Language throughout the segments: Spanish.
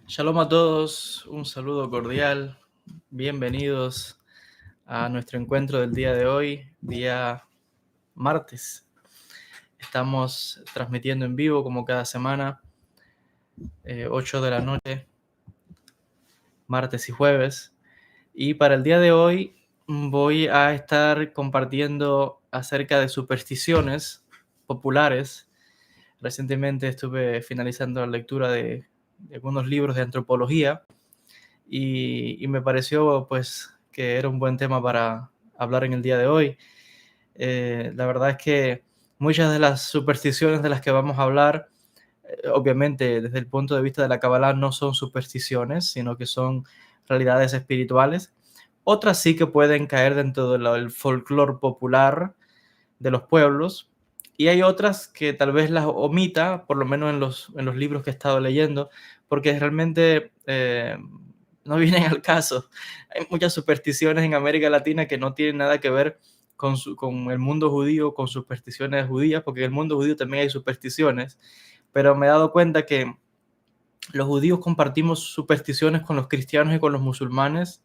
Shalom a todos, un saludo cordial, bienvenidos a nuestro encuentro del día de hoy, día martes. Estamos transmitiendo en vivo como cada semana, 8 de la noche, martes y jueves. Y para el día de hoy voy a estar compartiendo acerca de supersticiones populares. Recientemente estuve finalizando la lectura de algunos libros de antropología y me pareció pues que era un buen tema para hablar en el día de hoy. La verdad es que muchas de las supersticiones de las que vamos a hablar, obviamente desde el punto de vista de la Kabbalah no son supersticiones, sino que son realidades espirituales. Otras sí que pueden caer dentro del folclore popular de los pueblos, y hay otras que tal vez las omita, por lo menos en los libros que he estado leyendo, porque realmente no vienen al caso. Hay muchas supersticiones en América Latina que no tienen nada que ver con el mundo judío, con supersticiones judías, porque en el mundo judío también hay supersticiones, pero me he dado cuenta que los judíos compartimos supersticiones con los cristianos y con los musulmanes,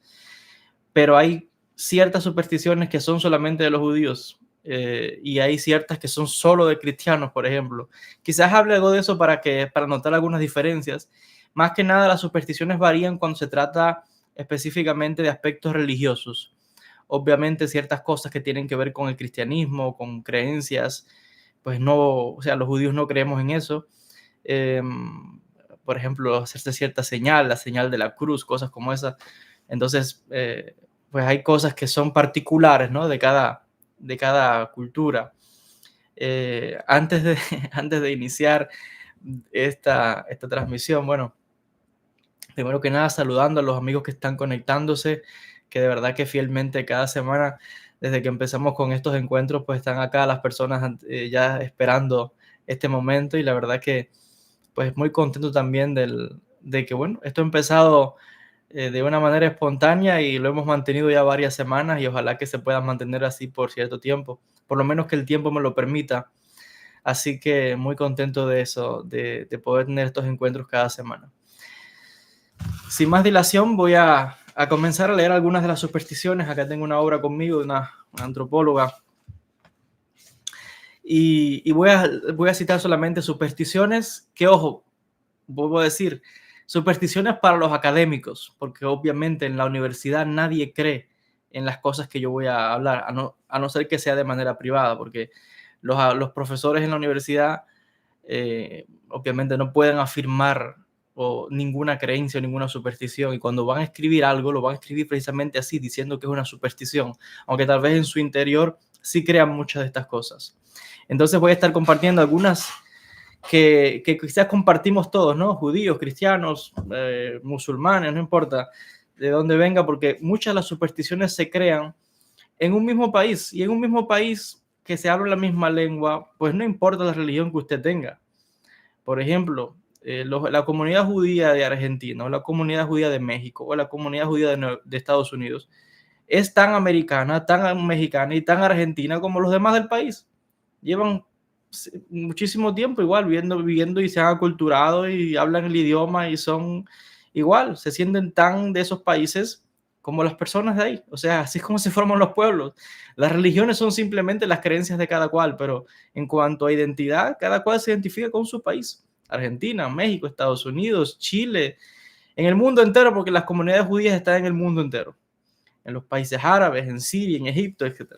pero hay ciertas supersticiones que son solamente de los judíos, y hay ciertas que son solo de cristianos, por ejemplo. Quizás hable algo de eso para notar algunas diferencias. Más que nada, las supersticiones varían cuando se trata específicamente de aspectos religiosos. Obviamente, ciertas cosas que tienen que ver con el cristianismo, con creencias, pues no, o sea, los judíos no creemos en eso. Eh, por ejemplo, hacerse cierta señal, la señal de la cruz, cosas como esas. Entonces, pues hay cosas que son particulares, ¿no? De cada cultura. Antes de, antes de iniciar esta transmisión, bueno, primero que nada saludando a los amigos que están conectándose, que de verdad que fielmente cada semana, desde que empezamos con estos encuentros, pues están acá las personas ya esperando este momento, y la verdad que pues muy contento también de que, bueno, esto ha empezado de una manera espontánea y lo hemos mantenido ya varias semanas, y ojalá que se pueda mantener así por cierto tiempo, por lo menos que el tiempo me lo permita. Así que muy contento de eso, de poder tener estos encuentros cada semana. Sin más dilación, voy a comenzar a leer algunas de las supersticiones. Acá tengo una obra conmigo de una antropóloga, y voy a citar solamente supersticiones que, ojo, vuelvo a decir, supersticiones para los académicos, porque obviamente en la universidad nadie cree en las cosas que yo voy a hablar, a no ser que sea de manera privada, porque los profesores en la universidad obviamente no pueden afirmar ninguna creencia o ninguna superstición, y cuando van a escribir algo lo van a escribir precisamente así, diciendo que es una superstición, aunque tal vez en su interior sí crean muchas de estas cosas. Entonces voy a estar compartiendo algunas que quizás compartimos todos, ¿no? Judíos, cristianos, musulmanes, no importa de dónde venga, porque muchas de las supersticiones se crean en un mismo país, y en un mismo país que se habla la misma lengua, pues no importa la religión que usted tenga. Por ejemplo, la comunidad judía de Argentina, o la comunidad judía de México, o la comunidad judía de Estados Unidos, es tan americana, tan mexicana y tan argentina como los demás del país. Llevan muchísimo tiempo igual viviendo, y se han aculturado y hablan el idioma y son igual, se sienten tan de esos países como las personas de ahí. O sea, así es como se forman los pueblos. Las religiones son simplemente las creencias de cada cual, pero en cuanto a identidad, cada cual se identifica con su país. Argentina, México, Estados Unidos, Chile, en el mundo entero, porque las comunidades judías están en el mundo entero, en los países árabes, en Siria, en Egipto, etc.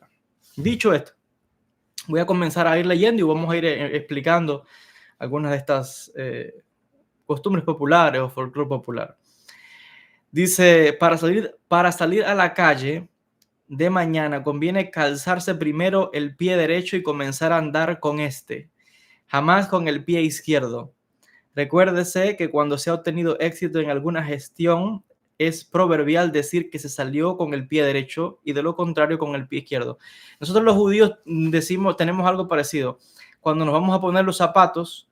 Dicho esto, voy a comenzar a ir leyendo y vamos a ir explicando algunas de estas costumbres populares o folclore popular. Dice, para salir a la calle de mañana conviene calzarse primero el pie derecho y comenzar a andar con este, jamás con el pie izquierdo. Recuérdese que cuando se ha obtenido éxito en alguna gestión, es proverbial decir que se salió con el pie derecho y de lo contrario con el pie izquierdo. Nosotros los judíos tenemos algo parecido. Cuando nos vamos a poner los zapatos,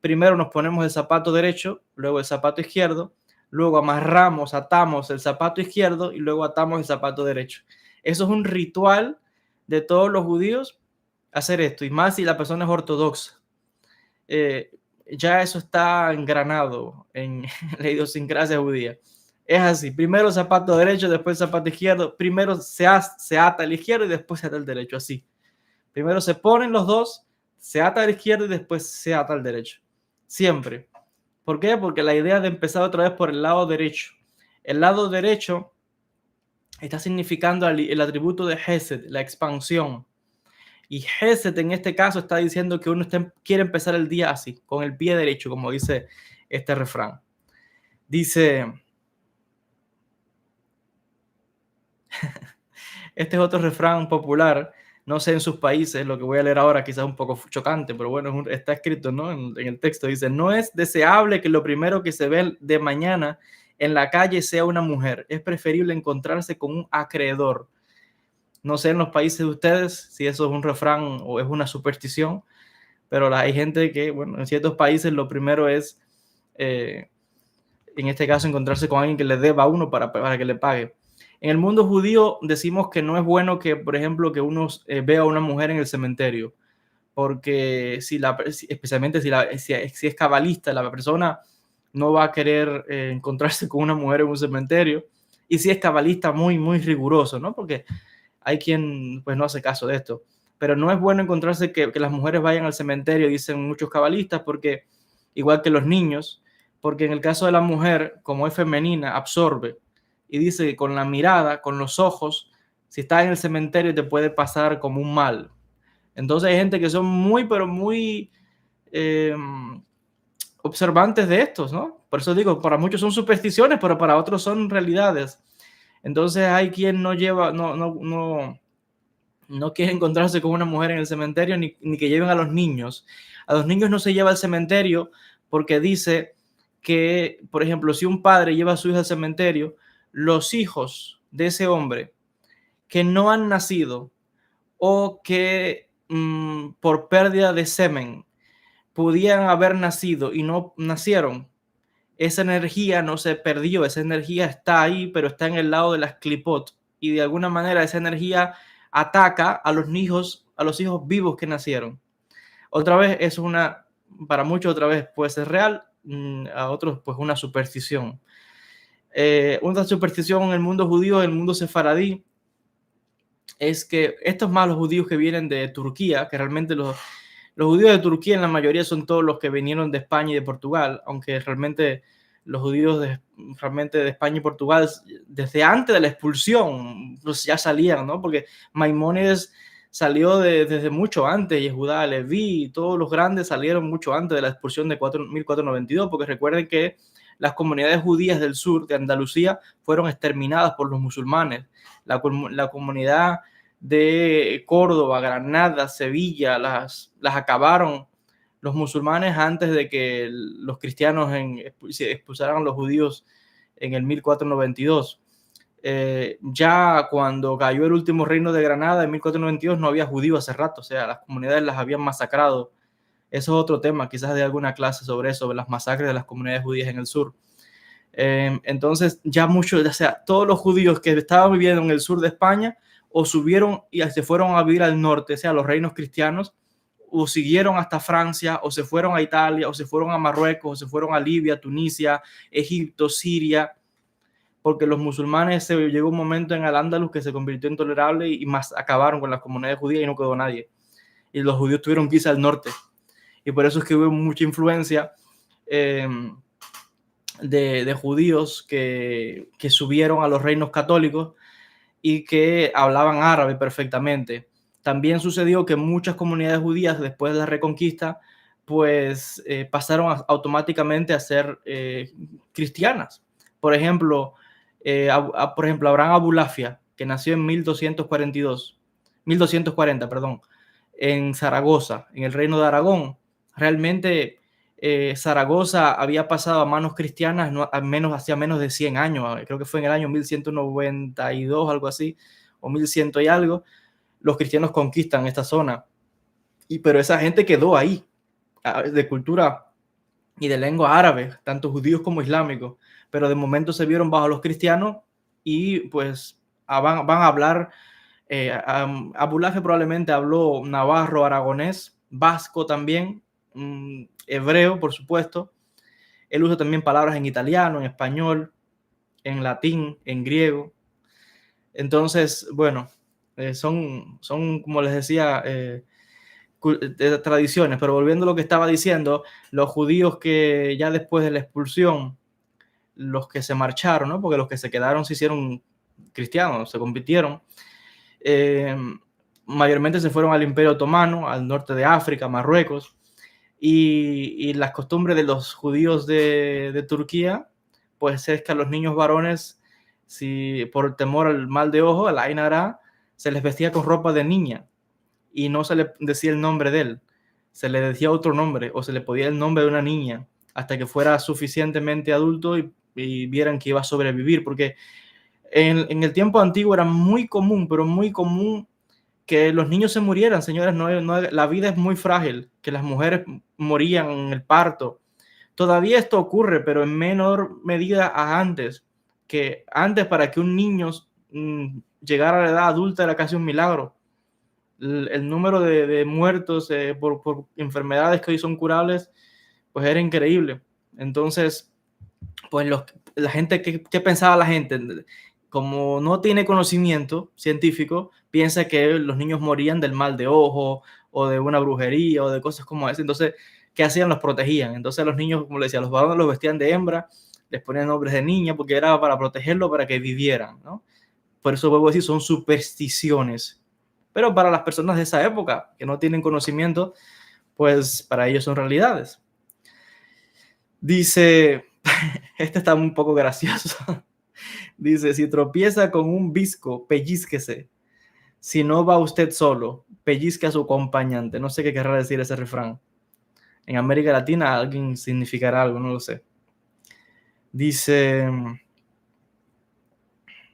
primero nos ponemos el zapato derecho, luego el zapato izquierdo, luego atamos el zapato izquierdo y luego atamos el zapato derecho. Eso es un ritual de todos los judíos, hacer esto, y más si la persona es ortodoxa. ya eso está engranado en la idiosincrasia judía. Es así, primero zapato derecho, después zapato izquierdo, primero se ata el izquierdo y después se ata el derecho, así. Primero se ponen los dos, se ata el izquierdo y después se ata el derecho. Siempre. ¿Por qué? Porque la idea de empezar otra vez por el lado derecho. El lado derecho está significando el atributo de Hesed, la expansión. Y Hesed en este caso está diciendo que uno quiere empezar el día así, con el pie derecho, como dice este refrán. Dice, este es otro refrán popular, no sé en sus países, lo que voy a leer ahora quizás un poco chocante, pero bueno, está escrito, ¿no? En el texto dice, no es deseable que lo primero que se ve de mañana en la calle sea una mujer, es preferible encontrarse con un acreedor. No sé en los países de ustedes si eso es un refrán o es una superstición, pero hay gente que, bueno, en ciertos países lo primero es, en este caso, encontrarse con alguien que le deba a uno para que le pague. En el mundo judío decimos que no es bueno que, por ejemplo, que uno vea a una mujer en el cementerio, porque especialmente si es cabalista, la persona no va a querer encontrarse con una mujer en un cementerio, y si es cabalista muy, muy riguroso, ¿no? Porque hay quien pues no hace caso de esto, pero no es bueno encontrarse que las mujeres vayan al cementerio, dicen muchos cabalistas, porque igual que los niños, porque en el caso de la mujer, como es femenina, absorbe y dice que con la mirada, con los ojos, si estás en el cementerio te puede pasar como un mal. Entonces hay gente que son muy, pero muy eh, observantes de estos, ¿no? Por eso digo, para muchos son supersticiones, pero para otros son realidades. Entonces hay quien no lleva, no quiere encontrarse con una mujer en el cementerio ni que lleven a los niños. A los niños no se lleva al cementerio porque dice que, por ejemplo, si un padre lleva a su hija al cementerio, los hijos de ese hombre que no han nacido o que por pérdida de semen pudieran haber nacido y no nacieron, esa energía no se perdió, esa energía está ahí, pero está en el lado de las clipot y de alguna manera esa energía ataca a los hijos vivos que nacieron. Otra vez es para muchos otra vez puede ser real, a otros pues una superstición. Una superstición en el mundo judío, en el mundo sefaradí, es que estos malos judíos que vienen de Turquía, que realmente los judíos de Turquía en la mayoría son todos los que vinieron de España y de Portugal, aunque realmente los judíos realmente de España y Portugal, desde antes de la expulsión, pues ya salían, ¿no? Porque Maimónides salió desde mucho antes, Yehudá Leví y todos los grandes salieron mucho antes de la expulsión de 1492, porque recuerden que las comunidades judías del sur de Andalucía fueron exterminadas por los musulmanes. La comunidad de Córdoba, Granada, Sevilla, las acabaron los musulmanes antes de que los cristianos expulsaran a los judíos en el 1492. Ya cuando cayó el último reino de Granada en 1492 no había judíos hace rato, o sea, las comunidades las habían masacrado. Eso es otro tema, quizás de alguna clase sobre eso, sobre las masacres de las comunidades judías en el sur. Entonces ya muchos, o sea, todos los judíos que estaban viviendo en el sur de España o subieron y se fueron a vivir al norte, o sea, los reinos cristianos, o siguieron hasta Francia, o se fueron a Italia, o se fueron a Marruecos, o se fueron a Libia, Tunisia, Egipto, Siria, porque los musulmanes llegó un momento en Al-Ándalus que se convirtió en intolerable y más acabaron con las comunidades judías y no quedó nadie. Y los judíos tuvieron que irse al norte. Y por eso es que hubo mucha influencia de judíos que subieron a los reinos católicos y que hablaban árabe perfectamente. También sucedió que muchas comunidades judías después de la Reconquista pues pasaron automáticamente a ser cristianas. Por ejemplo, Abraham Abulafia, que nació en 1240, perdón, en Zaragoza, en el reino de Aragón. Realmente Zaragoza había pasado a manos cristianas hacía menos de 100 años, creo que fue en el año 1192, algo así, o 1100 y algo, los cristianos conquistan esta zona. Pero esa gente quedó ahí, de cultura y de lengua árabe, tanto judíos como islámicos, pero de momento se vieron bajo los cristianos y pues van a hablar, Abulafia probablemente habló navarro, aragonés, vasco también, hebreo, por supuesto. Él usa también palabras en italiano, en español, en latín, en griego. Entonces, bueno, son, como les decía, tradiciones. Pero volviendo a lo que estaba diciendo, los judíos que ya después de la expulsión, los que se marcharon, ¿no? Porque los que se quedaron se hicieron cristianos, se convirtieron, mayormente se fueron al Imperio Otomano, al norte de África, Marruecos, y las costumbres de los judíos de Turquía, pues es que a los niños varones, si por temor al mal de ojo, al Ain Ara, se les vestía con ropa de niña y no se le decía el nombre de él, se le decía otro nombre o se le podía el nombre de una niña hasta que fuera suficientemente adulto y vieran que iba a sobrevivir, porque en el tiempo antiguo era muy común, pero muy común que los niños se murieran, señores. La vida es muy frágil, que las mujeres morían en el parto. Todavía esto ocurre, pero en menor medida a antes, que antes para que un niño llegara a la edad adulta era casi un milagro. El número de muertos por enfermedades que hoy son curables, pues era increíble. Entonces, pues la gente, ¿qué pensaba la gente? Como no tiene conocimiento científico, piensa que los niños morían del mal de ojo o de una brujería o de cosas como esa. Entonces, ¿qué hacían? Los protegían. Entonces, los niños, como les decía, los varones los vestían de hembra, les ponían nombres de niña porque era para protegerlo, para que vivieran, ¿no? Por eso vuelvo a decir, son supersticiones. Pero para las personas de esa época que no tienen conocimiento, pues para ellos son realidades. Dice, este está un poco gracioso. Dice, si tropieza con un visco, pellizquese. Si no va usted solo, pellizque a su acompañante. No sé qué querrá decir ese refrán. En América Latina alguien significará algo, no lo sé. Dice,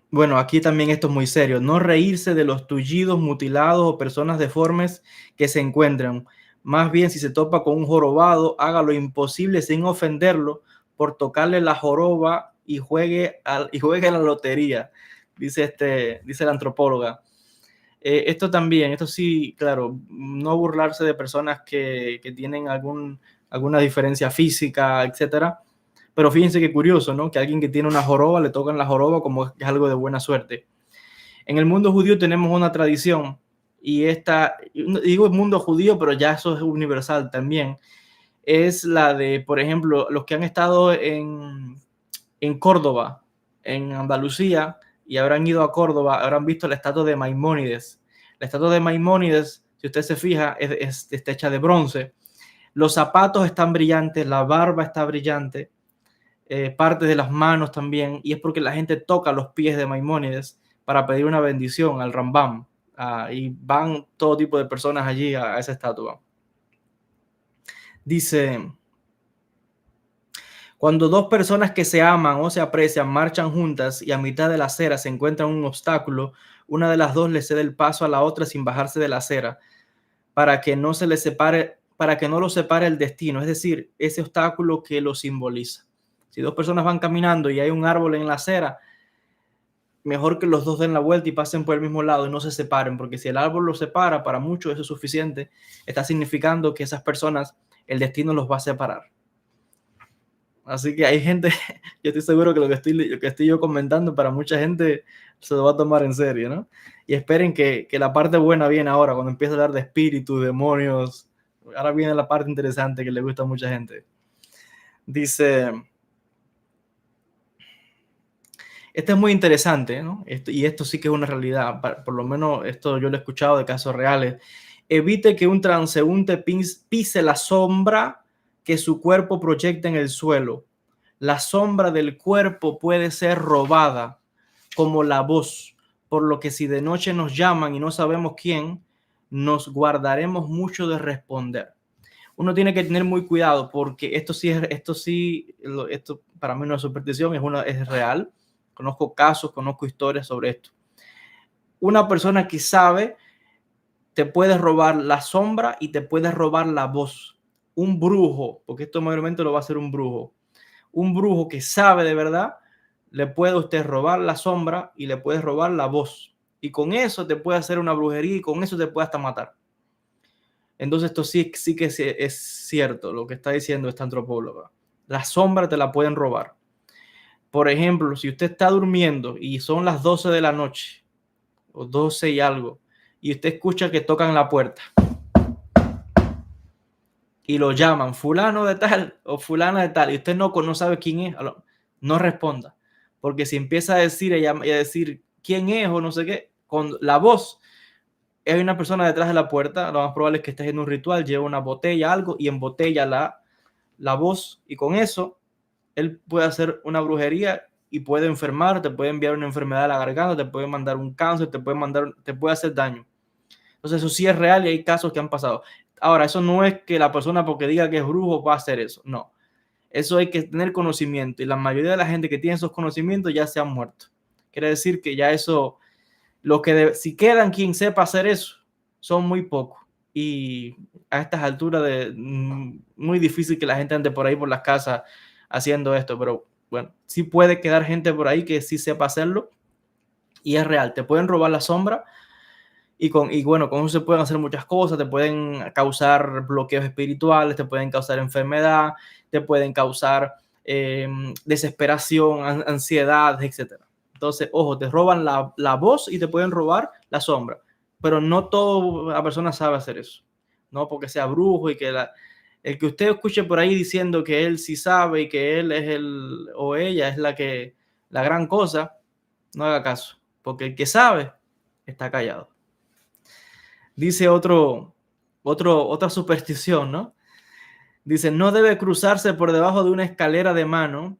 bueno, aquí también esto es muy serio. No reírse de los tullidos, mutilados o personas deformes que se encuentran. Más bien, si se topa con un jorobado, haga lo imposible sin ofenderlo por tocarle la joroba y juegue a la lotería, dice la antropóloga. Esto también, esto sí, claro, no burlarse de personas que tienen alguna diferencia física, etcétera. Pero fíjense qué curioso, ¿no? Que alguien que tiene una joroba le tocan la joroba como que es algo de buena suerte. En el mundo judío tenemos una tradición, y esta, digo el mundo judío, pero ya eso es universal también, es la de, por ejemplo, los que han estado en Córdoba, en Andalucía, y habrán ido a Córdoba, habrán visto la estatua de Maimónides. La estatua de Maimónides, si usted se fija, está hecha de bronce. Los zapatos están brillantes, la barba está brillante, partes de las manos también, y es porque la gente toca los pies de Maimónides para pedir una bendición al Rambam, y van todo tipo de personas allí a esa estatua. Dice, cuando dos personas que se aman o se aprecian marchan juntas y a mitad de la acera se encuentran un obstáculo, una de las dos le cede el paso a la otra sin bajarse de la acera para que no se les separe, para que no los separe el destino, es decir, ese obstáculo que lo simboliza. Si dos personas van caminando y hay un árbol en la acera, mejor que los dos den la vuelta y pasen por el mismo lado y no se separen, porque si el árbol los separa, para muchos eso es suficiente. Está significando que esas personas, el destino los va a separar. Así que hay gente, yo estoy seguro que lo que estoy yo comentando, para mucha gente se lo va a tomar en serio, ¿no? Y esperen que la parte buena viene ahora, cuando empieza a hablar de espíritus, demonios. Ahora viene la parte interesante que le gusta a mucha gente. Dice, esto es muy interesante, ¿no? Y esto sí que es una realidad, por lo menos esto yo lo he escuchado de casos reales. Evite que un transeúnte pise la sombra que su cuerpo proyecta en el suelo. La sombra del cuerpo puede ser robada, como la voz, por lo que si de noche nos llaman y no sabemos quién, nos guardaremos mucho de responder. Uno tiene que tener muy cuidado, porque esto para mí no es superstición, es real. Conozco casos, conozco historias sobre esto. Una persona que sabe te puede robar la sombra y te puede robar la voz. Un brujo, porque esto mayormente lo va a hacer un brujo que sabe de verdad, le puede usted robar la sombra y le puede robar la voz. Y con eso te puede hacer una brujería y con eso te puede hasta matar. Entonces esto sí que es cierto lo que está diciendo esta antropóloga. La sombra te la pueden robar. Por ejemplo, si usted está durmiendo y son las 12 de la noche, o 12 y algo, y usted escucha que tocan la puerta y lo llaman fulano de tal o fulana de tal, y usted no sabe quién es, no responda. Porque si empieza a decir y a decir quién es o no sé qué, con la voz, hay una persona detrás de la puerta, lo más probable es que esté en un ritual, lleva una botella, algo, y embotella la voz, y con eso él puede hacer una brujería y puede enfermar, te puede enviar una enfermedad a la garganta, te puede mandar un cáncer, te puede hacer daño. Entonces eso sí es real y hay casos que han pasado. Ahora, eso no es que la persona porque diga que es brujo va a hacer eso, no. Eso hay que tener conocimiento y la mayoría de la gente que tiene esos conocimientos ya se han muerto. Quiere decir que ya eso, si quedan quien sepa hacer eso, son muy pocos. Y a estas alturas muy difícil que la gente ande por ahí por las casas haciendo esto, pero bueno, sí puede quedar gente por ahí que sí sepa hacerlo y es real. Te pueden robar la sombra y bueno, con eso se pueden hacer muchas cosas, te pueden causar bloqueos espirituales, te pueden causar enfermedad, te pueden causar desesperación, ansiedad, etcétera. Entonces, ojo, te roban la voz y te pueden robar la sombra, pero no toda la persona sabe hacer eso, no porque sea brujo y que el que usted escuche por ahí diciendo que él sí sabe y que él es o ella es la gran cosa, no haga caso, porque el que sabe está callado. Dice otra superstición, ¿no? Dice, no debe cruzarse por debajo de una escalera de mano,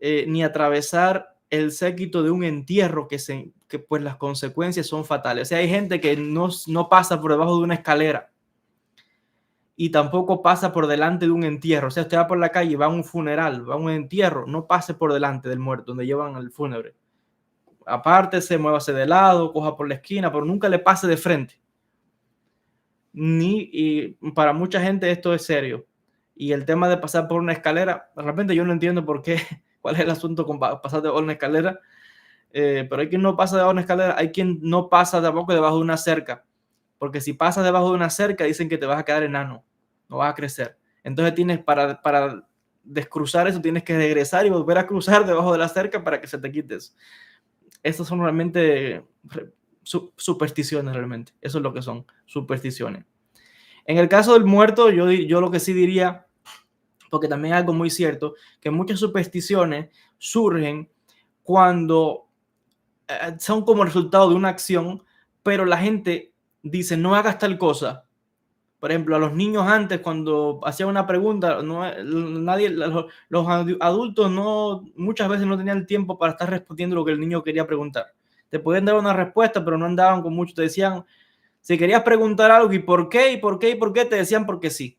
ni atravesar el séquito de un entierro que pues las consecuencias son fatales. O sea, hay gente que no pasa por debajo de una escalera y tampoco pasa por delante de un entierro. O sea, usted va por la calle, va a un funeral, va a un entierro, no pase por delante del muerto, donde llevan al fúnebre. Apártese, muévase de lado, coja por la esquina, pero nunca le pase de frente. Y para mucha gente esto es serio. Y el tema de pasar por una escalera, de repente yo no entiendo por qué, cuál es el asunto con pasar debajo de una escalera, pero hay quien no pasa debajo de una escalera, hay quien no pasa tampoco debajo de una cerca, porque si pasas debajo de una cerca dicen que te vas a quedar enano, no vas a crecer. Entonces para descruzar eso tienes que regresar y volver a cruzar debajo de la cerca para que se te quites. Estas son realmente supersticiones realmente, eso es lo que son, supersticiones. En el caso del muerto, yo lo que sí diría, porque también es algo muy cierto, que muchas supersticiones surgen cuando son como resultado de una acción, pero la gente dice, no hagas tal cosa. Por ejemplo, a los niños antes, cuando hacían una pregunta, los adultos muchas veces no tenían tiempo para estar respondiendo lo que el niño quería preguntar. Te podían dar una respuesta, pero no andaban con mucho. Te decían, si querías preguntar algo y por qué, te decían porque sí.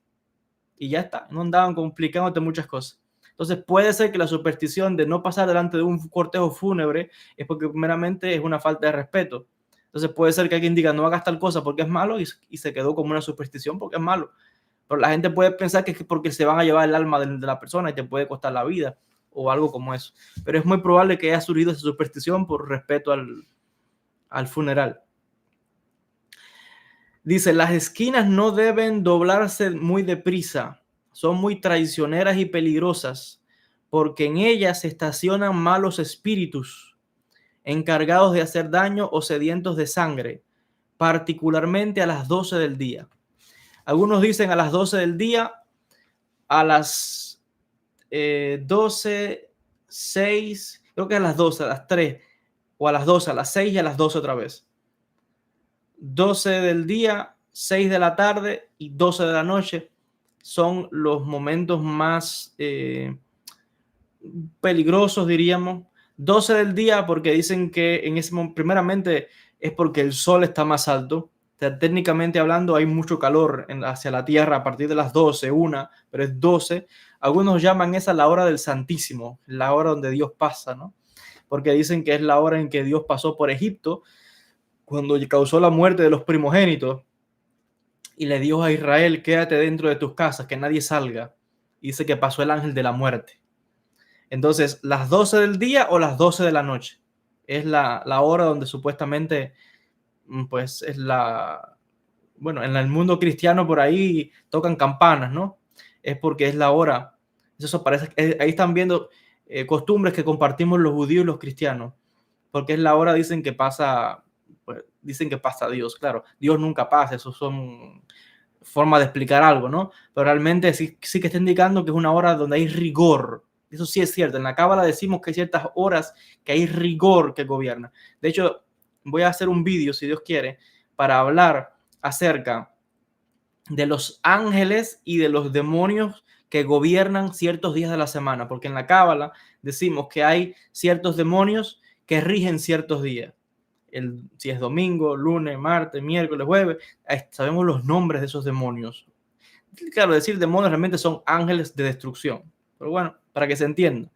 Y ya está, no andaban complicándote muchas cosas. Entonces puede ser que la superstición de no pasar delante de un cortejo fúnebre es porque meramente es una falta de respeto. Entonces puede ser que alguien diga no hagas tal cosa porque es malo y se quedó como una superstición porque es malo. Pero la gente puede pensar que es porque se van a llevar el alma de la persona y te puede costar la vida o algo como eso. Pero es muy probable que haya surgido esa superstición por respeto al funeral. Dice, las esquinas no deben doblarse muy deprisa, son muy traicioneras y peligrosas, porque en ellas se estacionan malos espíritus, encargados de hacer daño o sedientos de sangre, particularmente a las 12 del día. Algunos dicen a las 12 del día, a las 12, 6, creo que a las 12, a las 3, o a las 12, a las 6 y a las 12 otra vez. 12 del día, 6 de la tarde y 12 de la noche son los momentos más peligrosos, diríamos. 12 del día porque dicen que en ese momento, primeramente, es porque el sol está más alto. O sea, técnicamente hablando, hay mucho calor hacia la tierra a partir de las 12, pero es 12. Algunos llaman esa la hora del Santísimo, la hora donde Dios pasa, ¿no? Porque dicen que es la hora en que Dios pasó por Egipto cuando causó la muerte de los primogénitos y le dijo a Israel, quédate dentro de tus casas, que nadie salga. Y dice que pasó el ángel de la muerte. Entonces, las 12 del día o las 12 de la noche es la hora donde supuestamente pues es bueno, en el mundo cristiano por ahí tocan campanas, ¿no? Es porque es la hora. Eso parece, ahí están viendo costumbres que compartimos los judíos y los cristianos, porque es la hora, dicen que pasa, pues, dicen que pasa Dios, claro, Dios nunca pasa, eso son formas de explicar algo, ¿no? Pero realmente sí, sí que está indicando que es una hora donde hay rigor. Eso sí es cierto. En la Cábala decimos que hay ciertas horas que hay rigor que gobierna. De hecho, voy a hacer un vídeo, si Dios quiere, para hablar acerca de los ángeles y de los demonios que gobiernan ciertos días de la semana, porque en la Cábala decimos que hay ciertos demonios que rigen ciertos días. Si es domingo, lunes, martes, miércoles, jueves, sabemos los nombres de esos demonios. Claro, decir demonios realmente son ángeles de destrucción, pero bueno, para que se entienda.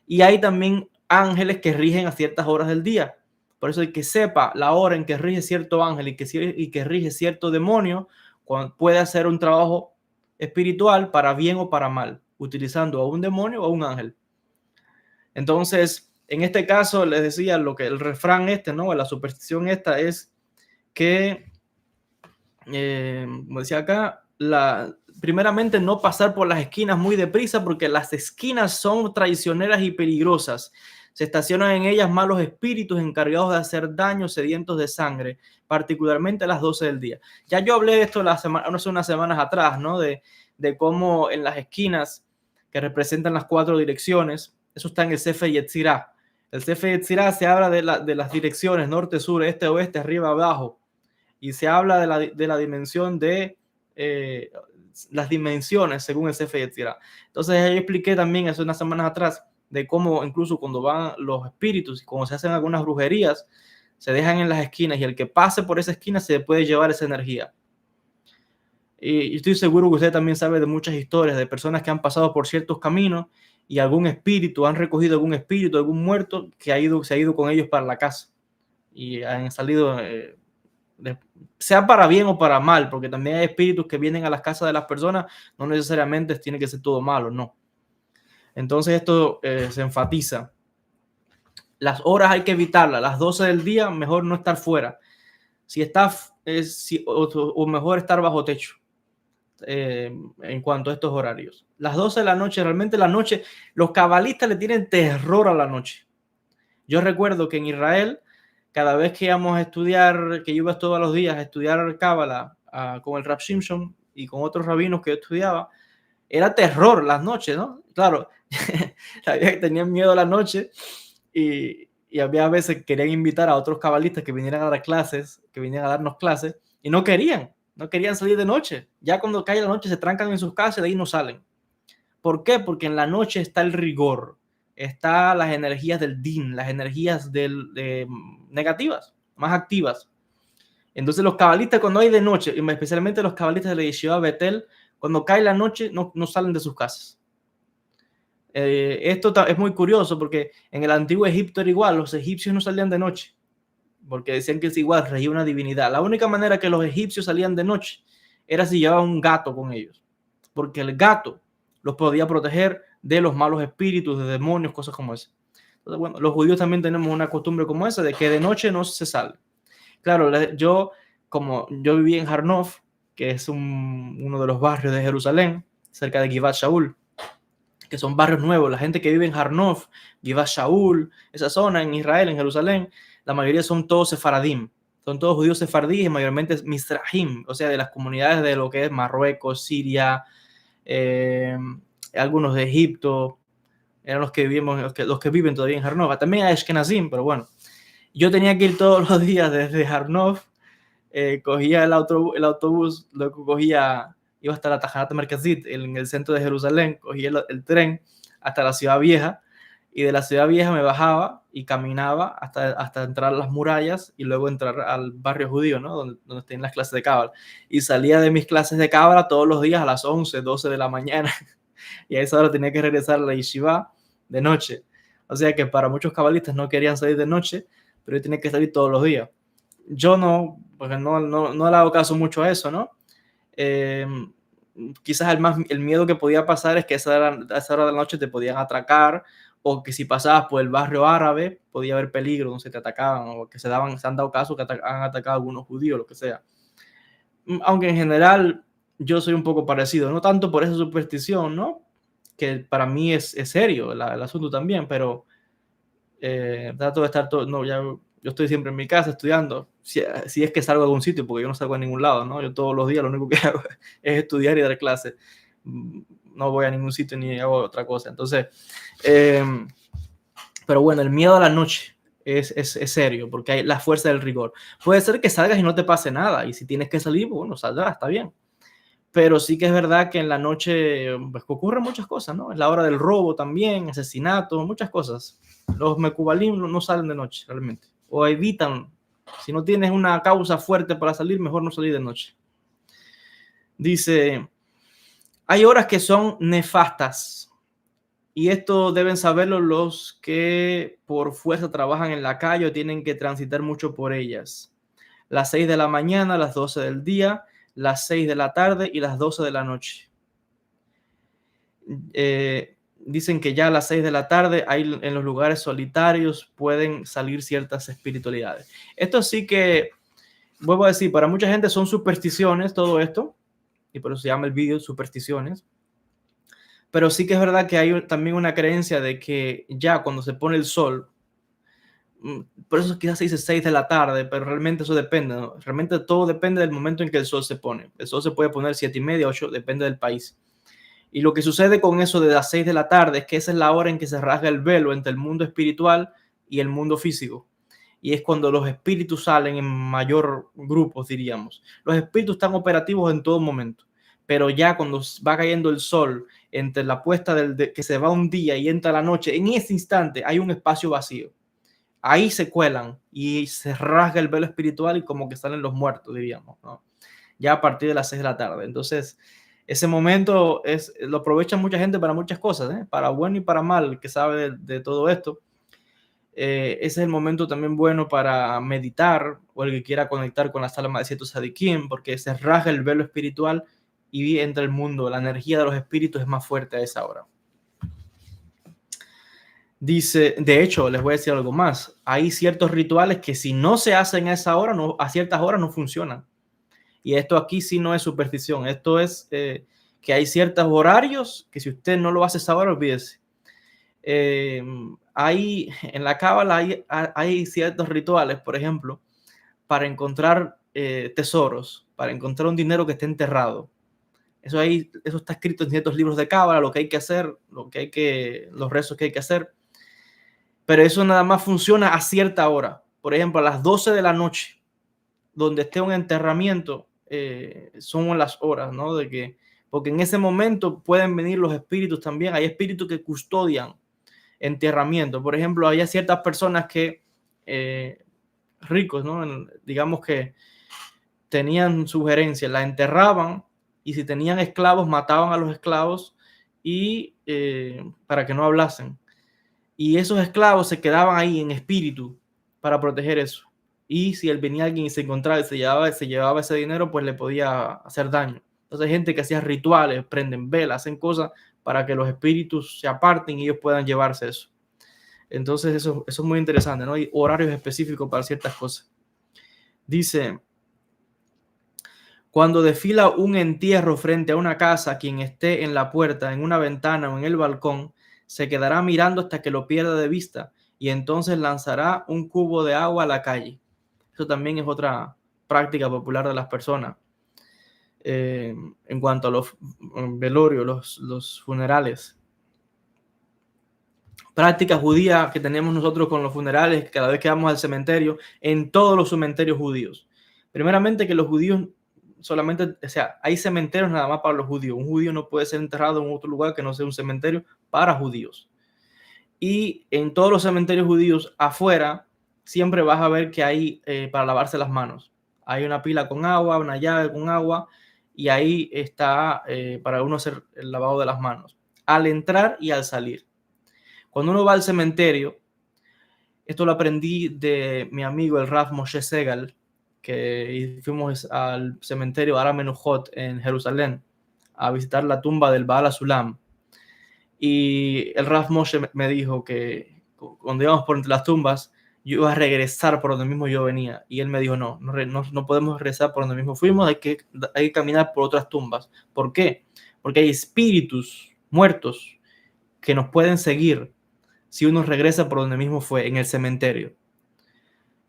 Y hay también ángeles que rigen a ciertas horas del día. Por eso el que sepa la hora en que rige cierto ángel y que rige cierto demonio, puede hacer un trabajo espiritual para bien o para mal, utilizando a un demonio o a un ángel. Entonces, en este caso, les decía lo que el refrán ¿no? La superstición esta es que, como decía acá, primeramente no pasar por las esquinas muy deprisa porque las esquinas son traicioneras y peligrosas. Se estacionan en ellas malos espíritus encargados de hacer daño, sedientos de sangre, particularmente a las 12 del día. Ya yo hablé de esto hace unas semanas atrás, ¿no? De cómo en las esquinas que representan las 4 direcciones, eso está en el Sefer Yetzirah. El Sefer Yetzirah se habla de las direcciones norte, sur, este, oeste, arriba, abajo. Y se habla de la dimensión de las dimensiones según el Sefer Yetzirah. Entonces yo expliqué también hace unas semanas atrás de cómo incluso cuando van los espíritus y cuando se hacen algunas brujerías, se dejan en las esquinas y el que pase por esa esquina se puede llevar esa energía. Y estoy seguro que usted también sabe de muchas historias de personas que han pasado por ciertos caminos y algún espíritu, han recogido algún espíritu, algún muerto que se ha ido con ellos para la casa y han salido, sea para bien o para mal, porque también hay espíritus que vienen a las casas de las personas, no necesariamente tiene que ser todo malo, no. Entonces esto se enfatiza. Las horas hay que evitarlas, las 12 del día mejor no estar fuera. Si estás, o mejor estar bajo techo. En cuanto a estos horarios. Las 12 de la noche, realmente la noche, los cabalistas le tienen terror a la noche. Yo recuerdo que en Israel, cada vez que íbamos a estudiar, que yo iba todos los días a estudiar Cábala con el Rab Shimshon y con otros rabinos que yo estudiaba, era terror las noches, ¿no? Claro, tenían miedo a la noche y había veces que querían invitar a otros cabalistas que vinieran a dar clases, que vinieran a darnos clases, y no querían salir de noche. Ya cuando cae la noche se trancan en sus casas y de ahí no salen. ¿Por qué? Porque en la noche está el rigor, está las energías del din, las energías negativas, más activas. Entonces los cabalistas cuando hay de noche, especialmente los cabalistas de la Yeshiva Betel, cuando cae la noche no salen de sus casas. Esto es muy curioso porque en el antiguo Egipto era igual, los egipcios no salían de noche porque decían que es igual, regía una divinidad. La única manera que los egipcios salían de noche era si llevaban un gato con ellos, porque el gato los podía proteger de los malos espíritus, de demonios, cosas como esa. Entonces, bueno, los judíos también tenemos una costumbre como esa, de que de noche no se sale. Claro, como yo viví en Harnof, que es uno de los barrios de Jerusalén, cerca de Givat Shaul, que son barrios nuevos, la gente que vive en Harnof, Givat Shaul, esa zona en Israel, en Jerusalén, la mayoría son todos sefaradim, son todos judíos sefardíes y mayormente misrahim, o sea, de las comunidades de lo que es Marruecos, Siria, algunos de Egipto, eran los que vivimos, los que viven todavía en Harnof. También hay Ashkenazim, pero bueno, yo tenía que ir todos los días desde Harnof, cogía el autobús, luego iba hasta la Tajanat Merkazit, en el centro de Jerusalén, cogía el tren hasta la Ciudad Vieja, y de la Ciudad Vieja me bajaba y caminaba hasta entrar a las murallas y luego entrar al barrio judío, ¿no? Donde tienen las clases de Cábala. Y salía de mis clases de Cábala todos los días a las 11, 12 de la mañana. Y a esa hora tenía que regresar a la yeshiva de noche. O sea que para muchos cabalistas no querían salir de noche, pero yo tenía que salir todos los días. Yo no, porque no le hago caso mucho a eso, ¿no? Quizás el miedo que podía pasar es que a esa hora de la noche te podían atracar, o que si pasabas por el barrio árabe podía haber peligro, no sé, te atacaban, o que se han dado casos que han atacado a algunos judíos, lo que sea. Aunque en general yo soy un poco parecido, no tanto por esa superstición, ¿no? Que para mí es serio el asunto también, pero trato de estar todo, no, ya yo estoy siempre en mi casa estudiando, si es que salgo a algún sitio, porque yo no salgo a ningún lado, ¿no? Yo todos los días lo único que hago es estudiar y dar clases. No voy a ningún sitio ni hago otra cosa. Entonces, eh, pero bueno, el miedo a la noche es serio, porque hay la fuerza del rigor. Puede ser que salgas y no te pase nada, y si tienes que salir, bueno, saldrás, está bien. Pero sí que es verdad que en la noche pues, ocurren muchas cosas, ¿no? Es la hora del robo también, asesinatos, muchas cosas. Los mecubalim no salen de noche realmente, o evitan. Si no tienes una causa fuerte para salir, mejor no salir de noche. Dice, hay horas que son nefastas, y esto deben saberlo los que por fuerza trabajan en la calle o tienen que transitar mucho por ellas. Las 6 de la mañana, las 12 del día, las 6 de la tarde y las 12 de la noche. Dicen que ya a las 6 de la tarde hay, en los lugares solitarios pueden salir ciertas espiritualidades. Esto sí que, vuelvo a decir, para mucha gente son supersticiones todo esto, y por eso se llama el vídeo supersticiones, pero sí que es verdad que hay también una creencia de que ya cuando se pone el sol, por eso quizás se dice 6 de la tarde, pero realmente eso depende, ¿no? Realmente todo depende del momento en que el sol se pone. El sol se puede poner 7:30, 8, depende del país. Y lo que sucede con eso de las 6 de la tarde es que esa es la hora en que se rasga el velo entre el mundo espiritual y el mundo físico. Y es cuando los espíritus salen en mayor grupos, diríamos. Los espíritus están operativos en todo momento, pero ya cuando va cayendo el sol, entre la puesta que se va un día y entra la noche, en ese instante hay un espacio vacío. Ahí se cuelan y se rasga el velo espiritual y como que salen los muertos, diríamos, ¿no? Ya a partir de las 6 de la tarde. Entonces, ese momento lo aprovecha mucha gente para muchas cosas, ¿eh? Para bueno y para mal, que sabe de todo esto. Ese es el momento también bueno para meditar o el que quiera conectar con las almas de ciertos sadiquín, porque se rasga el velo espiritual y entra el mundo. La energía de los espíritus es más fuerte a esa hora. Dice, de hecho, les voy a decir algo más. Hay ciertos rituales que si no se hacen a esa hora, a ciertas horas no funcionan. Y esto aquí sí no es superstición. Esto es que hay ciertos horarios que si usted no lo hace a esa hora, olvídese. En la cábala hay ciertos rituales, por ejemplo, para encontrar tesoros, para encontrar un dinero que esté enterrado. Eso está escrito en ciertos libros de cábala, lo que hay que hacer, los rezos que hay que hacer. Pero eso nada más funciona a cierta hora. Por ejemplo, a las 12 de la noche, donde esté un enterramiento, son las horas, ¿no? Porque en ese momento pueden venir los espíritus también. Hay espíritus que custodian enterramiento. Por ejemplo, hay ciertas personas que, ricos, ¿no? Digamos que tenían sugerencias, la enterraban y si tenían esclavos, mataban a los esclavos y para que no hablasen. Y esos esclavos se quedaban ahí en espíritu para proteger eso. Y si venía alguien y se encontraba y se llevaba ese dinero, pues le podía hacer daño. Entonces hay gente que hacía rituales, prenden velas, hacen cosas para que los espíritus se aparten y ellos puedan llevarse eso. Entonces eso es muy interesante, ¿no? Hay horarios específicos para ciertas cosas. Dice, cuando desfila un entierro frente a una casa, quien esté en la puerta, en una ventana o en el balcón, se quedará mirando hasta que lo pierda de vista y entonces lanzará un cubo de agua a la calle. Eso también es otra práctica popular de las personas. En cuanto a los velorios, los funerales. Práctica judía que tenemos nosotros con los funerales, cada vez que vamos al cementerio, en todos los cementerios judíos. Primeramente que los judíos solamente, o sea, hay cementerios nada más para los judíos. Un judío no puede ser enterrado en otro lugar que no sea un cementerio para judíos. Y en todos los cementerios judíos afuera siempre vas a ver que hay para lavarse las manos. Hay una pila con agua, una llave con agua y ahí está para uno hacer el lavado de las manos. Al entrar y al salir. Cuando uno va al cementerio, esto lo aprendí de mi amigo el Rav Moshe Segal, que fuimos al cementerio Har HaMenuchot en Jerusalén a visitar la tumba del Baal HaSulam. Y el Rav Moshe me dijo que cuando íbamos por entre las tumbas, yo iba a regresar por donde mismo yo venía. Y él me dijo, no podemos regresar por donde mismo fuimos, hay que caminar por otras tumbas. ¿Por qué? Porque hay espíritus muertos que nos pueden seguir si uno regresa por donde mismo fue, en el cementerio.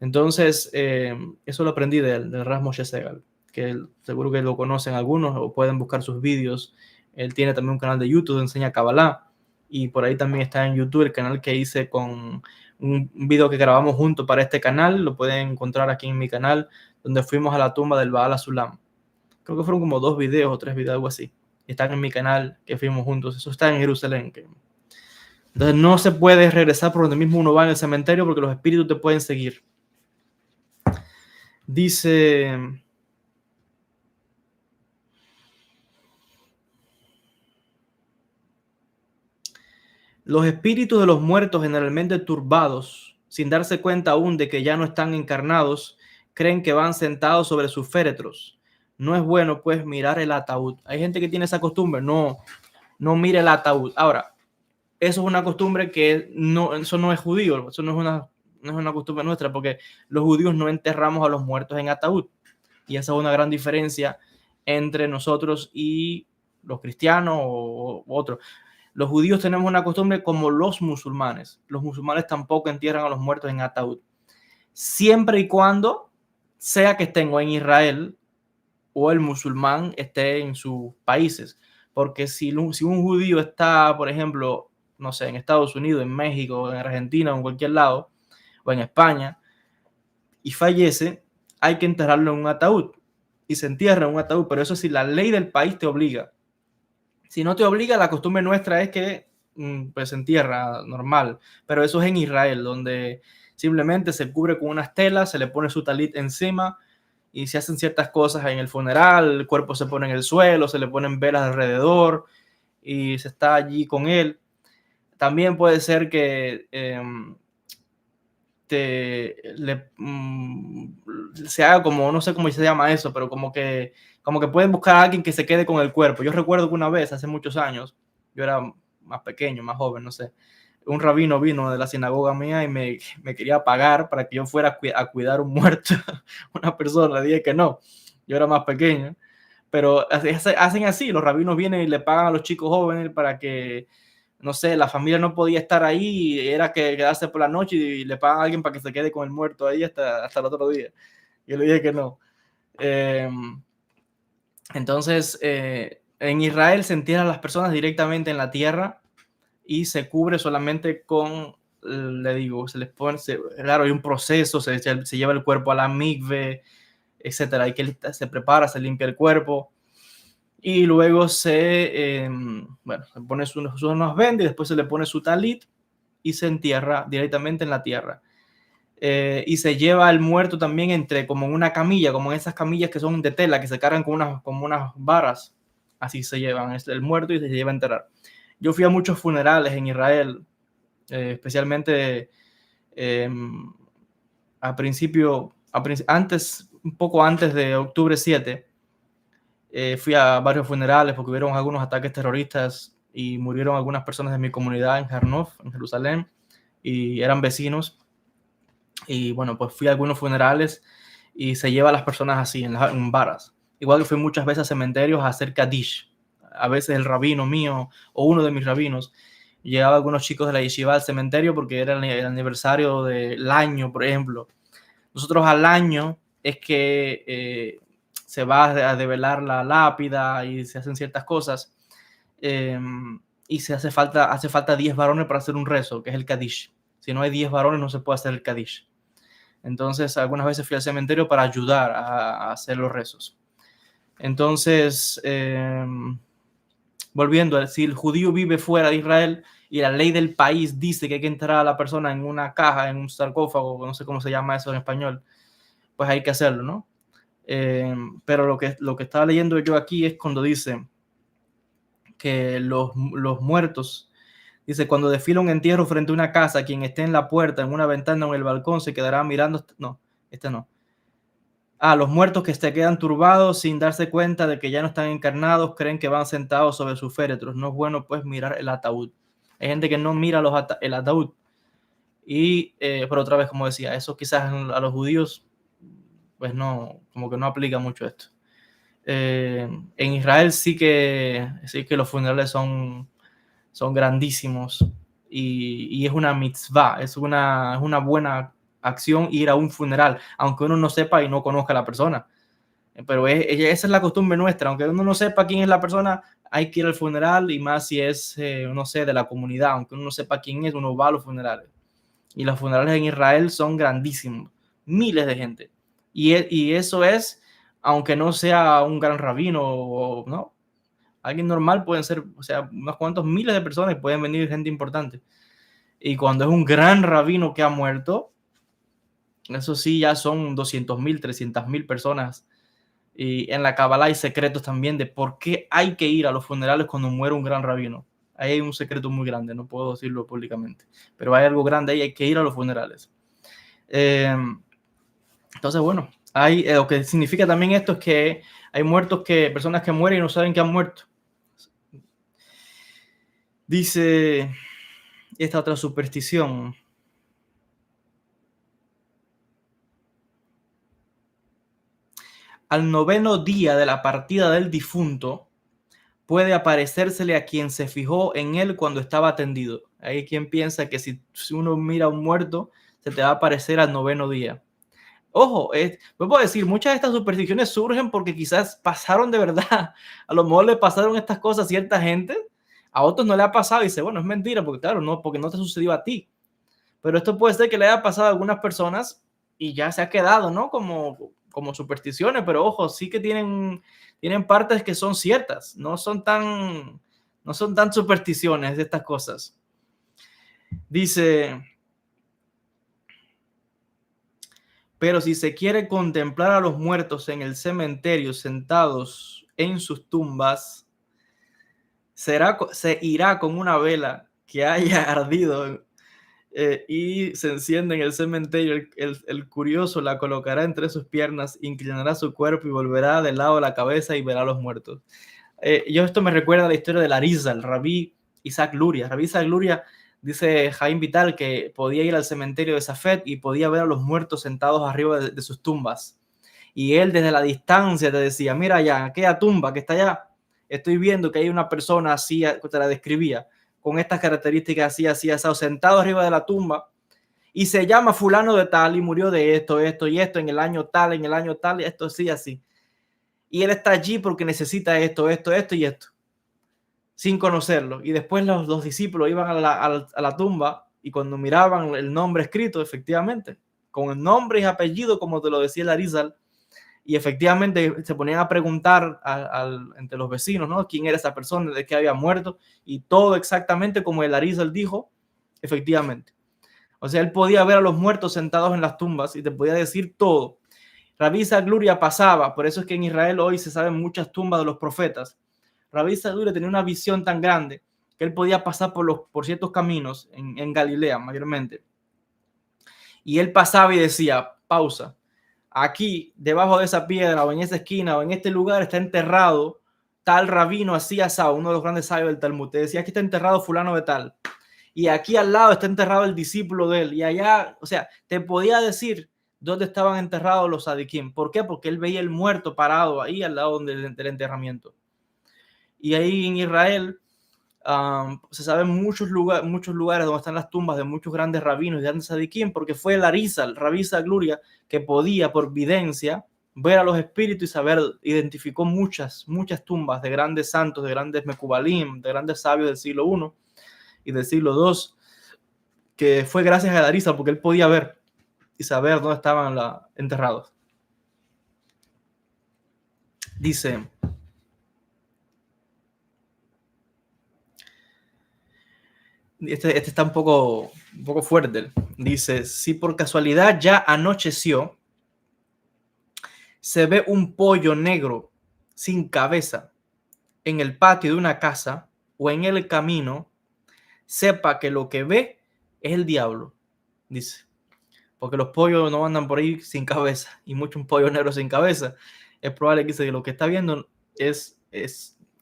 Entonces, eso lo aprendí del Rav Moshe Segal, que seguro que lo conocen algunos o pueden buscar sus vídeos. Él tiene también un canal de YouTube donde enseña Kabbalah, y por ahí también está en YouTube el canal que hice con un video que grabamos juntos para este canal. Lo pueden encontrar aquí en mi canal, donde fuimos a la tumba del Baal Sulam. Creo que fueron como 2 videos o 3 videos, algo así. Están en mi canal, que fuimos juntos. Eso está en Jerusalén. Entonces no se puede regresar por donde mismo uno va en el cementerio, porque los espíritus te pueden seguir. Dice, los espíritus de los muertos, generalmente turbados, sin darse cuenta aún de que ya no están encarnados, creen que van sentados sobre sus féretros. No es bueno, pues, mirar el ataúd. Hay gente que tiene esa costumbre, no mire el ataúd. Ahora, eso es una costumbre que eso no es judío, eso no es una costumbre nuestra, porque los judíos no enterramos a los muertos en ataúd. Y esa es una gran diferencia entre nosotros y los cristianos o otros. Los judíos tenemos una costumbre como los musulmanes. Los musulmanes tampoco entierran a los muertos en ataúd, siempre y cuando sea que estén o en Israel o el musulmán esté en sus países. Porque si un judío está, por ejemplo, no sé, en Estados Unidos, en México, en Argentina o en cualquier lado, o en España, y fallece, hay que enterrarlo en un ataúd, y se entierra en un ataúd. Pero eso sí, la ley del país te obliga. Si no te obliga, la costumbre nuestra es que pues se entierra normal, pero eso es en Israel, donde simplemente se cubre con unas telas, se le pone su talit encima y se hacen ciertas cosas en el funeral. El cuerpo se pone en el suelo, se le ponen velas alrededor y se está allí con él. También puede ser que se haga como, no sé cómo se llama eso, pero como que pueden buscar a alguien que se quede con el cuerpo. Yo recuerdo que una vez, hace muchos años, yo era más pequeño, más joven, no sé, un rabino vino de la sinagoga mía y me quería pagar para que yo fuera a cuidar un muerto, una persona. Le dije que no, yo era más pequeño. Pero hacen así, los rabinos vienen y le pagan a los chicos jóvenes para que, no sé, la familia no podía estar ahí, era que quedarse por la noche, y le pagan a alguien para que se quede con el muerto ahí hasta el otro día. Yo le dije que no. Entonces, en Israel se entierran las personas directamente en la tierra y se cubre solamente con, le digo, se les pone, claro, hay un proceso, se lleva el cuerpo a la mikve, etcétera, se prepara, se limpia el cuerpo. Y luego se pone unas vendas y después se le pone su talit y se entierra directamente en la tierra. Y se lleva al muerto también como en una camilla, como en esas camillas que son de tela, que se cargan como unas varas. Así se llevan el muerto y se lleva a enterrar. Yo fui a muchos funerales en Israel, especialmente un poco antes de octubre 7. Fui a varios funerales porque hubieron algunos ataques terroristas y murieron algunas personas de mi comunidad en Harnof, en Jerusalén, y eran vecinos. Y bueno, pues fui a algunos funerales y se lleva a las personas así, en varas. Igual que fui muchas veces a cementerios a hacer Kaddish. A veces el rabino mío o uno de mis rabinos llevaba a algunos chicos de la yeshiva al cementerio porque era el aniversario del año, por ejemplo. Nosotros al año es que se va a develar la lápida y se hacen ciertas cosas. Y hace falta 10 varones para hacer un rezo, que es el Kaddish. Si no hay 10 varones, no se puede hacer el Kaddish. Entonces, algunas veces fui al cementerio para ayudar a hacer los rezos. Entonces, volviendo, si el judío vive fuera de Israel y la ley del país dice que hay que enterrar a la persona en una caja, en un sarcófago, no sé cómo se llama eso en español, pues hay que hacerlo, ¿no? Pero lo que estaba leyendo yo aquí es cuando dice que los muertos, dice, cuando desfila un entierro frente a una casa, quien esté en la puerta, en una ventana o en el balcón se quedará mirando. No, no. Los muertos que se quedan turbados sin darse cuenta de que ya no están encarnados, creen que van sentados sobre sus féretros. No es bueno, pues, mirar el ataúd. Hay gente que no mira el ataúd. Pero otra vez, como decía, eso quizás a los judíos, pues no, como que no aplica mucho esto. En Israel sí que los funerales son grandísimos y es una mitzvah, es una buena acción ir a un funeral, aunque uno no sepa y no conozca a la persona. Pero esa es la costumbre nuestra, aunque uno no sepa quién es la persona, hay que ir al funeral, y más si es, no sé, de la comunidad, aunque uno no sepa quién es, uno va a los funerales. Y los funerales en Israel son grandísimos, miles de gente. Y eso es, aunque no sea un gran rabino o no, alguien normal pueden ser, o sea, unos cuantos miles de personas y pueden venir gente importante. Y cuando es un gran rabino que ha muerto, eso sí, ya son 200,000, 300,000 personas. Y en la Kabbalah hay secretos también de por qué hay que ir a los funerales cuando muere un gran rabino. Ahí hay un secreto muy grande, no puedo decirlo públicamente, pero hay algo grande ahí, hay que ir a los funerales. Entonces, bueno, lo que significa también esto es que hay personas que mueren y no saben que han muerto. Dice esta otra superstición. Al noveno día de la partida del difunto, puede aparecérsele a quien se fijó en él cuando estaba tendido. Hay quien piensa que si uno mira a un muerto, se te va a aparecer al noveno día. Ojo, puedo decir, muchas de estas supersticiones surgen porque quizás pasaron de verdad. A lo mejor le pasaron estas cosas a cierta gente, a otros no le ha pasado y dice, bueno, es mentira, porque claro, no, porque no te sucedió a ti. Pero esto puede ser que le haya pasado a algunas personas y ya se ha quedado, ¿no? Como supersticiones, pero ojo, sí que tienen partes que son ciertas, no son tan supersticiones de estas cosas. Dice, pero si se quiere contemplar a los muertos en el cementerio sentados en sus tumbas, se irá con una vela que haya ardido y se enciende en el cementerio. El curioso la colocará entre sus piernas, inclinará su cuerpo y volverá de lado la cabeza y verá a los muertos. Esto me recuerda a la historia del Arizal, el rabí Isaac Luria. Rabí Isaac Luria, dice Jaime Vital, que podía ir al cementerio de Safed y podía ver a los muertos sentados arriba de sus tumbas. Y él desde la distancia te decía, mira allá, aquella tumba que está allá, estoy viendo que hay una persona así, te la describía, con estas características así, sentado arriba de la tumba, y se llama fulano de tal y murió de esto y esto en el año tal, y esto sí, así. Y él está allí porque necesita esto y esto, sin conocerlo. Y después los discípulos iban a la tumba y cuando miraban el nombre escrito, efectivamente, con el nombre y apellido, como te lo decía el Arizal, y efectivamente se ponían a preguntar entre los vecinos, ¿no? ¿Quién era esa persona? ¿De qué había muerto? Y todo exactamente como el Arizal dijo, efectivamente. O sea, él podía ver a los muertos sentados en las tumbas y te podía decir todo. Rabí Isaac Luria pasaba, por eso es que en Israel hoy se saben muchas tumbas de los profetas. Rabí Isaac Luria tenía una visión tan grande que él podía pasar por ciertos caminos en Galilea mayormente. Y él pasaba y decía, pausa, aquí, debajo de esa piedra o en esa esquina o en este lugar está enterrado tal rabino así asado, uno de los grandes sabios del Talmud. Te decía, aquí está enterrado fulano de tal. Y aquí al lado está enterrado el discípulo de él. Y allá, o sea, te podía decir dónde estaban enterrados los sadiquim. ¿Por qué? Porque él veía el muerto parado ahí al lado del enterramiento. Y ahí en Israel se saben muchos lugares donde están las tumbas de muchos grandes rabinos y grandes sadiquim, porque fue el Arizal, Rabí Isaac Luria, que podía por videncia ver a los espíritus y saber, identificó muchas tumbas de grandes santos, de grandes mekubalim, de grandes sabios del siglo I y del siglo II, que fue gracias a Arizal porque él podía ver y saber dónde estaban enterrados. Dice, este está un poco fuerte. Dice, si por casualidad ya anocheció, se ve un pollo negro sin cabeza en el patio de una casa o en el camino, sepa que lo que ve es el diablo, dice. Porque los pollos no andan por ahí sin cabeza y mucho un pollo negro sin cabeza. Es probable que lo que está viendo es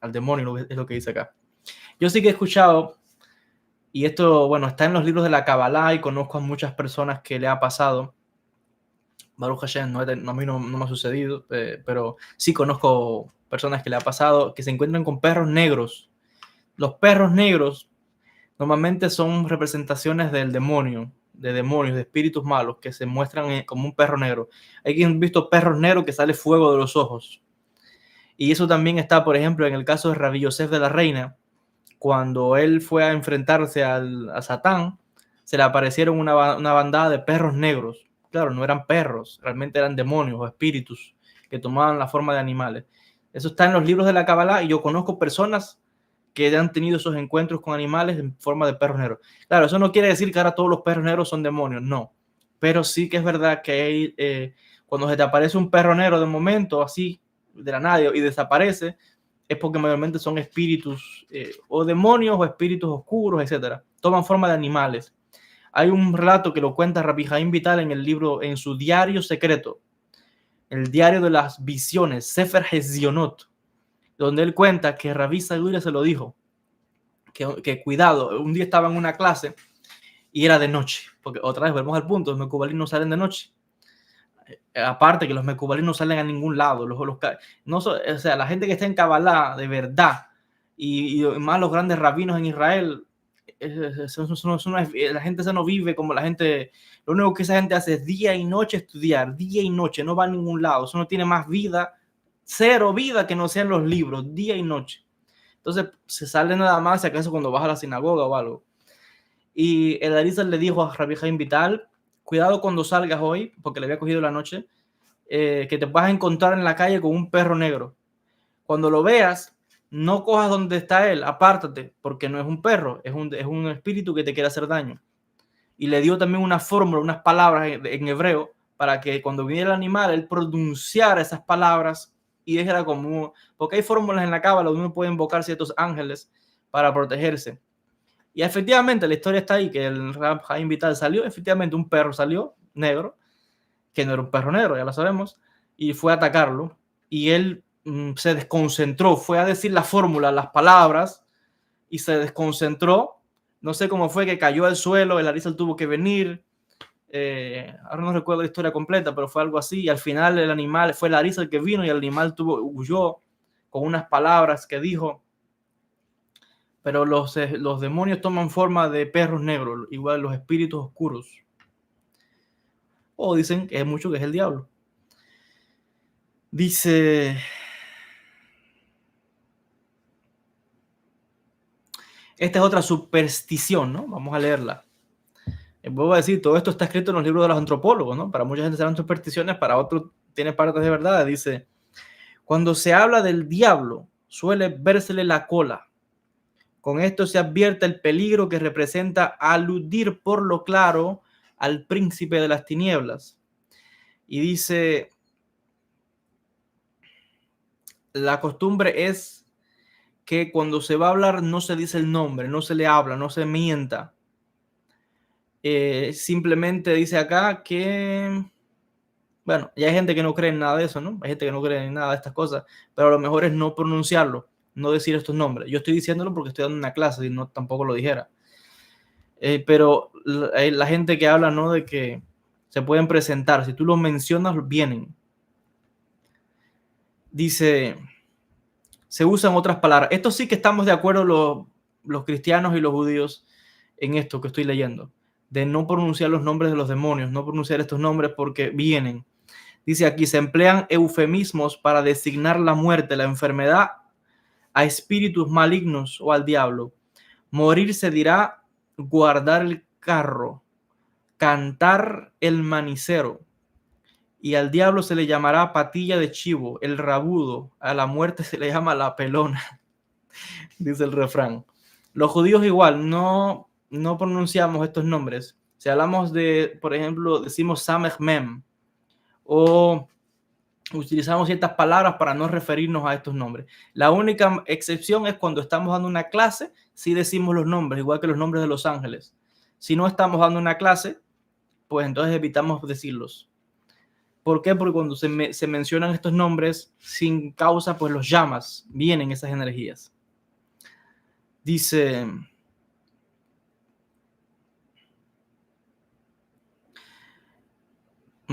al demonio, es lo que dice acá. Yo sí que he escuchado Y esto, bueno, está en los libros de la Kabbalah y conozco a muchas personas que le ha pasado. Baruch Hashem, a mí no me ha sucedido, pero sí conozco personas que le ha pasado que se encuentran con perros negros. Los perros negros normalmente son representaciones del demonio, de demonios, de espíritus malos que se muestran como un perro negro. Hay quien ha visto perros negros que sale fuego de los ojos. Y eso también está, por ejemplo, en el caso de Rabbi Yosef de la Reina, cuando él fue a enfrentarse a Satán, se le aparecieron una bandada de perros negros. Claro, no eran perros, realmente eran demonios o espíritus que tomaban la forma de animales. Eso está en los libros de la Kabbalah y yo conozco personas que han tenido esos encuentros con animales en forma de perros negros. Claro, eso no quiere decir que ahora todos los perros negros son demonios, no. Pero sí que es verdad que hay, cuando se te aparece un perro negro de momento, así, de la nada, y desaparece, es porque mayormente son espíritus o demonios o espíritus oscuros, etcétera. Toman forma de animales. Hay un relato que lo cuenta Rabbi Jaim Vital en el libro, en su diario secreto, el diario de las visiones, Sefer Hezionot, donde él cuenta que Rabbi Saguira se lo dijo, que cuidado, un día estaba en una clase y era de noche, porque otra vez volvemos al punto, los mecubalín no salen de noche. Aparte que los mecubalín no salen a ningún lado, no, o sea, la gente que está en Kabbalah de verdad y más los grandes rabinos en Israel, la gente se no vive como la gente, lo único que esa gente hace es día y noche estudiar, día y noche, no va a ningún lado, eso no tiene más vida, cero vida que no sean los libros, día y noche. Entonces se sale nada más si acaso cuando vas a la sinagoga o algo. Y el Arizal le dijo a Rabbi Jaim Vital, cuidado cuando salgas hoy, porque le había cogido la noche, que te vas a encontrar en la calle con un perro negro. Cuando lo veas, no cojas donde está él, apártate, porque no es un perro, es un espíritu que te quiere hacer daño. Y le dio también una fórmula, unas palabras en hebreo, para que cuando viniera el animal, él pronunciara esas palabras y dijera como, porque hay fórmulas en la cábala donde uno puede invocar ciertos ángeles para protegerse. Y efectivamente la historia está ahí, que el Rab Jaim Vital salió, efectivamente un perro salió negro, que no era un perro negro, ya lo sabemos, y fue a atacarlo, y él se desconcentró, fue a decir la fórmula, las palabras, y se desconcentró, no sé cómo fue que cayó al suelo, el Arizal tuvo que venir, ahora no recuerdo la historia completa, pero fue algo así, y al final el animal, fue el Arizal que vino, y el animal huyó con unas palabras que dijo, pero los demonios toman forma de perros negros, igual los espíritus oscuros, o dicen que es mucho que es el diablo. Dice, esta es otra superstición, ¿no? Vamos a leerla. Vuelvo a decir, todo esto está escrito en los libros de los antropólogos, ¿no? Para mucha gente serán supersticiones, para otros tiene partes de verdad. Dice, cuando se habla del diablo, suele vérsele la cola. Con esto se advierte el peligro que representa aludir por lo claro al príncipe de las tinieblas. Y dice, la costumbre es que cuando se va a hablar no se dice el nombre, no se le habla, no se mienta. Simplemente dice acá que, bueno, ya hay gente que no cree en nada de eso, ¿no? Hay gente que no cree en nada de estas cosas, pero a lo mejor es no pronunciarlo, no decir estos nombres. Yo estoy diciéndolo porque estoy dando una clase y no tampoco lo dijera. Pero la gente que habla, ¿no? De que se pueden presentar, si tú los mencionas, vienen. Dice, se usan otras palabras. Esto sí que estamos de acuerdo los cristianos y los judíos en esto que estoy leyendo, de no pronunciar los nombres de los demonios, no pronunciar estos nombres porque vienen. Dice aquí, se emplean eufemismos para designar la muerte, la enfermedad, a espíritus malignos o al diablo. Morir se dirá guardar el carro, cantar el manicero, y al diablo se le llamará patilla de chivo, el rabudo, a la muerte se le llama la pelona, dice el refrán. Los judíos igual, no pronunciamos estos nombres. Si hablamos de, por ejemplo, decimos Samech Mem, o utilizamos ciertas palabras para no referirnos a estos nombres. La única excepción es cuando estamos dando una clase, sí decimos los nombres, igual que los nombres de los ángeles. Si no estamos dando una clase, pues entonces evitamos decirlos. ¿Por qué? Porque cuando se mencionan estos nombres sin causa, pues los llamas, vienen esas energías. Dice,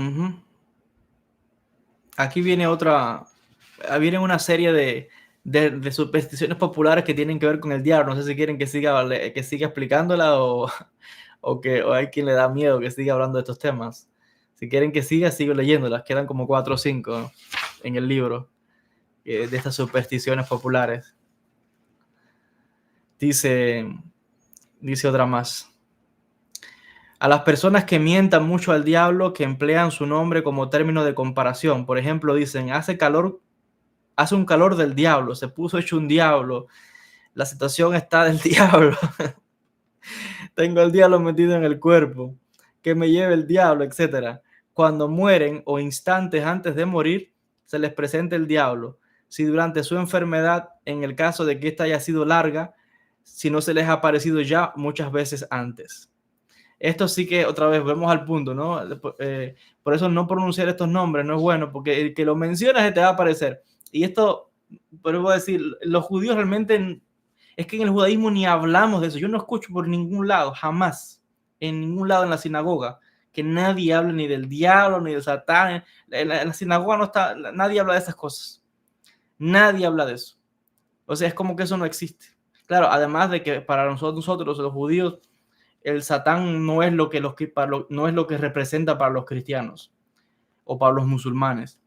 Ujú. Aquí viene viene una serie de supersticiones populares que tienen que ver con el diablo. No sé si quieren que siga explicándola o hay quien le da miedo que siga hablando de estos temas. Si quieren que siga, sigo leyéndolas. Quedan como 4 o 5 en el libro de estas supersticiones populares. Dice, dice otra más. A las personas que mientan mucho al diablo, que emplean su nombre como término de comparación. Por ejemplo, dicen, hace un calor del diablo, se puso hecho un diablo, la situación está del diablo, tengo el diablo metido en el cuerpo, que me lleve el diablo, etcétera. Cuando mueren o instantes antes de morir, se les presenta el diablo. Si durante su enfermedad, en el caso de que ésta haya sido larga, si no se les ha aparecido ya muchas veces antes. Esto sí que otra vez vemos al punto, ¿no? Por eso no pronunciar estos nombres no es bueno, porque el que lo menciona se te va a aparecer. Y esto, pero voy a decir, los judíos realmente, es que en el judaísmo ni hablamos de eso. Yo no escucho por ningún lado, jamás, en ningún lado en la sinagoga, que nadie hable ni del diablo, ni de Satán. En la sinagoga no está, nadie habla de esas cosas. Nadie habla de eso. O sea, es como que eso no existe. Claro, además de que para nosotros los judíos, el Satán no es lo que no es lo que representa para los cristianos o para los musulmanes.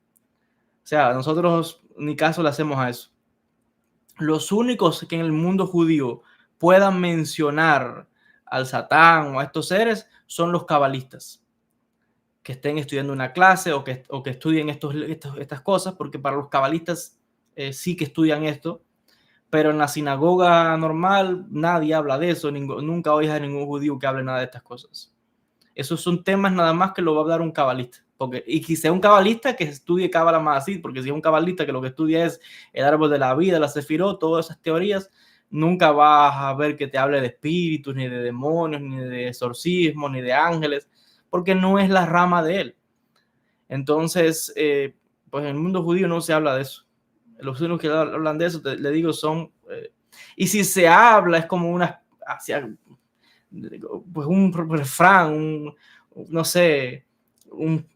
O sea, nosotros ni caso le hacemos a eso. Los únicos que en el mundo judío puedan mencionar al Satán o a estos seres son los cabalistas, que estén estudiando una clase o que estudien estas cosas, porque para los cabalistas sí que estudian esto, pero en la sinagoga normal nadie habla de eso, nunca oís a ningún judío que hable nada de estas cosas. Esos son temas nada más que lo va a hablar un cabalista. Y que sea un cabalista que estudie Cábala más así, porque si es un cabalista que lo que estudia es el árbol de la vida, la sefirot, todas esas teorías, nunca vas a ver que te hable de espíritus, ni de demonios, ni de exorcismos, ni de ángeles, porque no es la rama de él. Entonces, pues en el mundo judío no se habla de eso. Los únicos que hablan de eso, le digo, son... y si se habla, es como pues un refrán, no sé,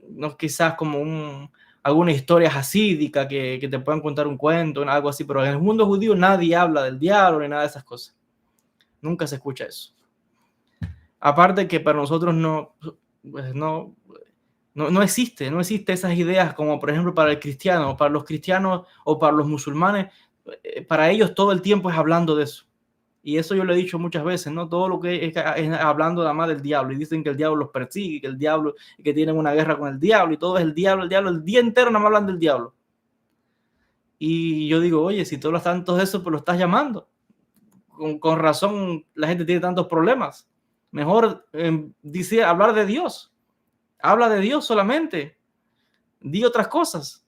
no, quizás como alguna historia hasídica que te puedan contar un cuento, algo así, pero en el mundo judío nadie habla del diablo ni nada de esas cosas. Nunca se escucha eso. Aparte que para nosotros pues no existe esas ideas como por ejemplo para el cristiano, para los cristianos o para los musulmanes, para ellos todo el tiempo es hablando de eso. Y eso yo lo he dicho muchas veces, ¿no? Todo lo que es hablando nada más del diablo. Y dicen que el diablo los persigue, que el diablo, que tienen una guerra con el diablo y todo es el diablo. El día entero nada más hablan del diablo. Y yo digo, oye, si tú hablas tanto de eso, pues lo estás llamando. Con razón la gente tiene tantos problemas. Mejor dice hablar de Dios. Habla de Dios solamente. Di otras cosas.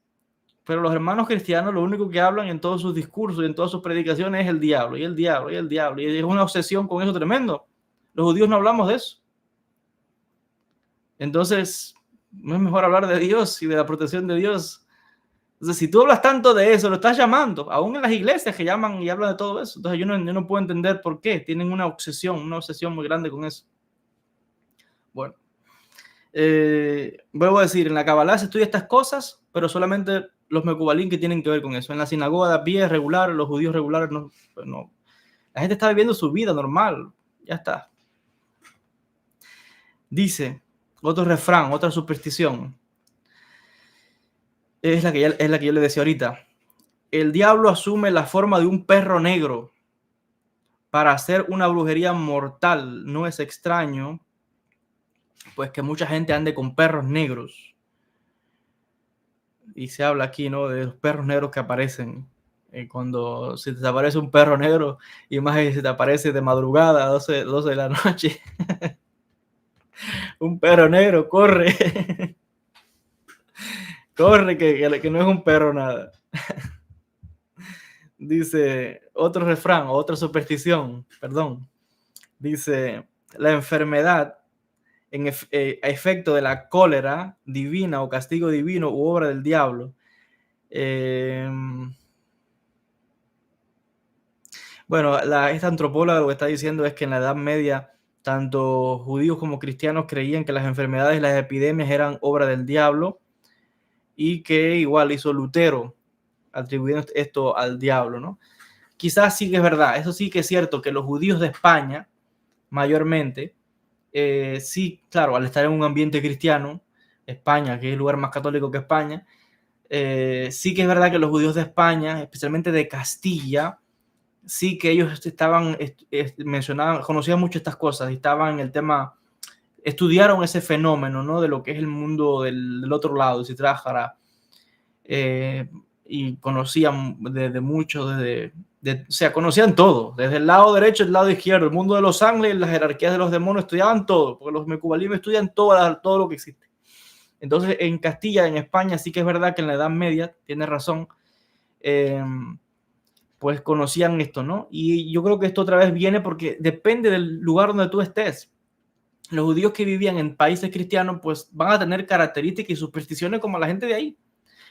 Pero los hermanos cristianos lo único que hablan en todos sus discursos y en todas sus predicaciones es el diablo, y el diablo, y el diablo. Y es una obsesión con eso tremendo. Los judíos no hablamos de eso. Entonces, no es mejor hablar de Dios y de la protección de Dios. Entonces, si tú hablas tanto de eso, lo estás llamando, aún en las iglesias que llaman y hablan de todo eso. Entonces, yo no puedo entender por qué. Tienen una obsesión muy grande con eso. Bueno, vuelvo a decir, en la Kabbalah se estudia estas cosas, pero solamente los mecubalín que tienen que ver con eso. En la sinagoga de a pie regular, los judíos regulares no. La gente está viviendo su vida normal, ya está. Dice otro refrán, otra superstición, es la que yo le decía ahorita. El diablo asume la forma de un perro negro para hacer una brujería mortal. No es extraño, pues, que mucha gente ande con perros negros. Y se habla aquí, ¿no? De los perros negros que aparecen. Cuando se te aparece un perro negro, y más si se te aparece de madrugada, 12 de la noche. Un perro negro, corre. Corre, que no es un perro nada. Dice otro refrán, otra superstición, perdón. Dice, la enfermedad a efecto de la cólera divina o castigo divino u obra del diablo. Bueno, esta antropóloga lo que está diciendo es que en la Edad Media Tanto judíos como cristianos creían que las enfermedades y las epidemias eran obra del diablo, y que igual hizo Lutero, atribuyendo esto al diablo, ¿no? Quizás sí que es verdad, eso sí que es cierto, que los judíos de España, mayormente, sí, claro, al estar en un ambiente cristiano, España, que es el lugar más católico que España, sí que es verdad que los judíos de España, especialmente de Castilla, sí que ellos estaban, mencionaban, conocían mucho estas cosas, y estaban en el tema, estudiaron ese fenómeno, ¿no? De lo que es el mundo del otro lado, si trabajara, y conocían de mucho, o sea, conocían todo, desde el lado derecho, el lado izquierdo, el mundo de los ángeles, las jerarquías de los demonios, estudiaban todo, porque los mecubalim estudian todo lo que existe. Entonces, en Castilla, en España, sí que es verdad que en la Edad Media, tiene razón, pues conocían esto, ¿no? Y yo creo que esto otra vez viene porque depende del lugar donde tú estés. Los judíos que vivían en países cristianos, pues van a tener características y supersticiones como la gente de ahí.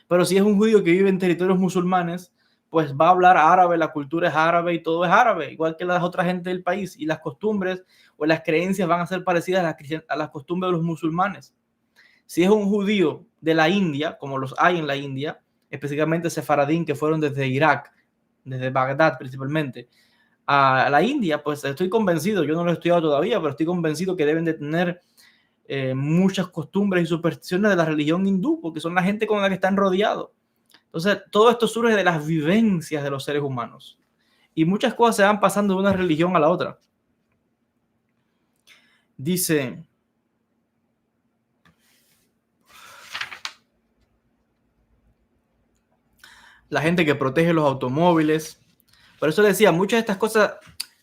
Pero si es un judío que vive en territorios musulmanes, pues va a hablar árabe, la cultura es árabe y todo es árabe, igual que las otras gente del país, y las costumbres o las creencias van a ser parecidas a las costumbres de los musulmanes. Si es un judío de la India, como los hay en la India, específicamente sefaradín que fueron desde Irak, desde Bagdad principalmente, a la India, pues estoy convencido, yo no lo he estudiado todavía, pero estoy convencido que deben de tener muchas costumbres y supersticiones de la religión hindú, porque son la gente con la que están rodeados. Entonces, todo esto surge de las vivencias de los seres humanos. Y muchas cosas se van pasando de una religión a la otra. Dice, la gente que protege los automóviles. Por eso decía, muchas de estas cosas,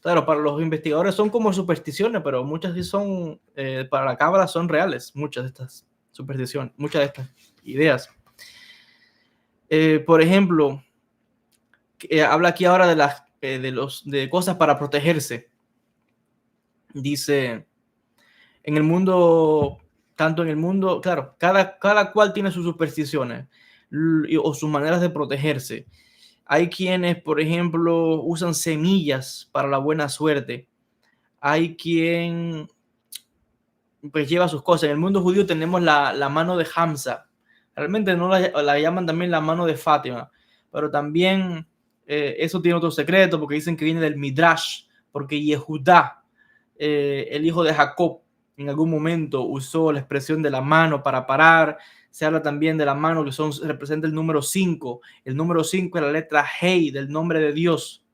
claro, para los investigadores son como supersticiones, pero muchas sí son, para la cábala son reales, muchas de estas supersticiones, muchas de estas ideas. Por ejemplo, habla aquí ahora de cosas para protegerse. Dice, en el mundo, tanto en el mundo, claro, cada cual tiene sus supersticiones o sus maneras de protegerse. Hay quienes, por ejemplo, usan semillas para la buena suerte. Hay quien pues lleva sus cosas. En el mundo judío tenemos la mano de Hamza. Realmente no la llaman también la mano de Fátima, pero también eso tiene otro secreto, porque dicen que viene del Midrash, porque Yehudá, el hijo de Jacob, en algún momento usó la expresión de la mano para parar. Se habla también de la mano que representa el número 5. El número 5 es la letra Hei del nombre de Dios.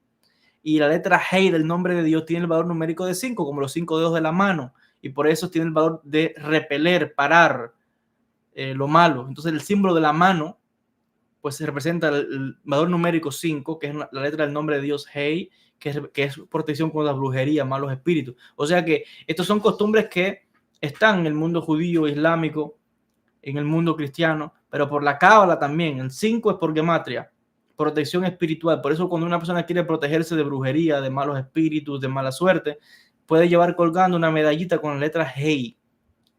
Y la letra Hei del nombre de Dios tiene el valor numérico de 5, como los 5 dedos de la mano. Y por eso tiene el valor de repeler, parar lo malo. Entonces el símbolo de la mano pues se representa el valor numérico 5, que es la letra del nombre de Dios Hei, que es protección contra la brujería, malos espíritus. O sea que estos son costumbres que están en el mundo judío, islámico, en el mundo cristiano, pero por la cábala también. El 5 es por gematria, protección espiritual. Por eso cuando una persona quiere protegerse de brujería, de malos espíritus, de mala suerte, puede llevar colgando una medallita con la letra Hei,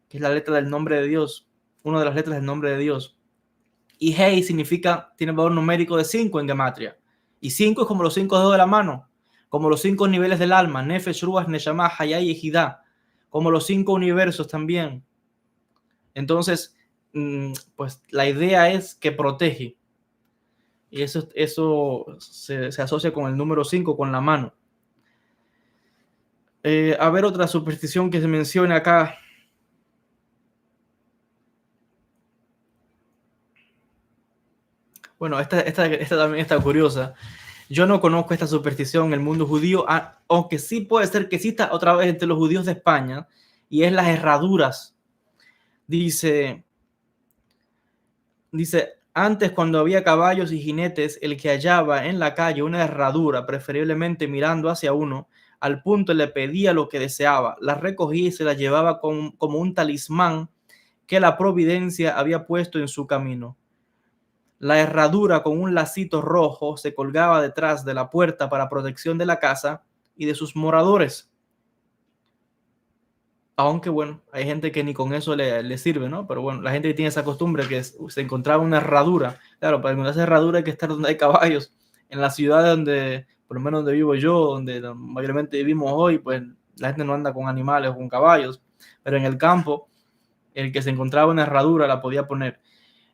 que es la letra del nombre de Dios, una de las letras del nombre de Dios. Y Hei significa, tiene valor numérico de 5 en gematria. Y 5 es como los 5 dedos de la mano, como los 5 niveles del alma, Nefesh, Ruach, Neshama, Hayá y Ejidá, como los 5 universos también. Entonces, pues la idea es que protege. Y eso se asocia con el número 5, con la mano. A ver, otra superstición que se menciona acá. Bueno, esta también está curiosa. Yo no conozco esta superstición en el mundo judío, aunque sí puede ser que exista otra vez entre los judíos de España, y es las herraduras. Dice, antes cuando había caballos y jinetes, el que hallaba en la calle una herradura, preferiblemente mirando hacia uno, al punto le pedía lo que deseaba, la recogía y se la llevaba como un talismán que la providencia había puesto en su camino. La herradura con un lacito rojo se colgaba detrás de la puerta para protección de la casa y de sus moradores. Aunque bueno, hay gente que ni con eso le sirve, ¿no? Pero bueno, la gente que tiene esa costumbre que se encontraba una herradura. Claro, para encontrar esa herradura hay que estar donde hay caballos. En la ciudad donde, por lo menos donde vivo yo, donde mayormente vivimos hoy, pues la gente no anda con animales o con caballos, pero en el campo, el que se encontraba una herradura la podía poner.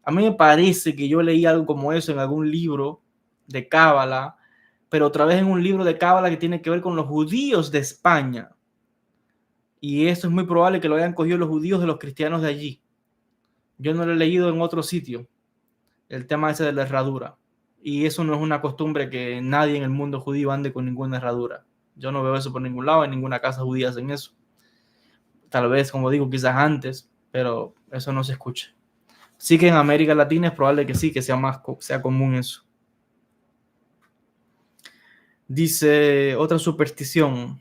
A mí me parece que yo leí algo como eso en algún libro de Cábala, pero otra vez en un libro de Cábala que tiene que ver con los judíos de España. Y eso es muy probable que lo hayan cogido los judíos de los cristianos de allí. Yo no lo he leído en otro sitio, el tema ese de la herradura. Y eso no es una costumbre que nadie en el mundo judío ande con ninguna herradura. Yo no veo eso por ningún lado, en ninguna casa judía hacen eso. Tal vez, como digo, quizás antes, pero eso no se escucha. Sí que en América Latina es probable que sí, que sea común eso. Dice otra superstición.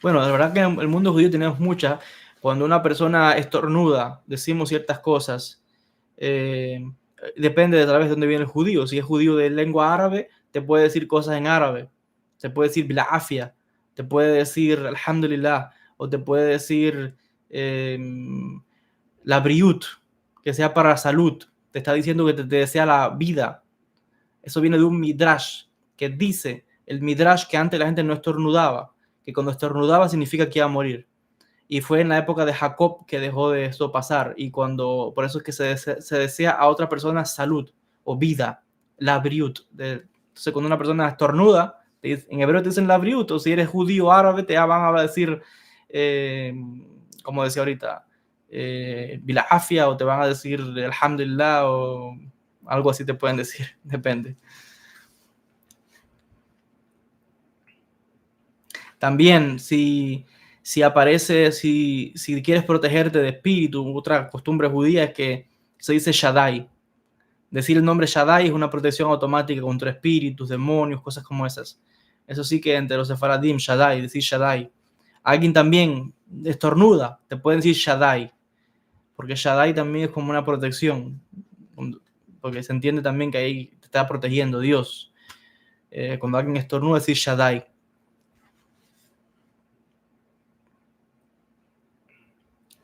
Bueno, la verdad que en el mundo judío tenemos muchas. Cuando una persona estornuda, decimos ciertas cosas. Depende de a través de dónde viene el judío. Si es judío de lengua árabe, te puede decir cosas en árabe. Te puede decir bilafia, te puede decir alhamdulillah, o te puede decir la briut, que sea para salud. Te está diciendo que te desea la vida. Eso viene de un midrash que dice, el midrash, que antes la gente no estornudaba, que cuando estornudaba significa que iba a morir. Y fue en la época de Jacob que dejó de esto pasar. Y por eso es que se desea a otra persona salud o vida, la briut. Entonces, cuando una persona estornuda, en hebreo te dicen la briut, o si eres judío árabe, te van a decir, como decía ahorita, bilafia, o te van a decir alhamdulillah, o algo así te pueden decir, depende. También, si aparece, si quieres protegerte de espíritu, otra costumbre judía es que se dice Shaddai. Decir el nombre Shaddai es una protección automática contra espíritus, demonios, cosas como esas. Eso sí que entre los sefaradim, Shaddai, decir Shaddai. Alguien también estornuda, te pueden decir Shaddai, porque Shaddai también es como una protección, porque se entiende también que ahí te está protegiendo Dios. Cuando alguien estornuda, decir Shaddai.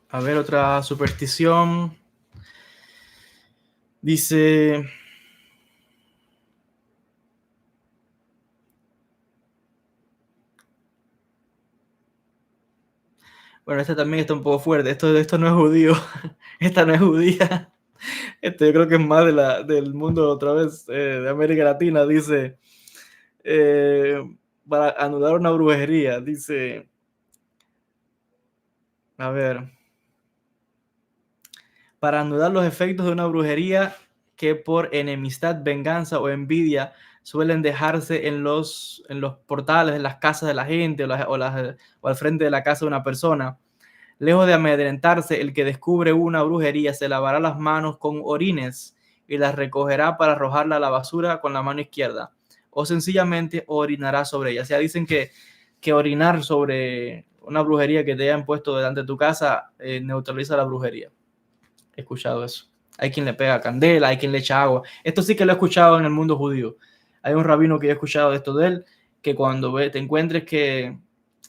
A ver, otra superstición. Dice, bueno, esta también está un poco fuerte. Esto no es judío. Esta no es judía. Yo creo que es más del mundo otra vez, de América Latina. Dice, para anular una brujería, dice, a ver, para anular los efectos de una brujería que por enemistad, venganza o envidia suelen dejarse en los portales, en las casas de la gente o al frente de la casa de una persona. Lejos de amedrentarse, el que descubre una brujería se lavará las manos con orines y las recogerá para arrojarla a la basura con la mano izquierda, o sencillamente orinará sobre ella. O sea, dicen que orinar sobre una brujería que te hayan puesto delante de tu casa neutraliza la brujería. He escuchado eso. Hay quien le pega candela, hay quien le echa agua. Esto sí que lo he escuchado en el mundo judío. Hay un rabino que yo he escuchado de esto de él, que cuando te encuentres que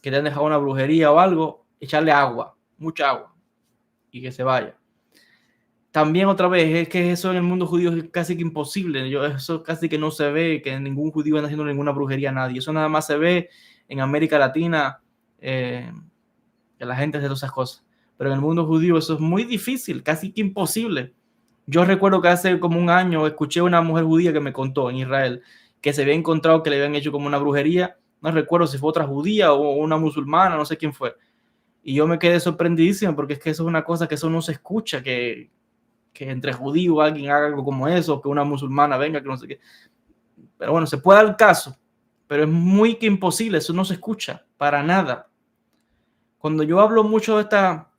te han dejado una brujería o algo, echarle agua, mucha agua, y que se vaya. También otra vez, es que eso en el mundo judío es casi que imposible. Eso casi que no se ve, que ningún judío anda haciendo ninguna brujería a nadie. Eso nada más se ve en América Latina, que la gente hace todas esas cosas. Pero en el mundo judío eso es muy difícil, casi que imposible. Yo recuerdo que hace como un año escuché a una mujer judía que me contó en Israel que se había encontrado que le habían hecho como una brujería. No recuerdo si fue otra judía o una musulmana, no sé quién fue. Y yo me quedé sorprendidísimo porque es que eso es una cosa que eso no se escucha, que entre judíos alguien haga algo como eso, que una musulmana venga, que no sé qué. Pero bueno, se puede dar el caso, pero es muy que imposible, eso no se escucha para nada. Cuando yo hablo mucho de esta,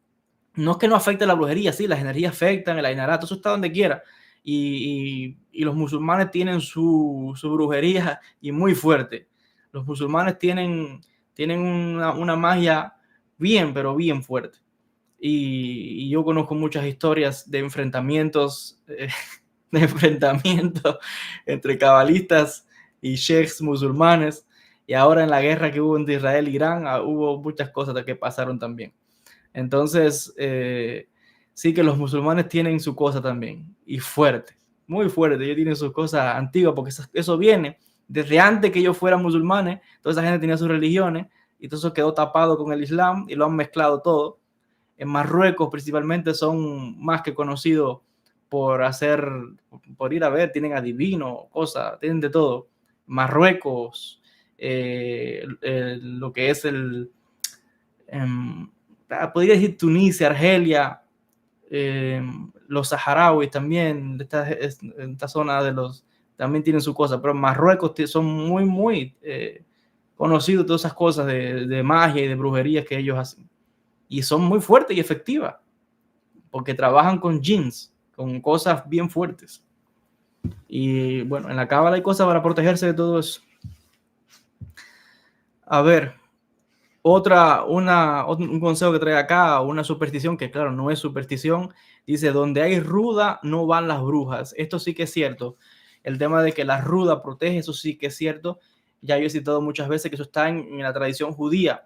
no es que no afecte la brujería, sí, las energías afectan, el ainarato, eso está donde quiera. Y los musulmanes tienen su brujería y muy fuerte. Los musulmanes tienen una magia bien, pero bien fuerte. Y yo conozco muchas historias de enfrentamientos, entre cabalistas y sheikhs musulmanes. Y ahora en la guerra que hubo entre Israel e Irán, hubo muchas cosas que pasaron también. Entonces, sí que los musulmanes tienen su cosa también, y fuerte, muy fuerte. Ellos tienen sus cosas antiguas, porque eso viene desde antes que ellos fueran musulmanes, toda esa gente tenía sus religiones y todo eso quedó tapado con el Islam y lo han mezclado todo. En Marruecos principalmente son más que conocidos por ir a ver, tienen adivinos, cosas, tienen de todo. Marruecos, lo que es podría decir Tunisia, Argelia, los saharauis también, esta zona también tienen su cosa, pero Marruecos son muy conocidos todas esas cosas de magia y de brujería que ellos hacen. Y son muy fuertes y efectivas, porque trabajan con jinns, con cosas bien fuertes. Y bueno, en la cábala hay cosas para protegerse de todo eso. A ver, un consejo que trae acá, una superstición que claro, no es superstición, dice, donde hay ruda no van las brujas. Esto sí que es cierto. El tema de que la ruda protege, eso sí que es cierto. Ya yo he citado muchas veces que eso está en la tradición judía.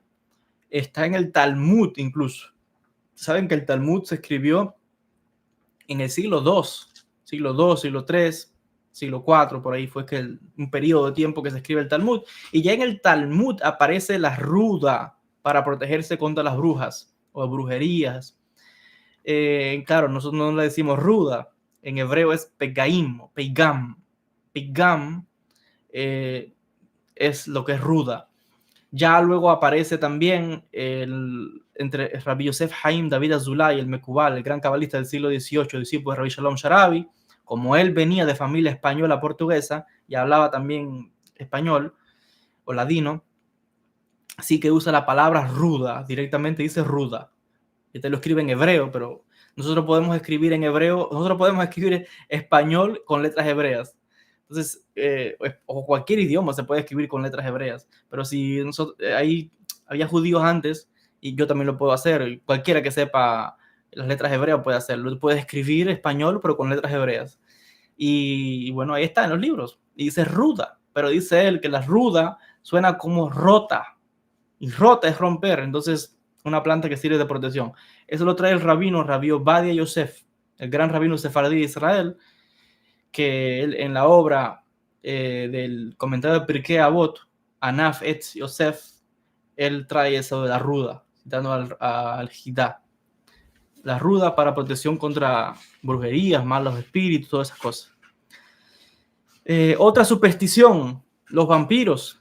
Está en el Talmud incluso. Saben que el Talmud se escribió en el siglo II, siglo III, siglo IV, por ahí fue que un periodo de tiempo que se escribe el Talmud. Y ya en el Talmud aparece la ruda para protegerse contra las brujas o brujerías. Claro, nosotros no le decimos ruda, en hebreo es pegaim, peigam. Peigam es lo que es ruda. Ya luego aparece también entre Rabbi Yosef Haim David Azulay, el Mekubal, el gran cabalista del siglo XVIII, discípulo de Rabbi Shalom Sharabi. Como él venía de familia española portuguesa y hablaba también español o ladino, así que usa la palabra ruda, directamente dice ruda. Y te lo escribe en hebreo, pero nosotros podemos escribir en hebreo, nosotros podemos escribir español con letras hebreas. Entonces, o cualquier idioma se puede escribir con letras hebreas, pero si había judíos antes, y yo también lo puedo hacer, cualquiera que sepa las letras hebreas puede hacerlo, puede escribir español, pero con letras hebreas. Y bueno, ahí está en los libros, y dice ruda, pero dice él que la ruda suena como rota, y rota es romper, entonces una planta que sirve de protección. Eso lo trae el Rabbi Obadia Yosef, el gran rabino sefardí de Israel, que él, en la obra del comentario de Pirkei Avot, Anaf Etz Yosef, él trae eso de la ruda, citando al Hidá. La ruda para protección contra brujerías, malos espíritus, todas esas cosas. Otra superstición, los vampiros.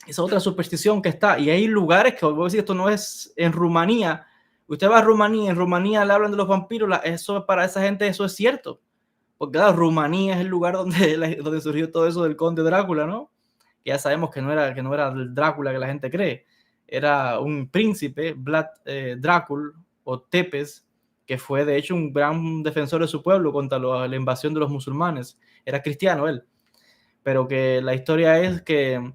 Es otra superstición que está. Y hay lugares que, voy a decir, esto no es en Rumanía. Usted va a Rumanía, en Rumanía le hablan de los vampiros. Eso para esa gente eso es cierto. Porque claro, Rumanía es el lugar donde surgió todo eso del conde Drácula, ¿no? Que ya sabemos que no era el Drácula que la gente cree. Era un príncipe, Vlad Drácula o Tepes, que fue de hecho un gran defensor de su pueblo contra la invasión de los musulmanes. Era cristiano él. Pero que la historia es que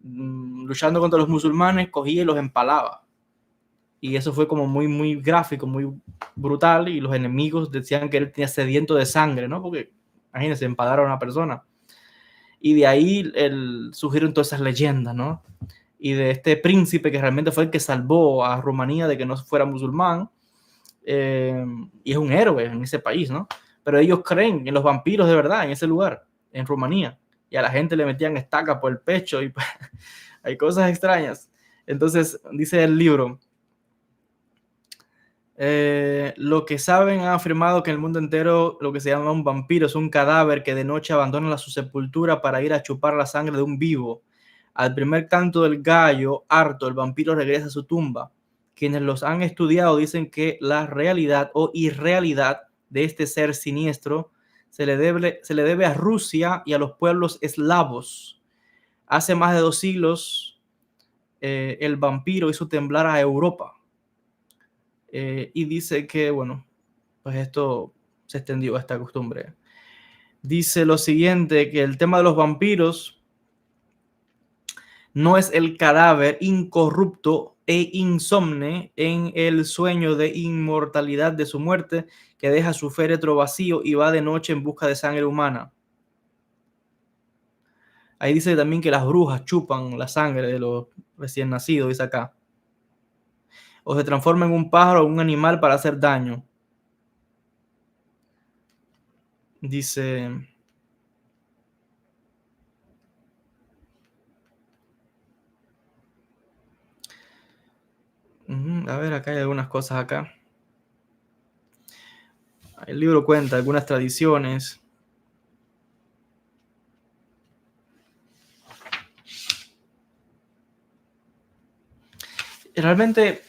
luchando contra los musulmanes cogía y los empalaba. Y eso fue como muy gráfico, muy brutal, y los enemigos decían que él tenía sediento de sangre, ¿no? Porque, imagínense, empalaron a una persona. Y de ahí surgieron todas esas leyendas, ¿no? Y de este príncipe que realmente fue el que salvó a Rumanía de que no fuera musulmán, y es un héroe en ese país, ¿no? Pero ellos creen en los vampiros de verdad, en ese lugar, en Rumanía. Y a la gente le metían estacas por el pecho y hay cosas extrañas. Entonces, dice el libro, lo que saben han afirmado que en el mundo entero lo que se llama un vampiro es un cadáver que de noche abandona su sepultura para ir a chupar la sangre de un vivo. Al primer canto del gallo, harto, el vampiro regresa a su tumba. Quienes los han estudiado dicen que la realidad o irrealidad de este ser siniestro se le debe a Rusia y a los pueblos eslavos. Hace más de 2 siglos, el vampiro hizo temblar a Europa. Y dice que, bueno, pues esto se extendió a esta costumbre. Dice lo siguiente, que el tema de los vampiros no es el cadáver incorrupto e insomne en el sueño de inmortalidad de su muerte que deja su féretro vacío y va de noche en busca de sangre humana. Ahí dice también que las brujas chupan la sangre de los recién nacidos, dice acá. O se transforma en un pájaro o un animal para hacer daño. Dice, A ver, acá hay algunas cosas acá. El libro cuenta algunas tradiciones. Realmente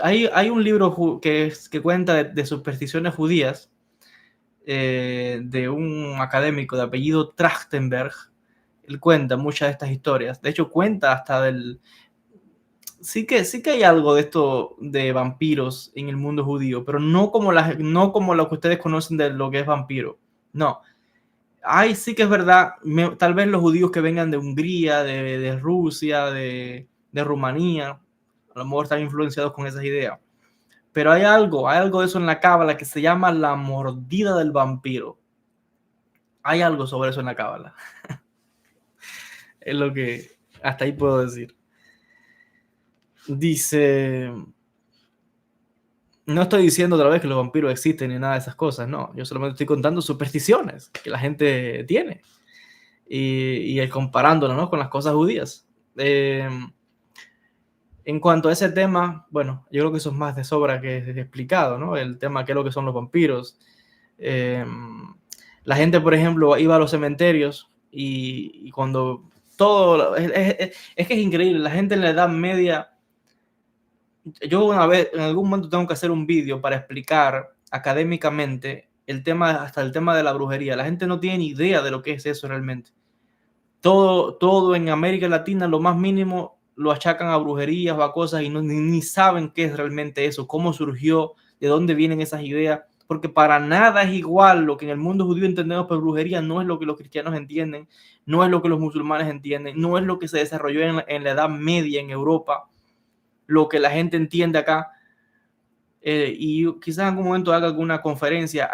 hay un libro que cuenta de supersticiones judías, de un académico de apellido Trachtenberg. Él cuenta muchas de estas historias. De hecho, cuenta hasta del... Sí que hay algo de esto de vampiros en el mundo judío, pero no como lo que ustedes conocen de lo que es vampiro. No. Sí que es verdad, tal vez los judíos que vengan de Hungría, de Rusia, de Rumanía, a lo mejor están influenciados con esas ideas. Pero hay algo de eso en la cábala que se llama la mordida del vampiro. Hay algo sobre eso en la cábala. Es lo que hasta ahí puedo decir. Dice, no estoy diciendo otra vez que los vampiros existen ni nada de esas cosas, no. Yo solamente estoy contando supersticiones que la gente tiene y comparándolo, ¿no?, con las cosas judías. En cuanto a ese tema, bueno, yo creo que eso es más de sobra que explicado, ¿no? El tema, qué es lo que son los vampiros. La gente, por ejemplo, iba a los cementerios y cuando todo... que es increíble, la gente en la Edad Media... Yo una vez, en algún momento tengo que hacer un vídeo para explicar académicamente hasta el tema de la brujería. La gente no tiene ni idea de lo que es eso realmente. Todo en América Latina, lo más mínimo, lo achacan a brujerías o a cosas y ni saben qué es realmente eso, cómo surgió, de dónde vienen esas ideas, porque para nada es igual lo que en el mundo judío entendemos por brujería, no es lo que los cristianos entienden, no es lo que los musulmanes entienden, no es lo que se desarrolló en la Edad Media en Europa, lo que la gente entiende acá. Y quizás en algún momento haga alguna conferencia.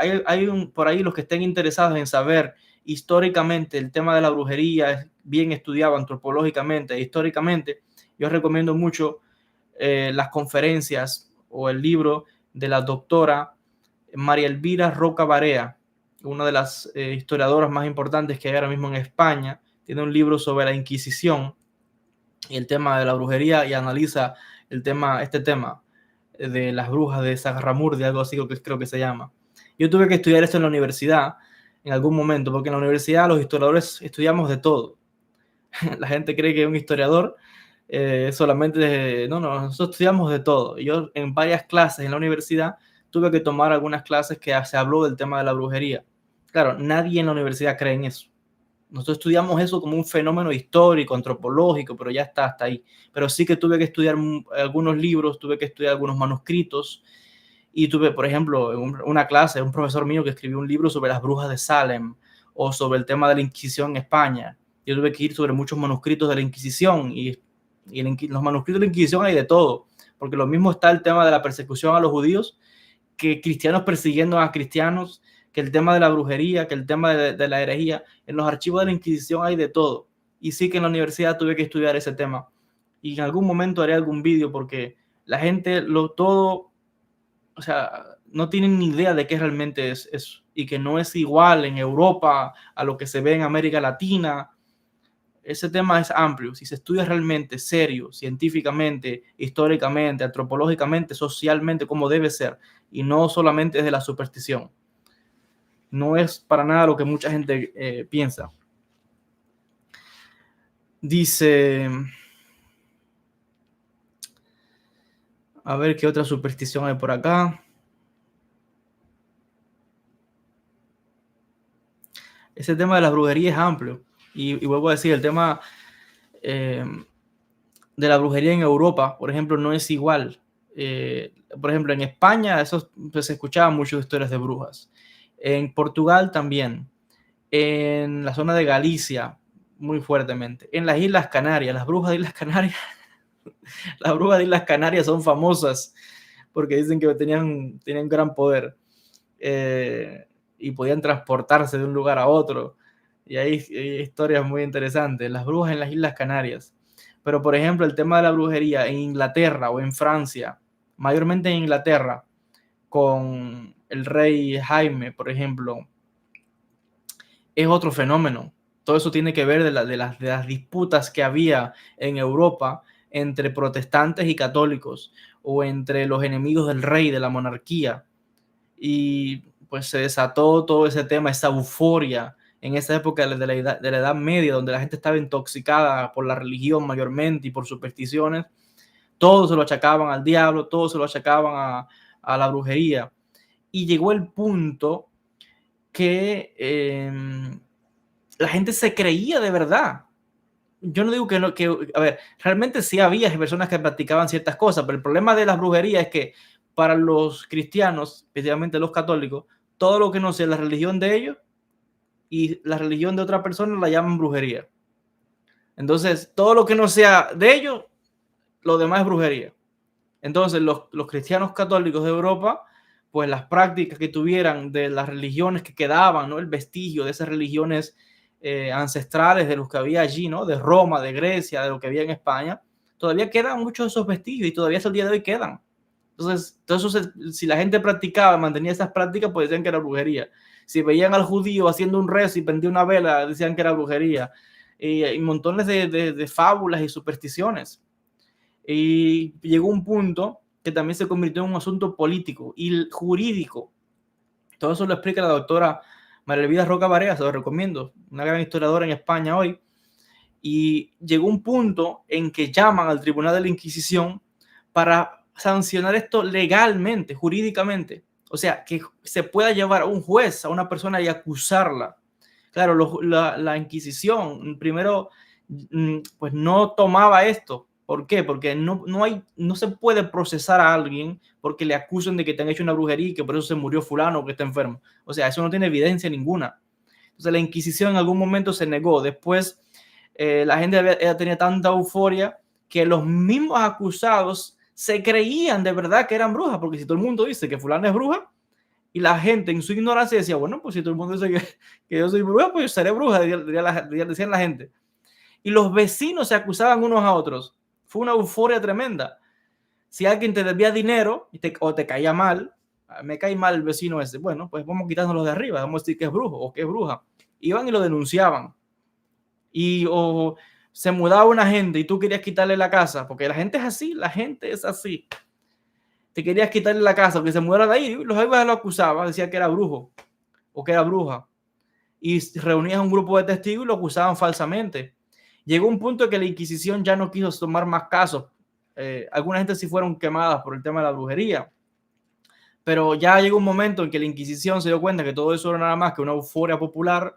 Por ahí los que estén interesados en saber históricamente el tema de la brujería, es bien estudiado antropológicamente e históricamente, yo recomiendo mucho las conferencias o el libro de la doctora María Elvira Roca Barea, una de las historiadoras más importantes que hay ahora mismo en España. Tiene un libro sobre la Inquisición y el tema de la brujería y analiza este tema de las brujas de Sagramurdi, algo así creo que se llama. Yo tuve que estudiar esto en la universidad en algún momento, porque en la universidad los historiadores estudiamos de todo. La gente cree que un historiador solamente... No, nosotros estudiamos de todo. Yo en varias clases en la universidad tuve que tomar algunas clases que se habló del tema de la brujería. Claro, nadie en la universidad cree en eso. Nosotros estudiamos eso como un fenómeno histórico, antropológico, pero ya está hasta ahí. Pero sí que tuve que estudiar algunos libros, tuve que estudiar algunos manuscritos y tuve, por ejemplo, una clase, un profesor mío que escribió un libro sobre las brujas de Salem o sobre el tema de la Inquisición en España. Yo tuve que ir sobre muchos manuscritos de la Inquisición y los manuscritos de la Inquisición hay de todo, porque lo mismo está el tema de la persecución a los judíos, que cristianos persiguiendo a cristianos, que el tema de la brujería, que el tema de la herejía. En los archivos de la Inquisición hay de todo. Y sí que en la universidad tuve que estudiar ese tema. Y en algún momento haré algún vídeo porque la gente o sea, no tienen ni idea de qué realmente es eso. Y que no es igual en Europa a lo que se ve en América Latina. Ese tema es amplio. Si se estudia realmente serio, científicamente, históricamente, antropológicamente, socialmente, como debe ser, y no solamente desde la superstición. No es para nada lo que mucha gente piensa. Dice, a ver qué otra superstición hay por acá. Ese tema de la brujería es amplio. Y vuelvo a decir, el tema de la brujería en Europa, por ejemplo, no es igual. Por ejemplo, en España eso, pues, se escuchaban muchas historias de brujas. En Portugal también. En la zona de Galicia, muy fuertemente. En las Islas Canarias, las brujas de Islas Canarias, las brujas de Islas Canarias son famosas porque dicen que tenían gran poder y podían transportarse de un lugar a otro. Y hay historias muy interesantes. Las brujas en las Islas Canarias. Pero, por ejemplo, el tema de la brujería en Inglaterra o en Francia, mayormente en Inglaterra, con el rey Jaime, por ejemplo, es otro fenómeno. Todo eso tiene que ver de las disputas que había en Europa entre protestantes y católicos, o entre los enemigos del rey, de la monarquía. Y pues se desató todo ese tema, esa euforia en esa época de la Edad Media, donde la gente estaba intoxicada por la religión mayormente y por supersticiones. Todos se lo achacaban al diablo, todos se lo achacaban a la brujería. Y llegó el punto que la gente se creía de verdad. Yo no digo que no, a ver, realmente sí había personas que practicaban ciertas cosas, pero el problema de las brujerías es que para los cristianos, especialmente los católicos, todo lo que no sea la religión de ellos y la religión de otra persona la llaman brujería. Entonces, todo lo que no sea de ellos, lo demás es brujería. Entonces, los cristianos católicos de Europa, pues las prácticas que tuvieran de las religiones que quedaban, ¿no? El vestigio de esas religiones ancestrales de los que había allí, ¿no? De Roma, de Grecia, de lo que había en España, todavía quedan muchos de esos vestigios y todavía hasta el día de hoy quedan. Entonces, si la gente practicaba, mantenía esas prácticas, pues decían que era brujería. Si veían al judío haciendo un rezo y prendía una vela, decían que era brujería. Y montones de fábulas y supersticiones. Y llegó un punto que también se convirtió en un asunto político y jurídico. Todo eso lo explica la doctora María Elvira Roca Barea, se lo recomiendo, una gran historiadora en España hoy. Y llegó un punto en que llaman al Tribunal de la Inquisición para sancionar esto legalmente, jurídicamente. O sea, que se pueda llevar a un juez, a una persona y acusarla. Claro, la Inquisición primero pues no tomaba esto. ¿Por qué? Porque no se puede procesar a alguien porque le acusan de que te han hecho una brujería y que por eso se murió fulano o que está enfermo. O sea, eso no tiene evidencia ninguna. Entonces la Inquisición en algún momento se negó. Después la gente tenía tanta euforia que los mismos acusados se creían de verdad que eran brujas, porque si todo el mundo dice que fulano es bruja, y la gente en su ignorancia decía, bueno, pues si todo el mundo dice que yo soy bruja, pues yo seré bruja, decían la gente. Y los vecinos se acusaban unos a otros. Fue una euforia tremenda. Si alguien te debía dinero o te caía mal, me cae mal el vecino ese, bueno, pues vamos quitándolos de arriba, vamos a decir que es brujo o que es bruja. Iban y lo denunciaban. O se mudaba una gente y tú querías quitarle la casa, porque la gente es así, la gente es así. Te querías quitarle la casa, que se mudara de ahí, los lo acusaban, decía que era brujo o que era bruja. Y reunías un grupo de testigos y lo acusaban falsamente. Llegó un punto en que la Inquisición ya no quiso tomar más casos. Alguna gente sí fueron quemadas por el tema de la brujería. Pero ya llegó un momento en que la Inquisición se dio cuenta que todo eso era nada más que una euforia popular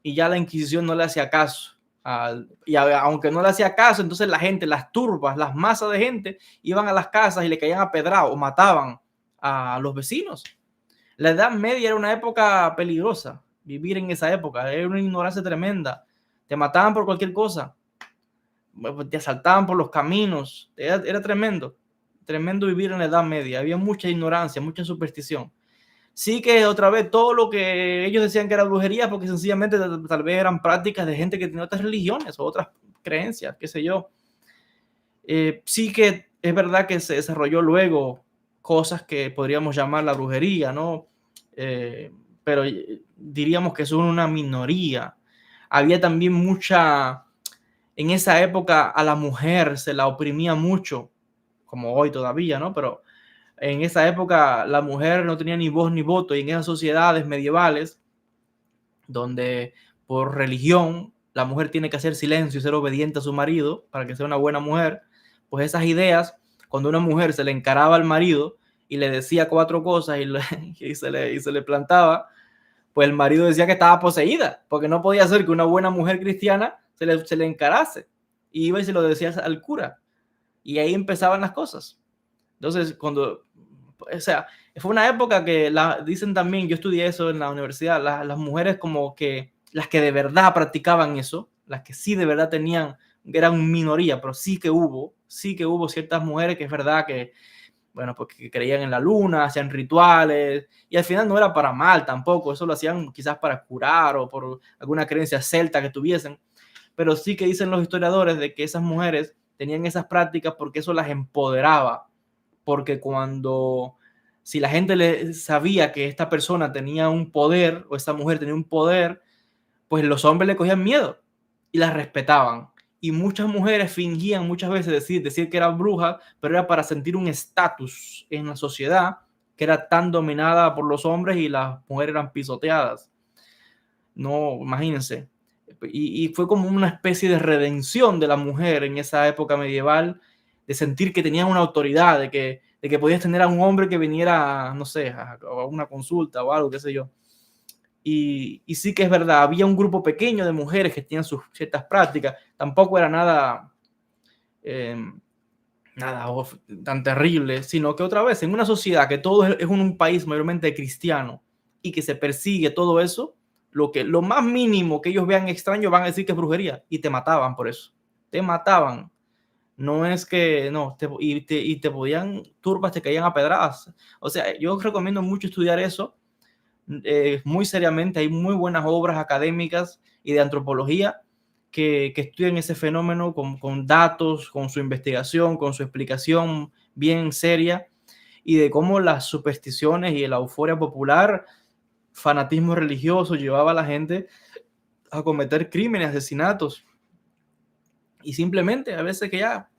y ya la Inquisición no le hacía caso. Y aunque no le hacía caso, entonces la gente, las turbas, las masas de gente iban a las casas y le caían a pedradas o mataban a los vecinos. La Edad Media era una época peligrosa. Vivir en esa época era una ignorancia tremenda. Te mataban por cualquier cosa, te asaltaban por los caminos. Era tremendo vivir en la Edad Media. Había mucha ignorancia, mucha superstición. Sí que otra vez todo lo que ellos decían que era brujería, porque sencillamente tal vez eran prácticas de gente que tenía otras religiones o otras creencias, qué sé yo. Sí que es verdad que se desarrolló luego cosas que podríamos llamar la brujería, ¿no? Pero diríamos que son una minoría. Había también en esa época a la mujer se la oprimía mucho, como hoy todavía, ¿no? Pero en esa época la mujer no tenía ni voz ni voto, y en esas sociedades medievales donde por religión la mujer tiene que hacer silencio y ser obediente a su marido para que sea una buena mujer, pues esas ideas, cuando una mujer se le encaraba al marido y le decía cuatro cosas y se le plantaba, pues el marido decía que estaba poseída, porque no podía ser que una buena mujer cristiana se le encarase. Y iba y se lo decía al cura. Y ahí empezaban las cosas. Entonces, o sea, fue una época que dicen también, yo estudié eso en la universidad, las mujeres como que, las que de verdad practicaban eso, las que sí de verdad eran minoría, pero sí que hubo ciertas mujeres que es verdad que, bueno, porque creían en la luna, hacían rituales, y al final no era para mal tampoco, eso lo hacían quizás para curar o por alguna creencia celta que tuviesen, pero sí que dicen los historiadores de que esas mujeres tenían esas prácticas porque eso las empoderaba, porque si la gente sabía que esta persona tenía un poder o esta mujer tenía un poder, pues los hombres le cogían miedo y las respetaban. y muchas mujeres fingían muchas veces decir que eran brujas, pero era para sentir un estatus en la sociedad que era tan dominada por los hombres y las mujeres eran pisoteadas. No, imagínense. Y fue como una especie de redención de la mujer en esa época medieval, de sentir que tenían una autoridad, de que podías tener a un hombre que viniera, no sé, a una consulta o algo, qué sé yo. Y sí que es verdad, había un grupo pequeño de mujeres que tenían sus ciertas prácticas, tampoco era nada, nada tan terrible, sino que otra vez, en una sociedad que todo es un país mayormente cristiano y que se persigue todo eso, lo más mínimo que ellos vean extraño van a decir que es brujería y te mataban por eso, te mataban. No es que, no, y te podían, turbas te caían a pedradas. O sea, yo recomiendo mucho estudiar eso muy seriamente. Hay muy buenas obras académicas y de antropología que estudian ese fenómeno con datos, con su investigación, con su explicación bien seria, y de cómo las supersticiones y la euforia popular, fanatismo religioso, llevaba a la gente a cometer crímenes, asesinatos. Y simplemente a veces que ya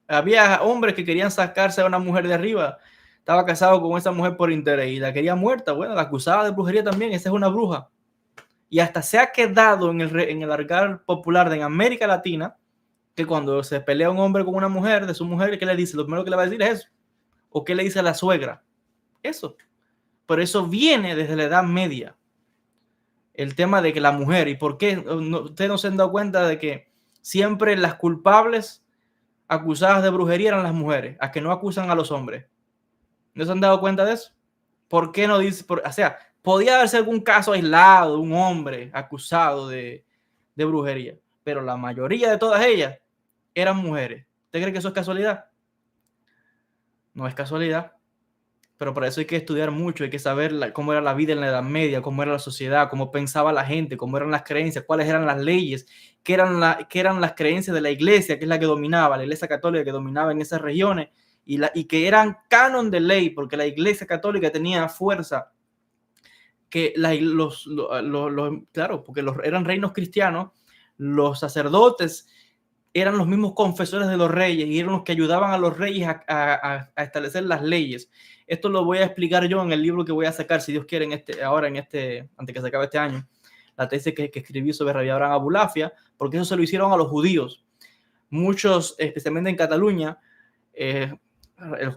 había hombres que querían sacarse a una mujer de arriba, estaba casado con esa mujer por interés y la quería muerta, bueno, la acusaba de brujería también, esa es una bruja. Y hasta se ha quedado en el argot popular de América Latina que cuando se pelea un hombre con una mujer, de su mujer, ¿qué le dice? Lo primero que le va a decir es eso. ¿O qué le dice a la suegra? Eso. Pero eso viene desde la Edad Media. El tema de que la mujer, ¿y por qué? Ustedes no se han dado cuenta de que siempre las culpables acusadas de brujería eran las mujeres, a que no acusan a los hombres. ¿No se han dado cuenta de eso? ¿Por qué no dice? O sea, podía haberse algún caso aislado de un hombre acusado de brujería, pero la mayoría de todas ellas eran mujeres. ¿Usted cree que eso es casualidad? No es casualidad, pero para eso hay que estudiar mucho, hay que saber cómo era la vida en la Edad Media, cómo era la sociedad, cómo pensaba la gente, cómo eran las creencias, cuáles eran las leyes, qué eran las creencias de la iglesia, que es la que dominaba, la iglesia católica que dominaba en esas regiones, y que eran canon de ley, porque la iglesia católica tenía fuerza, que claro, porque eran reinos cristianos, los sacerdotes eran los mismos confesores de los reyes y eran los que ayudaban a los reyes a establecer las leyes. Esto lo voy a explicar yo en el libro que voy a sacar, si Dios quiere, antes que se acabe este año, la tesis que escribí sobre Rabbi Abraham Abulafia, porque eso se lo hicieron a los judíos. Muchos, especialmente en Cataluña,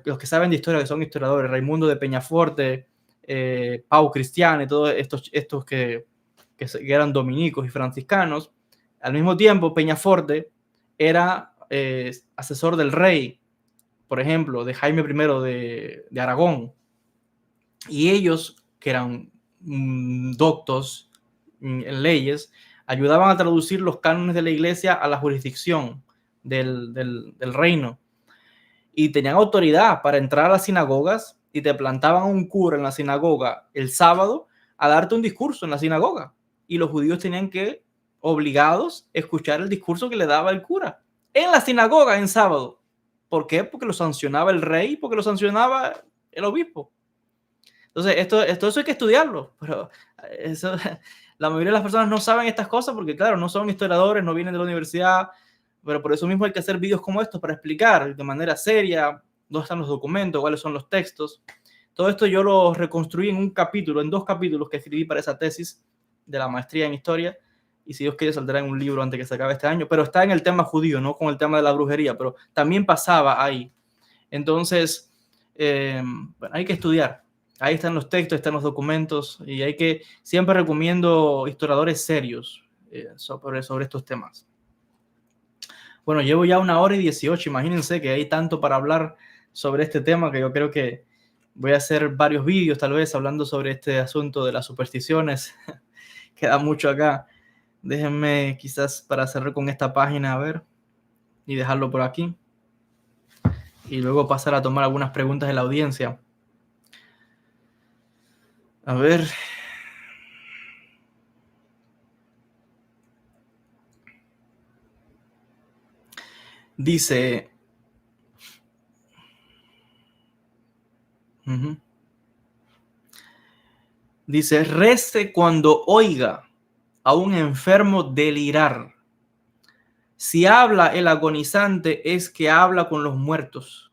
los que saben de historia, que son historiadores, Raimundo de Peñaforte, Pau Cristiano y todos estos que eran dominicos y franciscanos. Al mismo tiempo, Peñaforte era asesor del rey, por ejemplo, de Jaime I de Aragón. Y ellos, que eran doctos en leyes, ayudaban a traducir los cánones de la iglesia a la jurisdicción del reino. Y tenían autoridad para entrar a las sinagogas y te plantaban un cura en la sinagoga el sábado a darte un discurso en la sinagoga. Y los judíos tenían que, obligados, escuchar el discurso que le daba el cura en la sinagoga en sábado. ¿Por qué? Porque lo sancionaba el rey, porque lo sancionaba el obispo. Entonces, eso hay que estudiarlo, pero eso, la mayoría de las personas no saben estas cosas porque, claro, no son historiadores, no vienen de la universidad, pero por eso mismo hay que hacer vídeos como estos para explicar de manera seria dónde están los documentos, cuáles son los textos. Todo esto yo lo reconstruí en en 2 capítulos que escribí para esa tesis de la maestría en historia, y si Dios quiere saldrá en un libro antes que se acabe este año, pero está en el tema judío, no con el tema de la brujería, pero también pasaba ahí. Entonces, bueno, hay que estudiar. Ahí están los textos, están los documentos, y siempre recomiendo historiadores serios sobre estos temas. Bueno, llevo ya 1 hora y 18, imagínense que hay tanto para hablar sobre este tema que yo creo que voy a hacer varios vídeos tal vez hablando sobre este asunto de las supersticiones. Queda mucho acá. Déjenme quizás para cerrar con esta página, a ver, y dejarlo por aquí. Y luego pasar a tomar algunas preguntas de la audiencia. A ver. Dice... Dice, rece cuando oiga a un enfermo delirar. Si habla el agonizante es que habla con los muertos.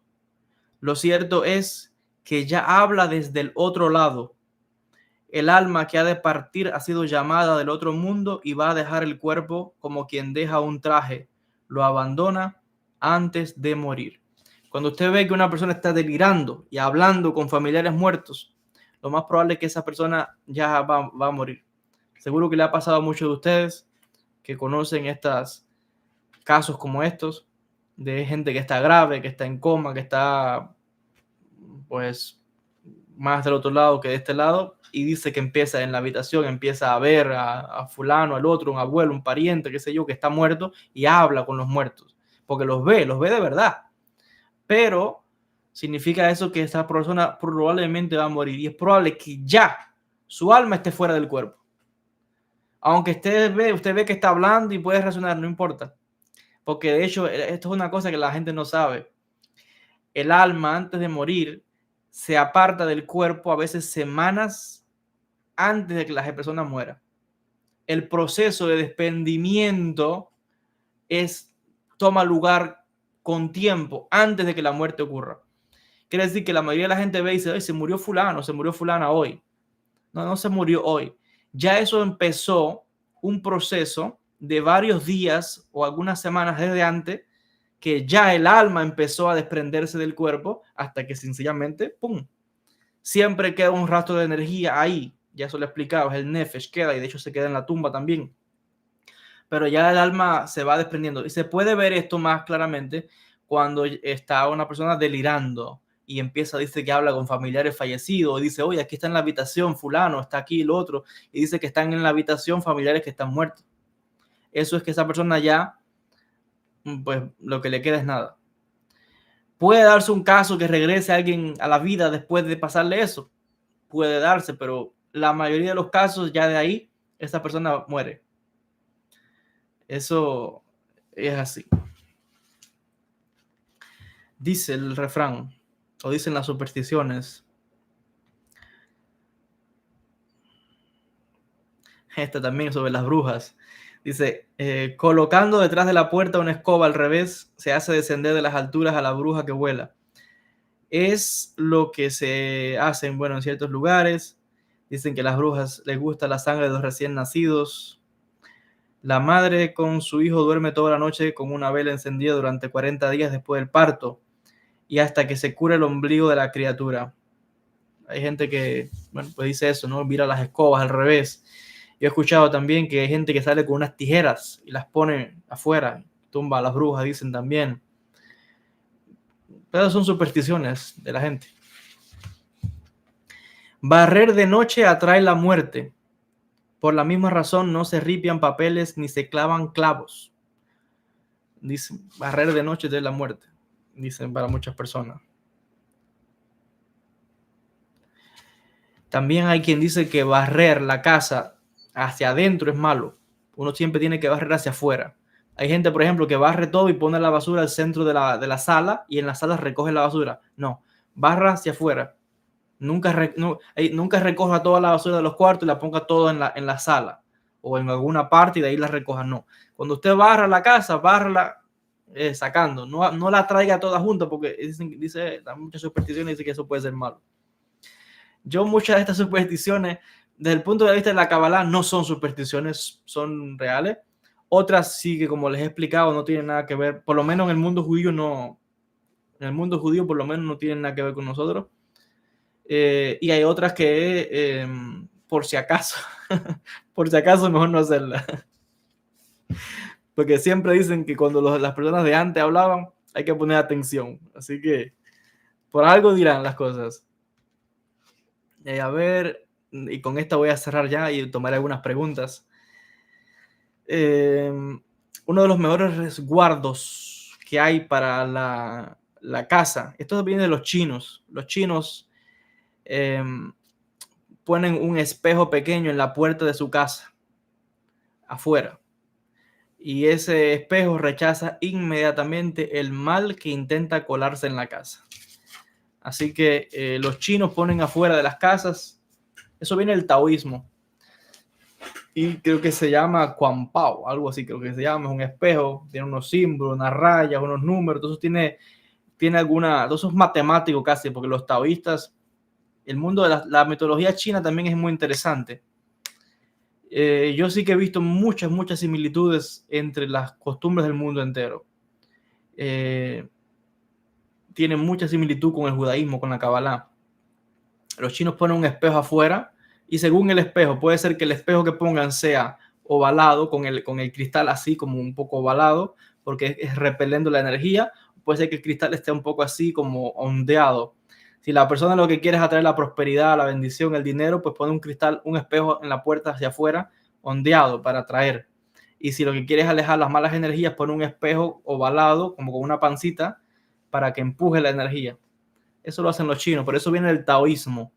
Lo cierto es que ya habla desde el otro lado. El alma que ha de partir ha sido llamada del otro mundo y va a dejar el cuerpo como quien deja un traje. Lo abandona antes de morir. Cuando usted ve que una persona está delirando y hablando con familiares muertos, lo más probable es que esa persona ya va a morir. Seguro que le ha pasado a muchos de ustedes que conocen estos casos como estos, de gente que está grave, que está en coma, que está pues más del otro lado que de este lado, y dice que empieza en la habitación, empieza a ver a fulano, al otro, un abuelo, un pariente, qué sé yo, que está muerto, y habla con los muertos, porque los ve de verdad. Pero significa eso que esta persona probablemente va a morir, y es probable que ya su alma esté fuera del cuerpo. Aunque usted ve que está hablando y puede razonar, no importa. Porque de hecho, esto es una cosa que la gente no sabe. El alma antes de morir se aparta del cuerpo a veces semanas antes de que la persona muera. El proceso de desprendimiento toma lugar con tiempo antes de que la muerte ocurra. Quiere decir que la mayoría de la gente ve y dice, se murió fulano, se murió fulana hoy. No, no se murió hoy. Ya eso empezó un proceso de varios días o algunas semanas desde antes, que ya el alma empezó a desprenderse del cuerpo hasta que sencillamente, ¡pum! Siempre queda un rastro de energía ahí. Ya eso lo he explicado, es el nefesh, queda, y de hecho se queda en la tumba también. Pero ya el alma se va desprendiendo. Y se puede ver esto más claramente cuando está una persona delirando y empieza, dice que habla con familiares fallecidos, y dice, oye, aquí está en la habitación fulano, está aquí el otro, y dice que están en la habitación familiares que están muertos. Eso es que esa persona ya, pues lo que le queda es nada. Puede darse un caso que regrese a alguien a la vida después de pasarle eso. Puede darse, pero la mayoría de los casos ya de ahí, esa persona muere. Eso es así. Dice el refrán, o dicen las supersticiones. Esta también sobre las brujas. Dice, colocando detrás de la puerta una escoba al revés, se hace descender de las alturas a la bruja que vuela. Es lo que se hace en ciertos lugares. Dicen que a las brujas les gusta la sangre de los recién nacidos. La madre con su hijo duerme toda la noche con una vela encendida durante 40 días después del parto y hasta que se cure el ombligo de la criatura. Hay gente que, pues dice eso, ¿no? Mira las escobas al revés. Yo he escuchado también que hay gente que sale con unas tijeras y las pone afuera, tumba a las brujas, dicen también. Pero son supersticiones de la gente. Barrer de noche atrae la muerte. Por la misma razón no se ripian papeles ni se clavan clavos. Dicen, barrer de noche de la muerte, dicen para muchas personas. También hay quien dice que barrer la casa hacia adentro es malo. Uno siempre tiene que barrer hacia afuera. Hay gente, por ejemplo, que barre todo y pone la basura al centro de la sala y en la sala recoge la basura. No, barra hacia afuera. Nunca recoja toda la basura de los cuartos y la ponga todo en la sala o en alguna parte y de ahí la recoja. No. Cuando usted barra la casa, bárrala sacando. No la traiga toda junta porque dice muchas supersticiones, dice que eso puede ser malo. Yo muchas de estas supersticiones, desde el punto de vista de la Kabbalah, no son supersticiones, son reales. Otras sí que, como les he explicado, no tienen nada que ver, por lo menos en el mundo judío no, en el mundo judío por lo menos no tienen nada que ver con nosotros. Y hay otras que, por si acaso, por si acaso mejor no hacerlas. Porque siempre dicen que cuando las personas de antes hablaban, hay que poner atención. Así que por algo dirán las cosas. A ver, y con esta voy a cerrar ya y tomar algunas preguntas. Uno de los mejores resguardos que hay para la casa, esto viene de los chinos. Los chinos ponen un espejo pequeño en la puerta de su casa, afuera. Y ese espejo rechaza inmediatamente el mal que intenta colarse en la casa. Así que los chinos ponen afuera de las casas. Eso viene del taoísmo. y creo que se llama Quan Pao, algo así creo que se llama, es un espejo, tiene unos símbolos, unas rayas, unos números, entonces tiene alguna, entonces es matemático casi, porque los taoístas, el mundo de la mitología china también es muy interesante. Yo sí que he visto muchas similitudes entre las costumbres del mundo entero. Tiene mucha similitud con el judaísmo, con la Kabbalah. Los chinos ponen un espejo afuera y según el espejo, puede ser que el espejo que pongan sea ovalado, con el cristal así como un poco ovalado, porque es repeliendo la energía. Puede ser que el cristal esté un poco así como ondeado. Si la persona lo que quiere es atraer la prosperidad, la bendición, el dinero, pues pone un cristal, un espejo en la puerta hacia afuera, ondeado para atraer. Y si lo que quiere es alejar las malas energías, pone un espejo ovalado, como con una pancita, para que empuje la energía. Eso lo hacen los chinos, por eso viene el taoísmo.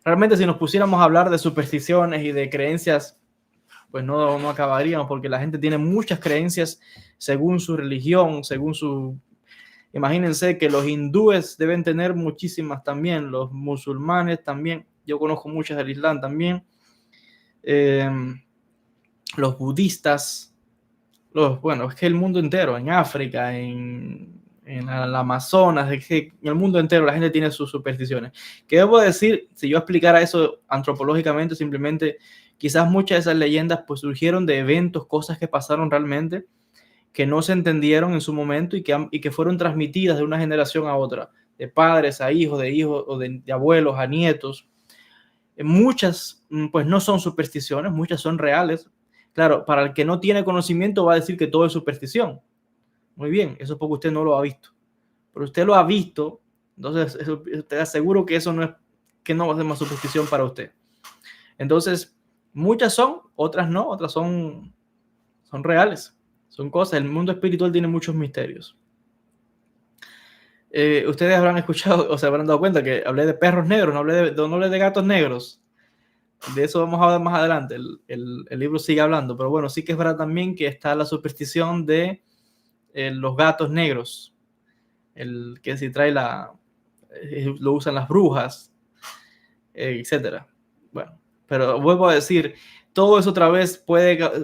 Realmente si nos pusiéramos a hablar de supersticiones y de creencias, pues no acabaríamos, porque la gente tiene muchas creencias según su religión, según su... Imagínense que los hindúes deben tener muchísimas también, los musulmanes también, yo conozco muchas del Islam también, eh, los budistas, bueno, es que el mundo entero, en África, en el Amazonas, es que en el mundo entero la gente tiene sus supersticiones. ¿Qué debo decir? Si yo explicara eso antropológicamente, simplemente quizás muchas de esas leyendas pues surgieron de eventos, cosas que pasaron realmente, que no se entendieron en su momento y que fueron transmitidas de una generación a otra, de padres a hijos, de hijos o de abuelos a nietos. Muchas pues no son supersticiones, muchas son reales. Claro, para el que no tiene conocimiento va a decir que todo es superstición. Muy bien, eso es porque usted no lo ha visto. Pero usted lo ha visto, entonces te aseguro que eso no es, que no va a ser más superstición para usted. Entonces, muchas son, otras no, otras son reales, son cosas. El mundo espiritual tiene muchos misterios. Ustedes habrán escuchado o se habrán dado cuenta que hablé de perros negros, no hablé de gatos negros. De eso vamos a hablar más adelante. El libro sigue hablando, pero bueno, sí que es verdad también que está la superstición de los gatos negros, el que si trae lo usan las brujas, etcétera. Bueno, pero vuelvo a decir, todo eso otra vez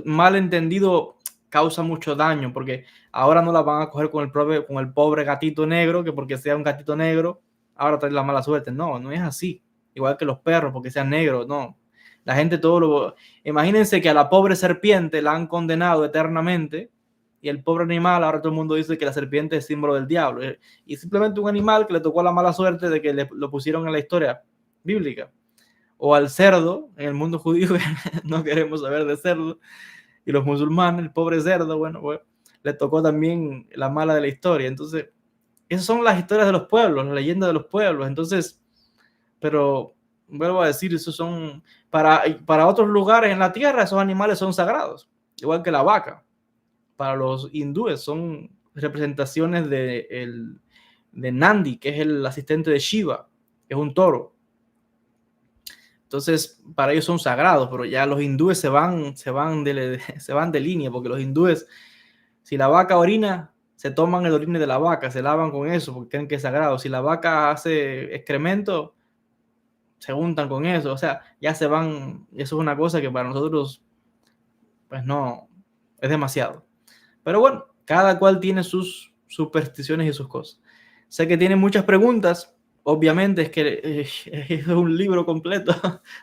mal entendido, causa mucho daño, porque ahora no la van a coger con el pobre gatito negro, que porque sea un gatito negro, ahora trae la mala suerte. No, no es así. Igual que los perros, porque sean negros, no. La gente todo lo... Imagínense que a la pobre serpiente la han condenado eternamente y el pobre animal, ahora todo el mundo dice que la serpiente es símbolo del diablo. Y simplemente un animal que le tocó la mala suerte de que lo pusieron en la historia bíblica. O al cerdo, en el mundo judío, no queremos saber de cerdo. Y los musulmanes, el pobre cerdo, bueno, le tocó también la mala de la historia. Entonces, esas son las historias de los pueblos, la leyenda de los pueblos. Entonces, pero vuelvo a decir, esos son para otros lugares en la tierra, esos animales son sagrados, igual que la vaca. Para los hindúes son representaciones de Nandi, que es el asistente de Shiva, que es un toro. Entonces, para ellos son sagrados, pero ya los hindúes se van de línea, porque los hindúes, si la vaca orina, se toman el orine de la vaca, se lavan con eso, porque creen que es sagrado. Si la vaca hace excremento, se juntan con eso, o sea, ya se van, eso es una cosa que para nosotros, pues no, es demasiado. Pero bueno, cada cual tiene sus supersticiones y sus cosas. Sé que tienen muchas preguntas, obviamente es que es un libro completo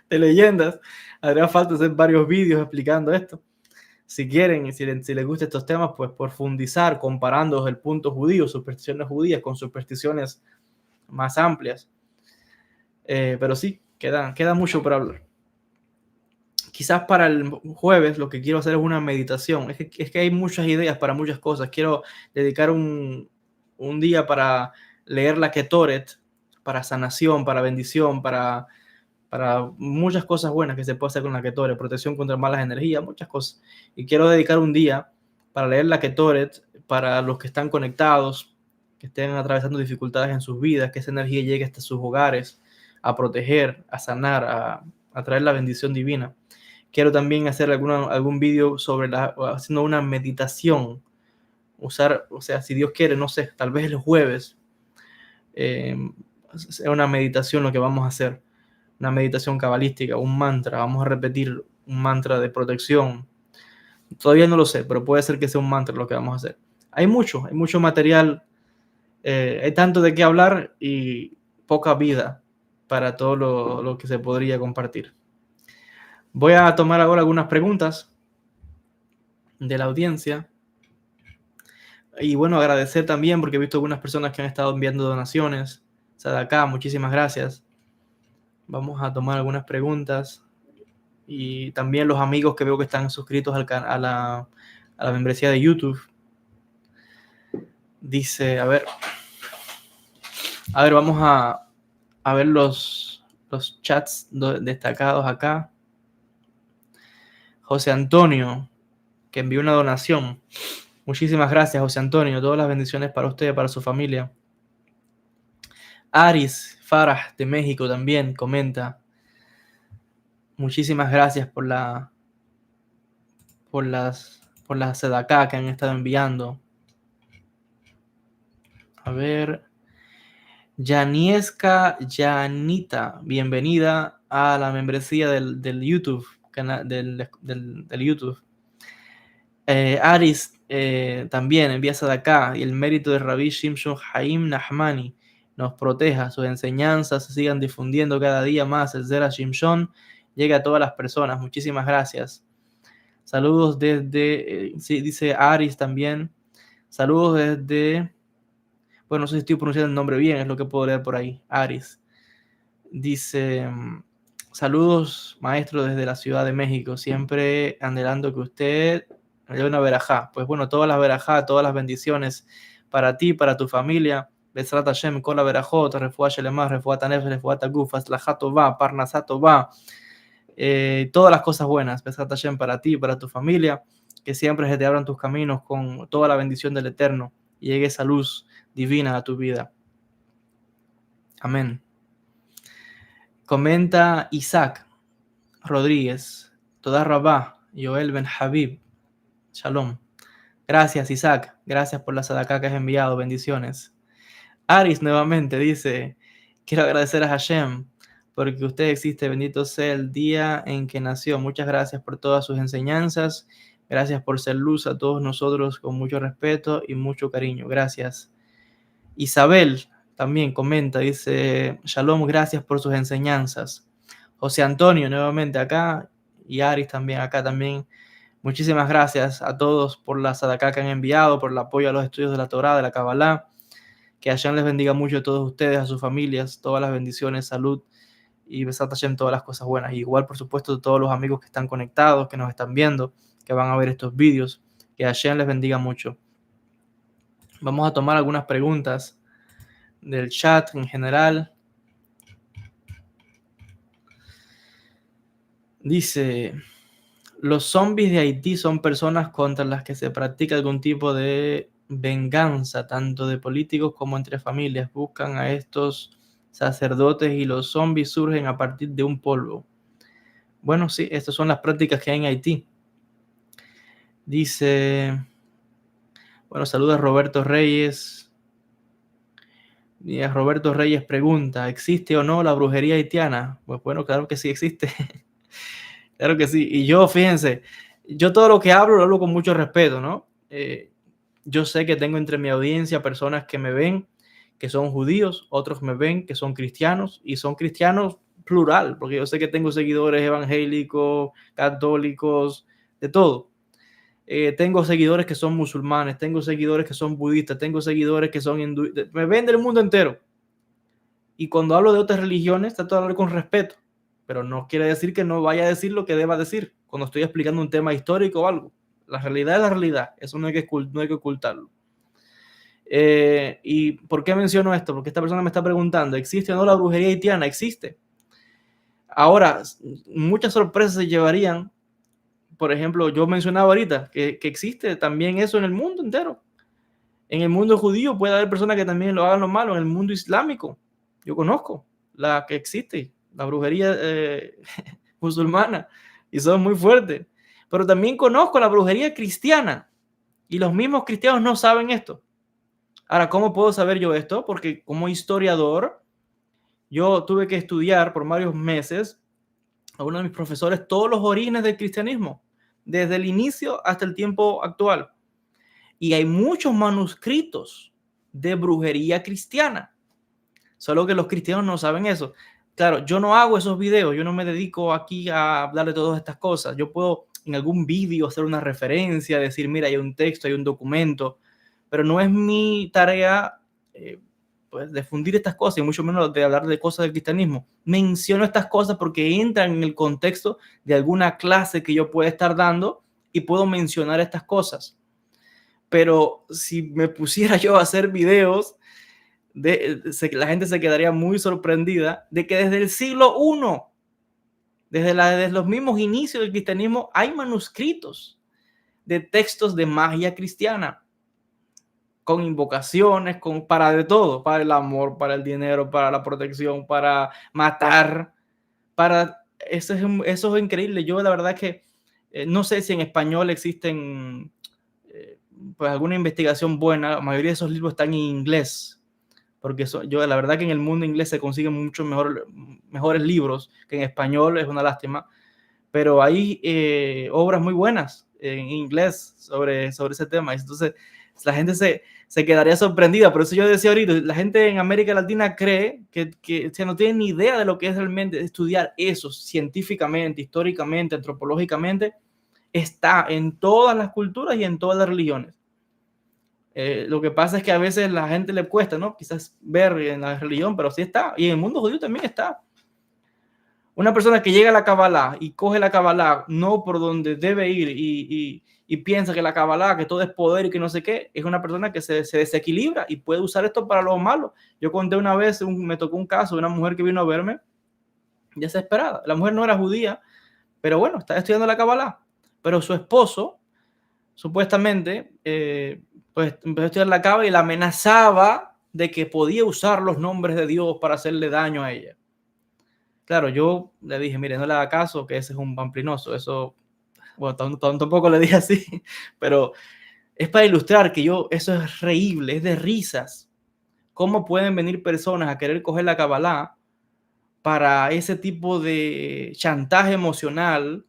de leyendas, haría falta hacer varios vídeos explicando esto. Si quieren, si les gustan estos temas, pues profundizar comparando el punto judío, supersticiones judías con supersticiones más amplias. Pero sí, queda mucho por hablar. Quizás para el jueves lo que quiero hacer es una meditación. Es que hay muchas ideas para muchas cosas. Quiero dedicar un día para leer la Ketoret, para sanación, para bendición, para muchas cosas buenas que se puede hacer con la Ketoret, protección contra malas energías, muchas cosas. Y quiero dedicar un día para leer la Ketoret para los que están conectados, que estén atravesando dificultades en sus vidas, que esa energía llegue hasta sus hogares, a proteger, a sanar, a traer la bendición divina. Quiero también hacer algún vídeo sobre haciendo una meditación, o sea, si Dios quiere, no sé, tal vez el jueves, es una meditación lo que vamos a hacer, una meditación cabalística, un mantra. Vamos a repetir un mantra de protección. Todavía no lo sé, pero puede ser que sea un mantra lo que vamos a hacer. Hay mucho material, hay tanto de qué hablar y poca vida para todo lo que se podría compartir. Voy a tomar ahora algunas preguntas de la audiencia. Y bueno, agradecer también porque he visto algunas personas que han estado enviando donaciones. O sea, de acá, muchísimas gracias. Vamos a tomar algunas preguntas. Y también los amigos que veo que están suscritos a la membresía de YouTube. Dice, a ver, vamos a ver los chats destacados acá. José Antonio, que envió una donación. Muchísimas gracias, José Antonio. Todas las bendiciones para usted y para su familia. Aris Farah de México también comenta. Muchísimas gracias por las sedacá que han estado enviando. A ver. Yanieska Yanita, bienvenida a la membresía del YouTube, del YouTube. Aris también envía sedacá y el mérito de Rabbi Shimshon Haim Nahmani nos proteja, sus enseñanzas se sigan difundiendo cada día más, el Zera Shimshon llegue a todas las personas. Muchísimas gracias. Saludos desde, sí, dice Aris también. Saludos desde, bueno, no sé si estoy pronunciando el nombre bien, es lo que puedo leer por ahí. Aris. Dice, saludos maestro desde la Ciudad de México, siempre anhelando que usted me dé una verajá. Pues bueno, todas las verajá, todas las bendiciones para ti, para tu familia. Besrat Hashem, Kol HaVerajot, Refuah Shelemah, Refuah Tanef, Refuah Taguf, Aslahá Tová, Parnasá Tová. Todas las cosas buenas, Besrat Hashem, para ti, para tu familia. Que siempre se te abran tus caminos con toda la bendición del Eterno y llegue esa luz divina a tu vida. Amén. Comenta Isaac Rodríguez, Toda Rabá, Joel Ben Habib, Shalom. Gracias Isaac, gracias por la sadaka que has enviado, bendiciones. Aris nuevamente dice, quiero agradecer a Hashem porque usted existe, bendito sea el día en que nació. Muchas gracias por todas sus enseñanzas, gracias por ser luz a todos nosotros con mucho respeto y mucho cariño. Gracias. Isabel también comenta, dice, Shalom, gracias por sus enseñanzas. José Antonio nuevamente acá y Aris también acá también. Muchísimas gracias a todos por la sadaka que han enviado, por el apoyo a los estudios de la Torá, de la Kabbalah. Que Hashem les bendiga mucho a todos ustedes, a sus familias, todas las bendiciones, salud y besat Hashem, todas las cosas buenas. Y igual, por supuesto, todos los amigos que están conectados, que nos están viendo, que van a ver estos vídeos. Que Hashem les bendiga mucho. Vamos a tomar algunas preguntas del chat en general. Dice, los zombies de Haití son personas contra las que se practica algún tipo de venganza, tanto de políticos como entre familias. Buscan a estos sacerdotes y los zombies surgen a partir de un polvo. Bueno, sí, estas son las prácticas que hay en Haití. Dice, bueno, saluda a Roberto Reyes. Y a Roberto Reyes pregunta, ¿existe o no la brujería haitiana? Pues bueno, claro que sí existe. Claro que sí. Y yo, fíjense, yo todo lo que hablo lo hablo con mucho respeto, ¿no? Yo sé que tengo entre mi audiencia personas que me ven que son judíos, otros me ven que son cristianos y son cristianos plural, porque yo sé que tengo seguidores evangélicos, católicos, de todo. Tengo seguidores que son musulmanes, tengo seguidores que son budistas, tengo seguidores que son hindúes, me ven del mundo entero. Y cuando hablo de otras religiones, trato de hablar con respeto, pero no quiere decir que no vaya a decir lo que deba decir cuando estoy explicando un tema histórico o algo. La realidad es la realidad, eso no hay que ocultarlo. ¿Y por qué menciono esto? Porque esta persona me está preguntando, ¿existe o no la brujería haitiana? Existe. Ahora, muchas sorpresas se llevarían. Por ejemplo, yo mencionaba ahorita que existe también eso en el mundo entero. En el mundo judío puede haber personas que también lo hagan lo malo. En el mundo islámico, yo conozco la que existe, la brujería musulmana, y son muy fuertes. Pero también conozco la brujería cristiana, y los mismos cristianos no saben esto. Ahora, ¿cómo puedo saber yo esto? Porque como historiador, Yo tuve que estudiar por varios meses a uno de mis profesores todos los orígenes del cristianismo, desde el inicio hasta el tiempo actual. Y hay muchos manuscritos de brujería cristiana, solo que los cristianos no saben eso. Claro, yo no hago esos videos, yo no me dedico aquí a hablar de todas estas cosas. Yo puedo en algún vídeo hacer una referencia, decir, mira, hay un texto, hay un documento, pero no es mi tarea pues, difundir estas cosas y mucho menos de hablar de cosas del cristianismo. Menciono estas cosas porque entran en el contexto de alguna clase que yo pueda estar dando y puedo mencionar estas cosas. Pero si me pusiera yo a hacer videos, la gente se quedaría muy sorprendida de que desde el siglo I, desde los mismos inicios del cristianismo, hay manuscritos de textos de magia cristiana, con invocaciones, para de todo, para el amor, para el dinero, para la protección, para matar, eso es increíble. Yo la verdad que no sé si en español existen pues alguna investigación buena. La mayoría de esos libros están en inglés, porque yo la verdad que en el mundo inglés se consiguen muchos mejores libros que en español, es una lástima, pero hay obras muy buenas en inglés sobre ese tema. Entonces la gente se quedaría sorprendida. Por eso yo decía ahorita, la gente en América Latina cree que no tiene ni idea de lo que es realmente estudiar eso científicamente, históricamente, antropológicamente. Está en todas las culturas y en todas las religiones. Lo que pasa es que a veces a la gente le cuesta, ¿no? Quizás ver en la religión, pero sí está. Y en el mundo judío también está. Una persona que llega a la Kabbalah y coge la Kabbalah no por donde debe ir y piensa que la Kabbalah, que todo es poder y que no sé qué, es una persona que se desequilibra y puede usar esto para lo malo. Yo conté una vez, me tocó un caso de una mujer que vino a verme desesperada. La mujer no era judía, pero bueno, estaba estudiando la Kabbalah. Pero su esposo, supuestamente, pues empezó a estudiar la Kabbalah y la amenazaba de que podía usar los nombres de Dios para hacerle daño a ella. Claro, yo le dije, mire, no le haga caso, que ese es un pamplinoso. Eso, bueno, tampoco le dije así, pero es para ilustrar que eso es reíble, es de risas. ¿Cómo pueden venir personas a querer coger la Kabbalah para ese tipo de chantaje emocional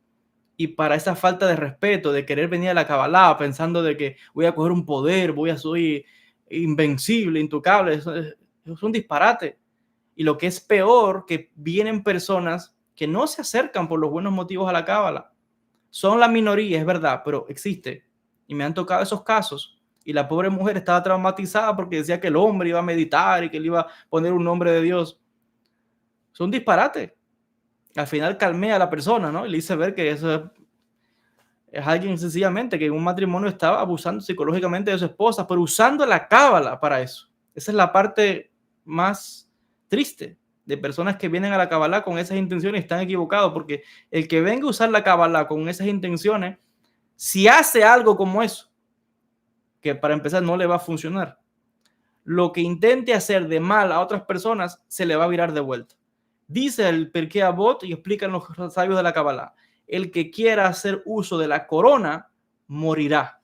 y para esa falta de respeto de querer venir a la Kabbalah pensando de que voy a coger un poder, soy invencible, intocable? Eso es un disparate. Y lo que es peor, que vienen personas que no se acercan por los buenos motivos a la Cábala. Son la minoría, es verdad, pero existe. Y me han tocado esos casos. Y la pobre mujer estaba traumatizada porque decía que el hombre iba a meditar y que le iba a poner un nombre de Dios. Es un disparate. Al final calmé a la persona, ¿no? Y le hice ver que eso es alguien sencillamente que en un matrimonio estaba abusando psicológicamente de su esposa, pero usando la Cábala para eso. Esa es la parte más triste de personas que vienen a la Kabbalah con esas intenciones. Están equivocados, porque el que venga a usar la Kabbalah con esas intenciones, si hace algo como eso, que para empezar no le va a funcionar, lo que intente hacer de mal a otras personas se le va a virar de vuelta. Dice el Pirkei Avot y explican los sabios de la Kabbalah: el que quiera hacer uso de la corona morirá.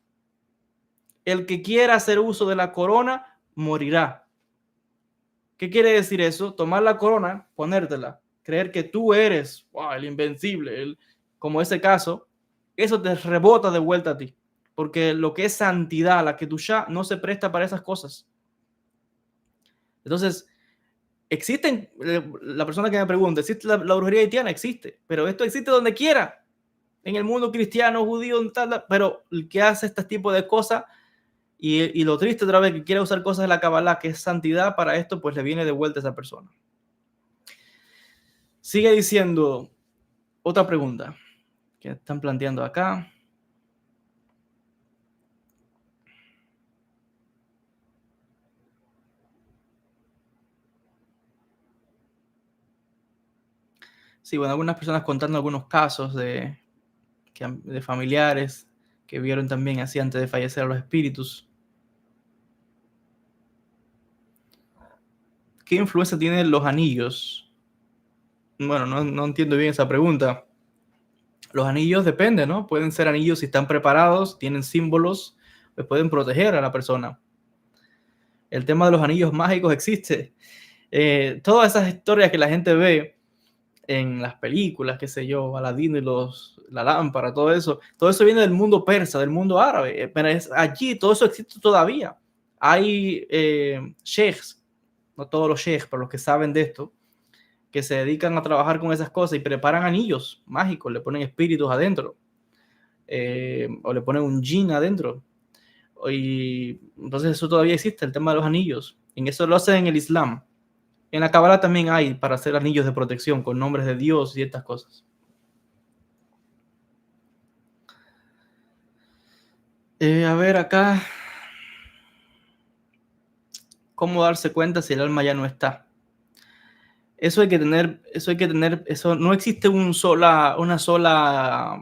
El que quiera hacer uso de la corona morirá. ¿Qué quiere decir eso? Tomar la corona, ponértela, creer que tú eres el invencible, como ese caso, eso te rebota de vuelta a ti, porque lo que es santidad, la Kedushá, no se presta para esas cosas. Entonces, existen, la persona que me pregunta, ¿existe la brujería haitiana? Existe, pero esto existe donde quiera, en el mundo cristiano, judío, pero el que hace este tipo de cosas, y lo triste otra vez, que quiere usar cosas de la Kabbalah, que es santidad, para esto, pues le viene de vuelta a esa persona. Sigue diciendo otra pregunta que están planteando acá. Sí, bueno, algunas personas contando algunos casos de familiares que vieron también así antes de fallecer a los espíritus. ¿Qué influencia tienen los anillos? Bueno, no entiendo bien esa pregunta. Los anillos dependen, ¿no? Pueden ser anillos si están preparados, tienen símbolos, pues pueden proteger a la persona. El tema de los anillos mágicos existe. Todas esas historias que la gente ve en las películas, qué sé yo, Aladino y la lámpara, todo eso viene del mundo persa, del mundo árabe, pero allí todo eso existe todavía. Hay sheikhs, no todos los sheikhs, pero los que saben de esto, que se dedican a trabajar con esas cosas y preparan anillos mágicos, le ponen espíritus adentro, o le ponen un jinn adentro. Y entonces eso todavía existe, el tema de los anillos. En eso lo hacen en el Islam. En la Kabbalah también hay para hacer anillos de protección con nombres de Dios y estas cosas. A ver acá, ¿cómo darse cuenta si el alma ya no está? Eso no existe una sola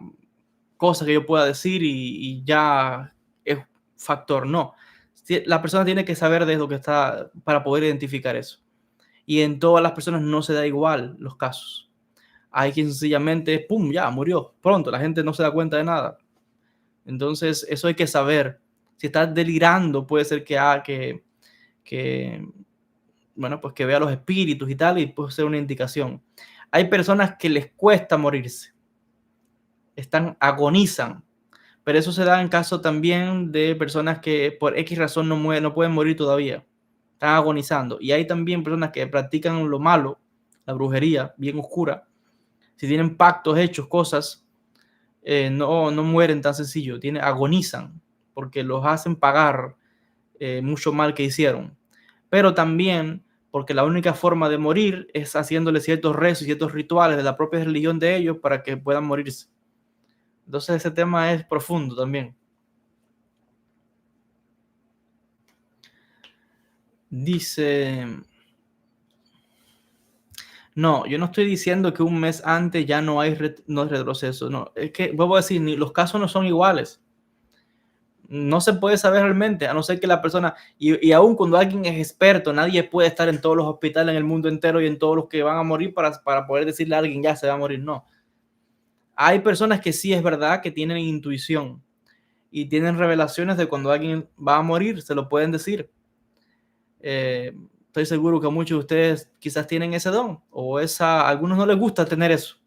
cosa que yo pueda decir y ya es factor, no. La persona tiene que saber de lo que está para poder identificar eso. Y en todas las personas no se da igual los casos. Hay quien sencillamente, pum, ya murió, pronto, la gente no se da cuenta de nada. Entonces, eso hay que saber. Si estás delirando, puede ser que bueno, pues que vea los espíritus y tal, y puede ser una indicación. Hay personas que les cuesta morirse, agonizan, pero eso se da en caso también de personas que por X razón no pueden morir todavía, están agonizando. Y hay también personas que practican lo malo, la brujería, bien oscura. Si tienen pactos hechos, cosas, no mueren tan sencillo, agonizan, porque los hacen pagar mucho mal que hicieron. Pero también porque la única forma de morir es haciéndole ciertos rezos y ciertos rituales de la propia religión de ellos para que puedan morirse. Entonces ese tema es profundo también. Dice, no, yo no estoy diciendo que un mes antes ya no hay no retroceso, no, es que, vuelvo a decir, los casos no son iguales. No se puede saber realmente, a no ser que la persona, y aún cuando alguien es experto, nadie puede estar en todos los hospitales en el mundo entero y en todos los que van a morir para poder decirle a alguien ya se va a morir, no. Hay personas que sí es verdad que tienen intuición y tienen revelaciones de cuando alguien va a morir, se lo pueden decir. Estoy seguro que muchos de ustedes quizás tienen ese don o a algunos no les gusta tener eso,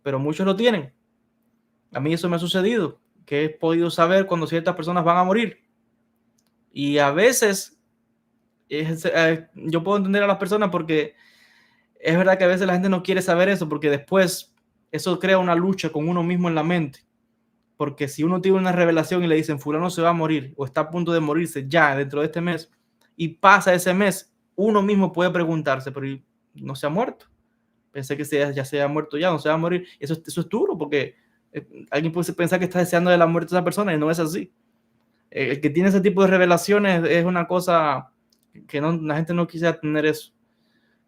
pero muchos lo tienen. A mí eso me ha sucedido, que he podido saber cuando ciertas personas van a morir. Y a veces yo puedo entender a las personas porque es verdad que a veces la gente no quiere saber eso porque después eso crea una lucha con uno mismo en la mente. Porque si uno tiene una revelación y le dicen fulano se va a morir o está a punto de morirse ya dentro de este mes y pasa ese mes, uno mismo puede preguntarse, pero no se ha muerto. Pensé que ya se ha muerto ya, no se va a morir. Eso es duro porque alguien puede pensar que está deseando de la muerte de esa persona y no es así. El que tiene ese tipo de revelaciones es una cosa que la gente no quisiera tener eso.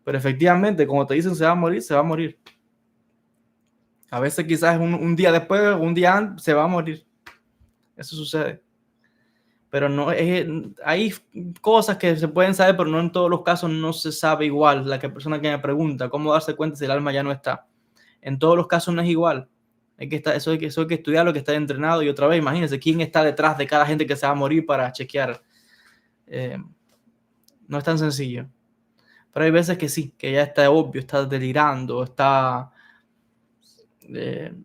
Pero efectivamente, como te dicen, se va a morir, se va a morir. A veces quizás un día después, un día antes, se va a morir. Eso sucede. Pero no hay cosas que se pueden saber, pero no en todos los casos no se sabe igual. La persona que me pregunta cómo darse cuenta si el alma ya no está. En todos los casos no es igual. Eso hay que estudiar lo que está entrenado. Y otra vez, imagínense quién está detrás de cada gente que se va a morir para chequear. No es tan sencillo. Pero hay veces que sí, que ya está obvio, está delirando,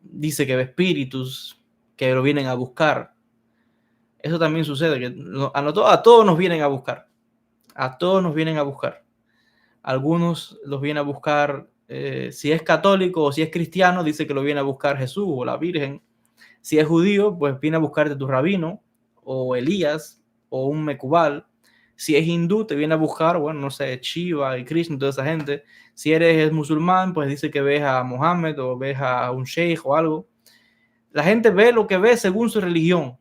dice que ve espíritus que lo vienen a buscar. Eso también sucede, que a todos nos vienen a buscar. A todos nos vienen a buscar. Algunos los vienen a buscar, si es católico o si es cristiano, dice que lo viene a buscar Jesús o la Virgen. Si es judío, pues viene a buscarte tu rabino o Elías o un Mecubal. Si es hindú, te viene a buscar, bueno, no sé, Shiva y Krishna, toda esa gente. Si eres musulmán, pues dice que ves a Mohammed o ves a un sheikh o algo. La gente ve lo que ve según su religión.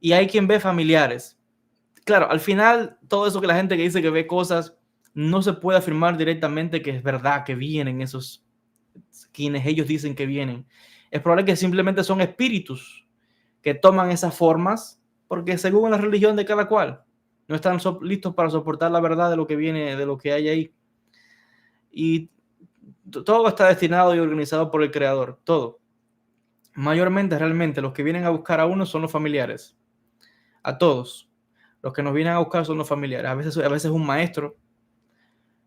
Y hay quien ve familiares. Claro, al final, todo eso que la gente que dice que ve cosas, no se puede afirmar directamente que es verdad que vienen esos, quienes ellos dicen que vienen. Es probable que simplemente son espíritus que toman esas formas, porque según la religión de cada cual, no están listos para soportar la verdad de lo que viene, de lo que hay ahí. Y todo está destinado y organizado por el Creador, todo. Mayormente, realmente, los que vienen a buscar a uno son los familiares. A todos. Los que nos vienen a buscar son los familiares. A veces un maestro,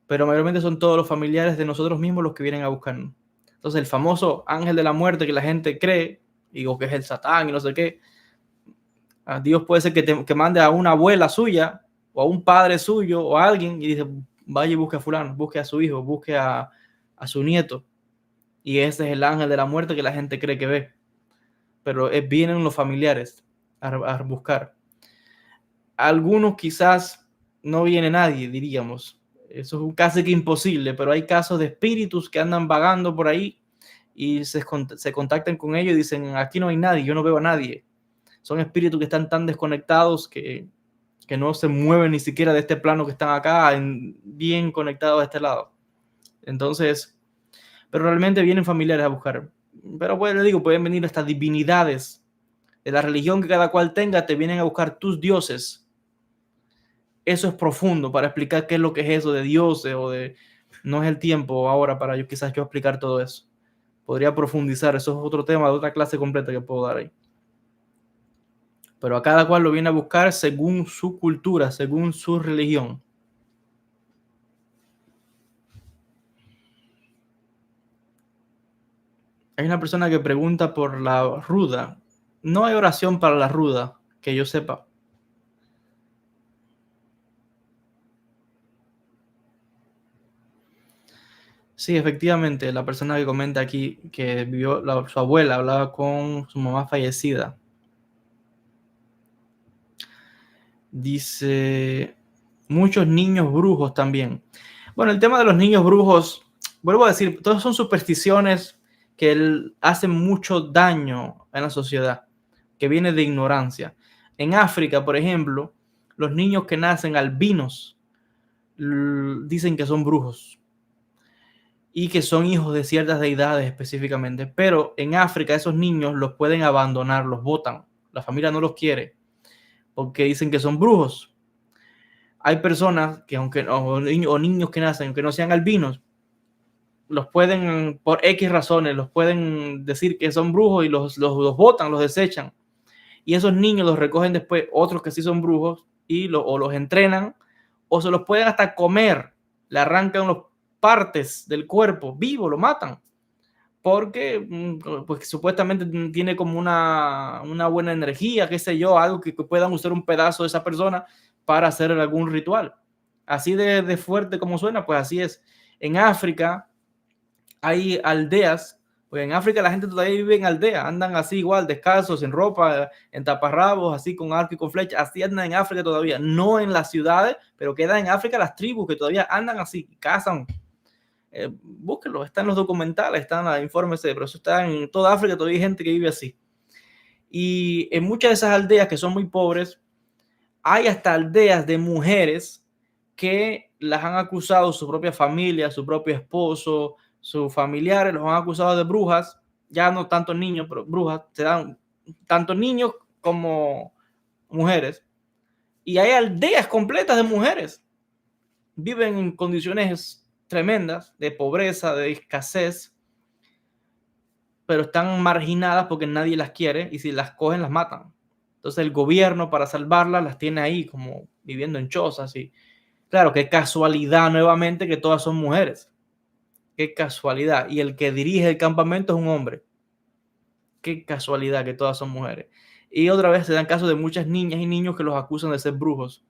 pero mayormente son todos los familiares de nosotros mismos los que vienen a buscarnos. Entonces el famoso ángel de la muerte que la gente cree, digo que es el Satán y no sé qué, a Dios puede ser que mande a una abuela suya o a un padre suyo o a alguien y dice, vaya y busque a fulano, busque a su hijo, busque a su nieto. Y ese es el ángel de la muerte que la gente cree que ve. Pero vienen los familiares a buscar. Algunos quizás no viene nadie, diríamos. Eso es casi que imposible, pero hay casos de espíritus que andan vagando por ahí y se contactan con ellos y dicen, aquí no hay nadie, yo no veo a nadie. Son espíritus que están tan desconectados que no se mueven ni siquiera de este plano que están acá, bien conectados a este lado. Entonces, pero realmente vienen familiares a buscar. Pero pues le digo, pueden venir estas divinidades de la religión que cada cual tenga, te vienen a buscar tus dioses. Eso es profundo para explicar qué es lo que es eso de dioses o de... No es el tiempo ahora para yo quizás yo explicar todo eso. Podría profundizar, eso es otro tema de otra clase completa que puedo dar ahí. Pero a cada cual lo viene a buscar según su cultura, según su religión. Hay una persona que pregunta por la ruda. No hay oración para la ruda, que yo sepa. Sí, efectivamente, la persona que comenta aquí que vivió, su abuela hablaba con su mamá fallecida. Dice, muchos niños brujos también. Bueno, el tema de los niños brujos, vuelvo a decir, todos son supersticiones que hacen mucho daño en la sociedad, que viene de ignorancia. En África, por ejemplo, los niños que nacen albinos dicen que son brujos y que son hijos de ciertas deidades específicamente, pero en África esos niños los pueden abandonar, los botan, la familia no los quiere porque dicen que son brujos. Hay personas que aunque o niños que nacen, aunque no sean albinos, los pueden, por X razones, los pueden decir que son brujos y los botan, los desechan. Y esos niños los recogen después otros que sí son brujos y o los entrenan o se los pueden hasta comer, le arrancan las partes del cuerpo vivo, lo matan. Porque pues, supuestamente tiene como una buena energía, qué sé yo, algo que puedan usar un pedazo de esa persona para hacer algún ritual. Así de fuerte como suena, pues así es. En África hay aldeas, pues en África la gente todavía vive en aldeas, andan así igual, descalzos, sin ropa, en taparrabos, así con arco y con flecha, así andan en África todavía, no en las ciudades, pero quedan en África las tribus que todavía andan así, cazan. Búsquenlo, están los documentales, están los informes, pero eso está en toda África, todavía hay gente que vive así. Y en muchas de esas aldeas que son muy pobres, hay hasta aldeas de mujeres que las han acusado su propia familia, su propio esposo, sus familiares, los han acusado de brujas, ya no tantos niños, pero brujas, se dan tanto niños como mujeres. Y hay aldeas completas de mujeres, viven en condiciones tremendas de pobreza, de escasez, pero están marginadas porque nadie las quiere y si las cogen las matan. Entonces el gobierno para salvarlas las tiene ahí como viviendo en chozas y claro, qué casualidad nuevamente que todas son mujeres. Qué casualidad. Y el que dirige el campamento es un hombre. Qué casualidad que todas son mujeres. Y otra vez se dan casos de muchas niñas y niños que los acusan de ser brujos.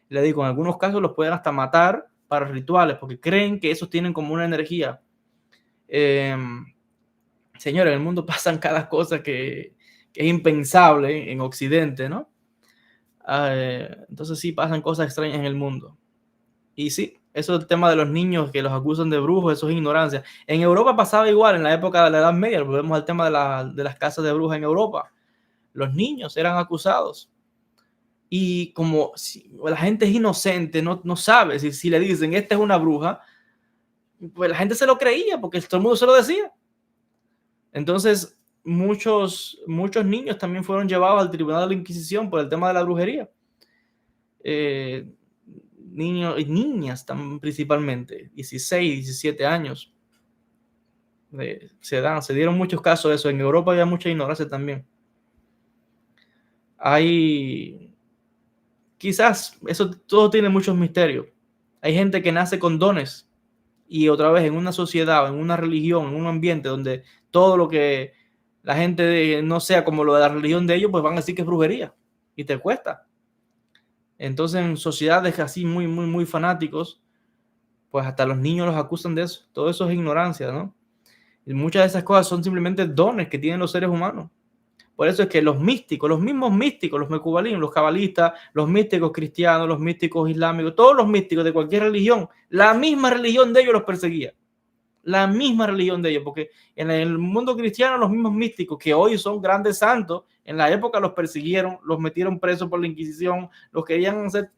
Le digo, en algunos casos los pueden hasta matar para rituales porque creen que esos tienen como una energía. Señores, en el mundo pasan cada cosa que es impensable en Occidente, ¿no? Entonces sí pasan cosas extrañas en el mundo. Y sí, eso es el tema de los niños que los acusan de brujos, eso es ignorancia. En Europa pasaba igual, en la época de la Edad Media, volvemos al tema de las casas de brujas en Europa. Los niños eran acusados. Y como si la gente es inocente, no sabe, si le dicen, esta es una bruja, pues la gente se lo creía porque todo el mundo se lo decía. Entonces, muchos niños también fueron llevados al tribunal de la Inquisición por el tema de la brujería. Niños y niñas principalmente, 16, 17 años. Se dieron muchos casos de eso. En Europa había mucha ignorancia también. Quizás, eso todo tiene muchos misterios. Hay gente que nace con dones y otra vez en una sociedad, en una religión, en un ambiente donde todo lo que la gente no sea como lo de la religión de ellos, pues van a decir que es brujería y te cuesta. Entonces en sociedades así muy fanáticos, pues hasta los niños los acusan de eso. Todo eso es ignorancia, ¿no? Y muchas de esas cosas son simplemente dones que tienen los seres humanos. Por eso es que los místicos, los mismos místicos, los mecubalim, los cabalistas, los místicos cristianos, los místicos islámicos, todos los místicos de cualquier religión, la misma religión de ellos los perseguía. La misma religión de ellos, porque en el mundo cristiano los mismos místicos que hoy son grandes santos, en la época los persiguieron, los metieron presos por la Inquisición, los querían hacer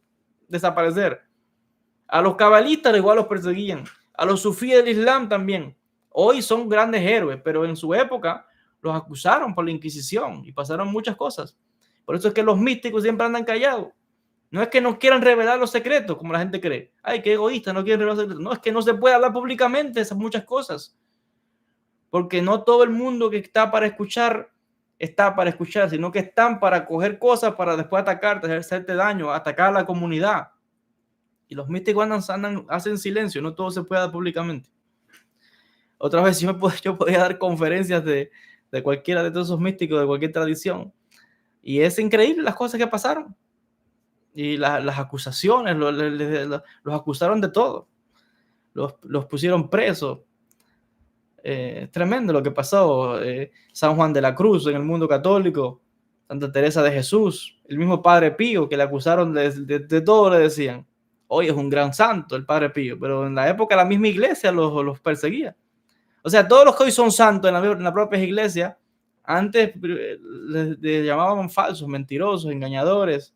desaparecer. A los cabalistas igual los perseguían, a los sufíes del Islam también. Hoy son grandes héroes, pero en su época los acusaron por la Inquisición y pasaron muchas cosas. Por eso es que los místicos siempre andan callados. No es que no quieran revelar los secretos, como la gente cree. Ay, qué egoísta, no quieren revelar los secretos. No, es que no se puede hablar públicamente de esas muchas cosas. Porque no todo el mundo que está para escuchar, sino que están para coger cosas para después atacarte, hacerte daño, atacar a la comunidad. Y los místicos hacen silencio, no todo se puede dar públicamente. Otra vez yo podía dar conferencias de cualquiera de todos esos místicos, de cualquier tradición. Y es increíble las cosas que pasaron. Y las acusaciones, los acusaron de todo. Los pusieron presos. Tremendo lo que pasó. San Juan de la Cruz en el mundo católico, Santa Teresa de Jesús, el mismo Padre Pío, que le acusaron de todo, le decían. Hoy es un gran santo el Padre Pío, pero en la época la misma iglesia los perseguía. O sea, todos los que hoy son santos en la propia iglesia, antes les llamaban falsos, mentirosos, engañadores,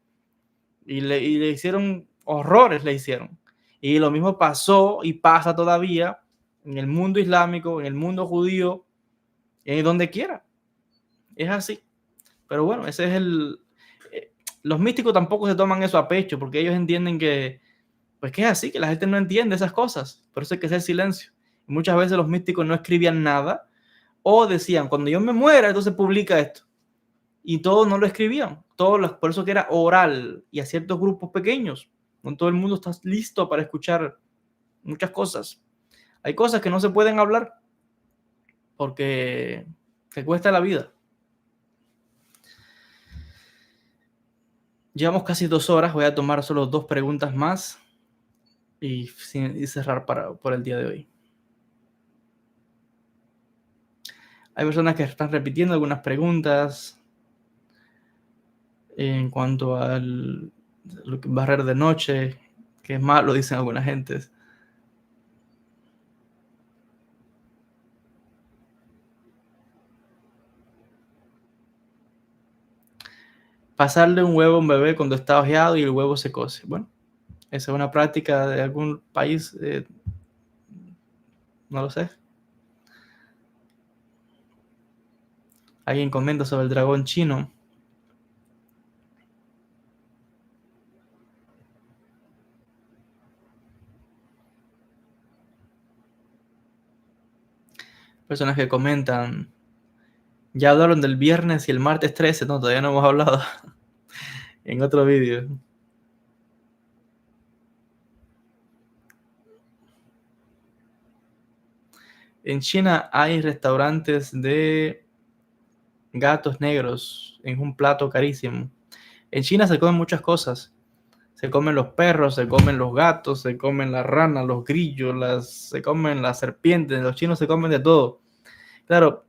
y le hicieron horrores, le hicieron. Y lo mismo pasó y pasa todavía en el mundo islámico, en el mundo judío, en donde quiera. Es así. Pero bueno, ese es los místicos tampoco se toman eso a pecho, porque ellos entienden que es así, que la gente no entiende esas cosas. Por eso hay que hacer silencio. Y muchas veces los místicos no escribían nada o decían, cuando yo me muera, entonces publica esto. Y todos no lo escribían. Por eso que era oral y a ciertos grupos pequeños. No todo el mundo está listo para escuchar muchas cosas. Hay cosas que no se pueden hablar porque te cuesta la vida. Llevamos casi 2 horas. Voy a tomar solo 2 preguntas más y cerrar por el día de hoy. Hay personas que están repitiendo algunas preguntas en cuanto al barrer de noche, que es malo, dicen algunas gentes. Pasarle un huevo a un bebé cuando está ojeado y el huevo se cose. Bueno, esa es una práctica de algún país, no lo sé. Alguien comenta sobre el dragón chino. Personas que comentan, ya hablaron del viernes y el martes 13, no, todavía no hemos hablado en otro vídeo. En China hay restaurantes de gatos negros en un plato carísimo. En China se comen muchas cosas. Se comen los perros, se comen los gatos, se comen las ranas, los grillos, se comen las serpientes. Los chinos se comen de todo. Claro,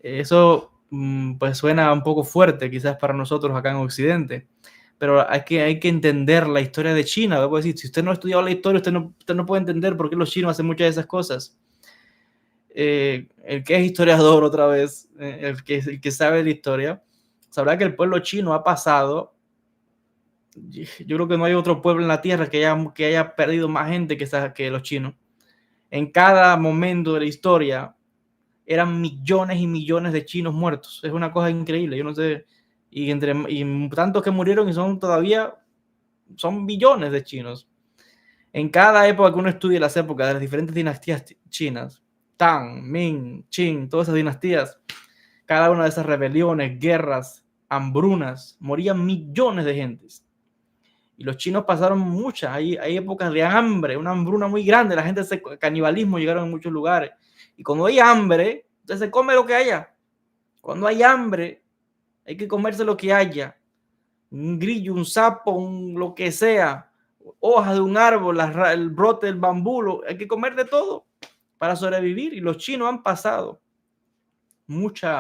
eso pues suena un poco fuerte quizás para nosotros acá en Occidente, pero hay que entender la historia de China. Voy a decir, si usted no ha estudiado la historia, usted no puede entender por qué los chinos hacen muchas de esas cosas. El que es historiador otra vez, el que sabe la historia, sabrá que el pueblo chino ha pasado, yo creo que no hay otro pueblo en la tierra que haya perdido más gente que los chinos. En cada momento de la historia eran millones y millones de chinos muertos. Es una cosa increíble, yo no sé. Y tantos que murieron y son billones de chinos. En cada época que uno estudie las épocas de las diferentes dinastías chinas, Tang, Ming, Qing, todas esas dinastías, cada una de esas rebeliones, guerras, hambrunas, morían millones de gentes. Y los chinos pasaron muchas, hay épocas de hambre, una hambruna muy grande, la gente se canibalismo llegaron en muchos lugares. Y cuando hay hambre, entonces se come lo que haya. Cuando hay hambre, hay que comerse lo que haya. Un grillo, un sapo, lo que sea, hojas de un árbol, el brote del bambú, hay que comer de todo para sobrevivir. Y los chinos han pasado muchos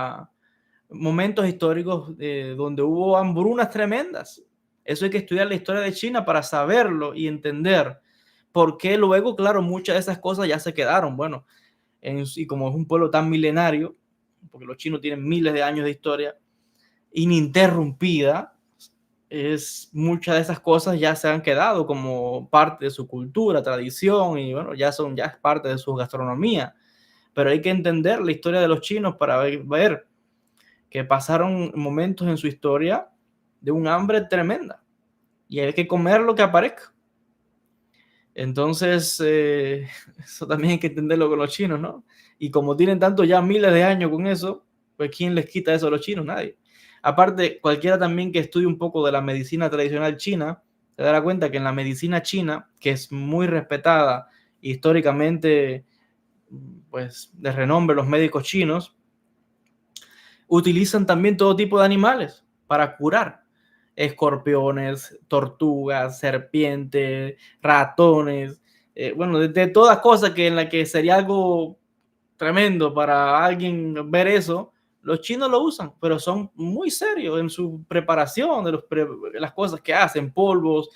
momentos históricos donde hubo hambrunas tremendas. Eso hay que estudiar la historia de China para saberlo y entender por qué luego, claro, muchas de esas cosas ya se quedaron. Bueno, y como es un pueblo tan milenario, porque los chinos tienen miles de años de historia ininterrumpida, muchas de esas cosas ya se han quedado como parte de su cultura, tradición, y bueno, ya es parte de su gastronomía. Pero hay que entender la historia de los chinos para ver que pasaron momentos en su historia de un hambre tremenda y hay que comer lo que aparezca. Entonces, eso también hay que entenderlo con los chinos, ¿no? Y como tienen tanto ya miles de años con eso, pues ¿quién les quita eso a los chinos? Nadie. Aparte, cualquiera también que estudie un poco de la medicina tradicional china, se dará cuenta que en la medicina china, que es muy respetada históricamente, pues de renombre los médicos chinos, utilizan también todo tipo de animales para curar. Escorpiones, tortugas, serpientes, ratones, bueno, de todas cosas que en la que sería algo tremendo para alguien ver eso, los chinos lo usan, pero son muy serios en su preparación de las cosas que hacen, polvos,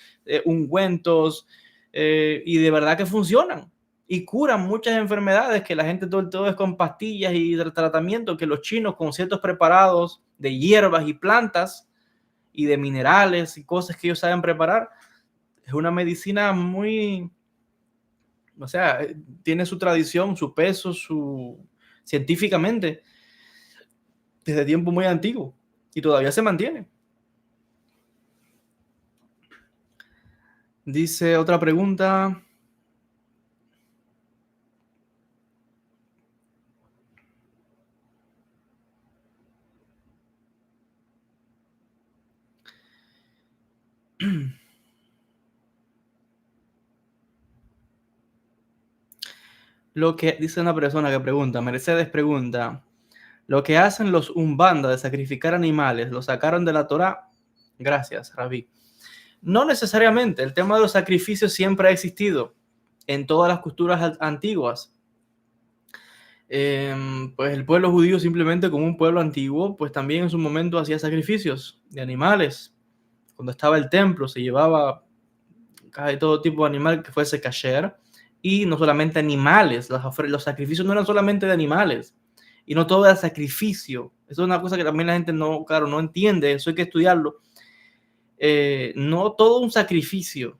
ungüentos, y de verdad que funcionan y curan muchas enfermedades que la gente todo es con pastillas y tratamiento, que los chinos con ciertos preparados de hierbas y plantas y de minerales y cosas que ellos saben preparar, es una medicina muy, o sea, tiene su tradición, su peso, científicamente, desde tiempo muy antiguo y todavía se mantiene. Dice otra pregunta. Lo que dice una persona que pregunta, Mercedes pregunta, lo que hacen los Umbanda de sacrificar animales, ¿lo sacaron de la Torá? Gracias, Rabí. No necesariamente, el tema de los sacrificios siempre ha existido en todas las culturas antiguas. Pues el pueblo judío simplemente como un pueblo antiguo, pues también en su momento hacía sacrificios de animales. Cuando estaba el templo se llevaba casi todo tipo de animal que fuese kasher, y no solamente animales, los sacrificios no eran solamente de animales, y no todo era sacrificio. Eso es una cosa que también la gente no, claro, no entiende, eso hay que estudiarlo. No todo un sacrificio,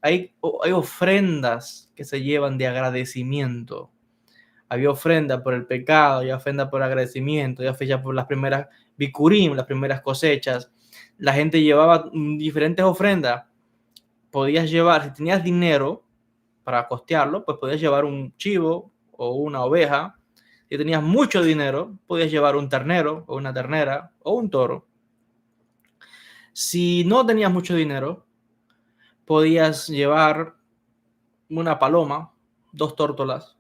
hay ofrendas que se llevan de agradecimiento. Había ofrenda por el pecado, había ofrenda por agradecimiento, había fecha por las primeras bikurim, las primeras cosechas. La gente llevaba diferentes ofrendas. Podías llevar, si tenías dinero para costearlo, pues podías llevar un chivo o una oveja. Si tenías mucho dinero, podías llevar un ternero o una ternera o un toro. Si no tenías mucho dinero, podías llevar una paloma, 2 tórtolas.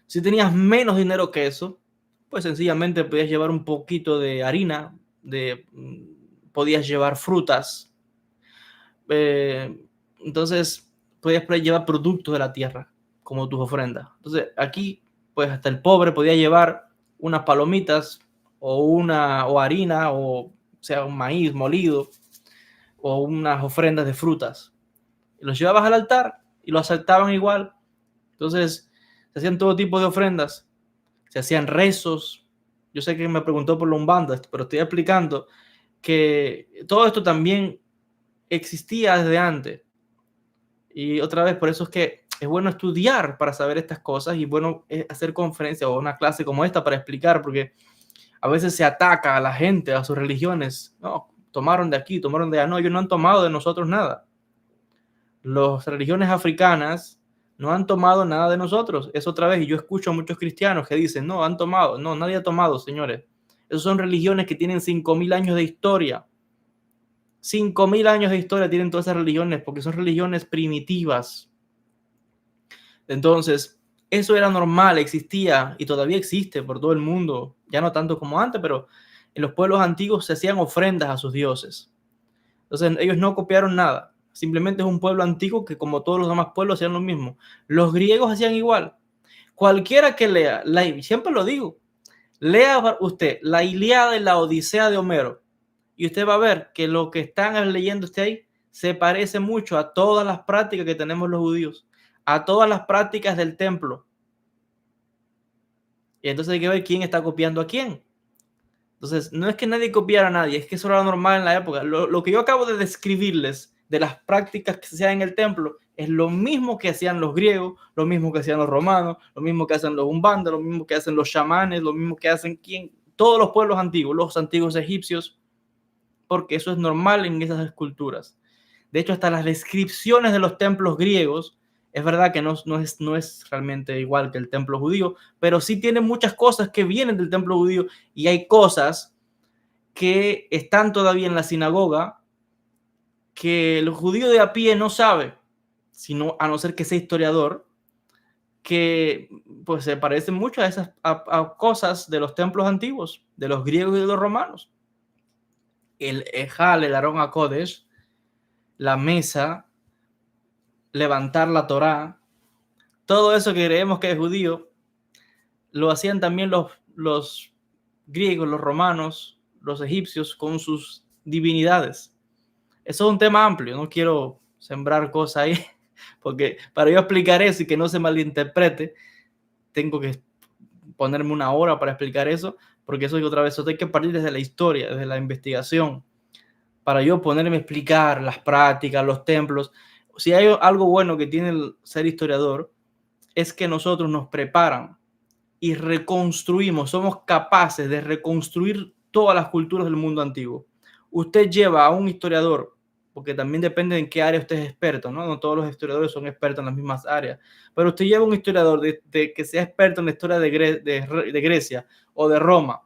Si tenías menos dinero que eso, pues sencillamente podías llevar un poquito de harina, podías llevar frutas. Entonces, podías llevar productos de la tierra como tus ofrendas. Entonces, aquí, pues hasta el pobre podía llevar unas palomitas o harina, o sea, un maíz molido, o unas ofrendas de frutas. Y los llevabas al altar y lo asaltaban igual. Entonces, se hacían todo tipo de ofrendas, se hacían rezos. Yo sé que me preguntó por la Umbanda, pero estoy explicando que todo esto también existía desde antes. Y otra vez, por eso es que es bueno estudiar para saber estas cosas y bueno hacer conferencias o una clase como esta para explicar, porque a veces se ataca a la gente, a sus religiones. No, tomaron de aquí, tomaron de allá. No, ellos no han tomado de nosotros nada. Las religiones africanas no han tomado nada de nosotros. Es otra vez, y yo escucho a muchos cristianos que dicen, no, han tomado. No, nadie ha tomado, señores. Esas son religiones que tienen 5.000 años de historia. 5.000 años de historia tienen todas esas religiones porque son religiones primitivas. Entonces, eso era normal, existía y todavía existe por todo el mundo, ya no tanto como antes, pero en los pueblos antiguos se hacían ofrendas a sus dioses. Entonces, ellos no copiaron nada, simplemente es un pueblo antiguo que, como todos los demás pueblos, hacían lo mismo. Los griegos hacían igual. Cualquiera que lea, siempre lo digo, lea usted la Ilíada y la Odisea de Homero y usted va a ver que lo que están leyendo usted ahí se parece mucho a todas las prácticas que tenemos los judíos, a todas las prácticas del templo. Y entonces hay que ver quién está copiando a quién. Entonces, no es que nadie copiara a nadie, es que eso era normal en la época. Lo que yo acabo de describirles de las prácticas que se hacían en el templo es lo mismo que hacían los griegos, lo mismo que hacían los romanos, lo mismo que hacen los umbandas, lo mismo que hacen los chamanes, lo mismo que hacen todos los pueblos antiguos, los antiguos egipcios, porque eso es normal en esas esculturas. De hecho, hasta las descripciones de los templos griegos, es verdad que no es realmente igual que el templo judío, pero sí tiene muchas cosas que vienen del templo judío y hay cosas que están todavía en la sinagoga que el judío de a pie no sabe, sino a no ser que sea historiador, que pues se parecen mucho a esas a cosas de los templos antiguos, de los griegos y de los romanos. El Ejal, el Arón HaKodesh, la mesa, levantar la Torá, todo eso que creemos que es judío, lo hacían también los griegos, los romanos, los egipcios con sus divinidades. Eso es un tema amplio, no quiero sembrar cosas ahí, porque para yo explicar eso y que no se malinterprete, tengo que ponerme una hora para explicar eso, porque eso otra vez, eso hay que partir desde la historia, desde la investigación, para yo ponerme a explicar las prácticas, los templos. Si hay algo bueno que tiene el ser historiador, es que nosotros nos preparan y reconstruimos, somos capaces de reconstruir todas las culturas del mundo antiguo. Usted lleva a un historiador, porque también depende en qué área usted es experto, ¿no? No todos los historiadores son expertos en las mismas áreas, pero usted lleva a un historiador que sea experto en la historia de Grecia o de Roma,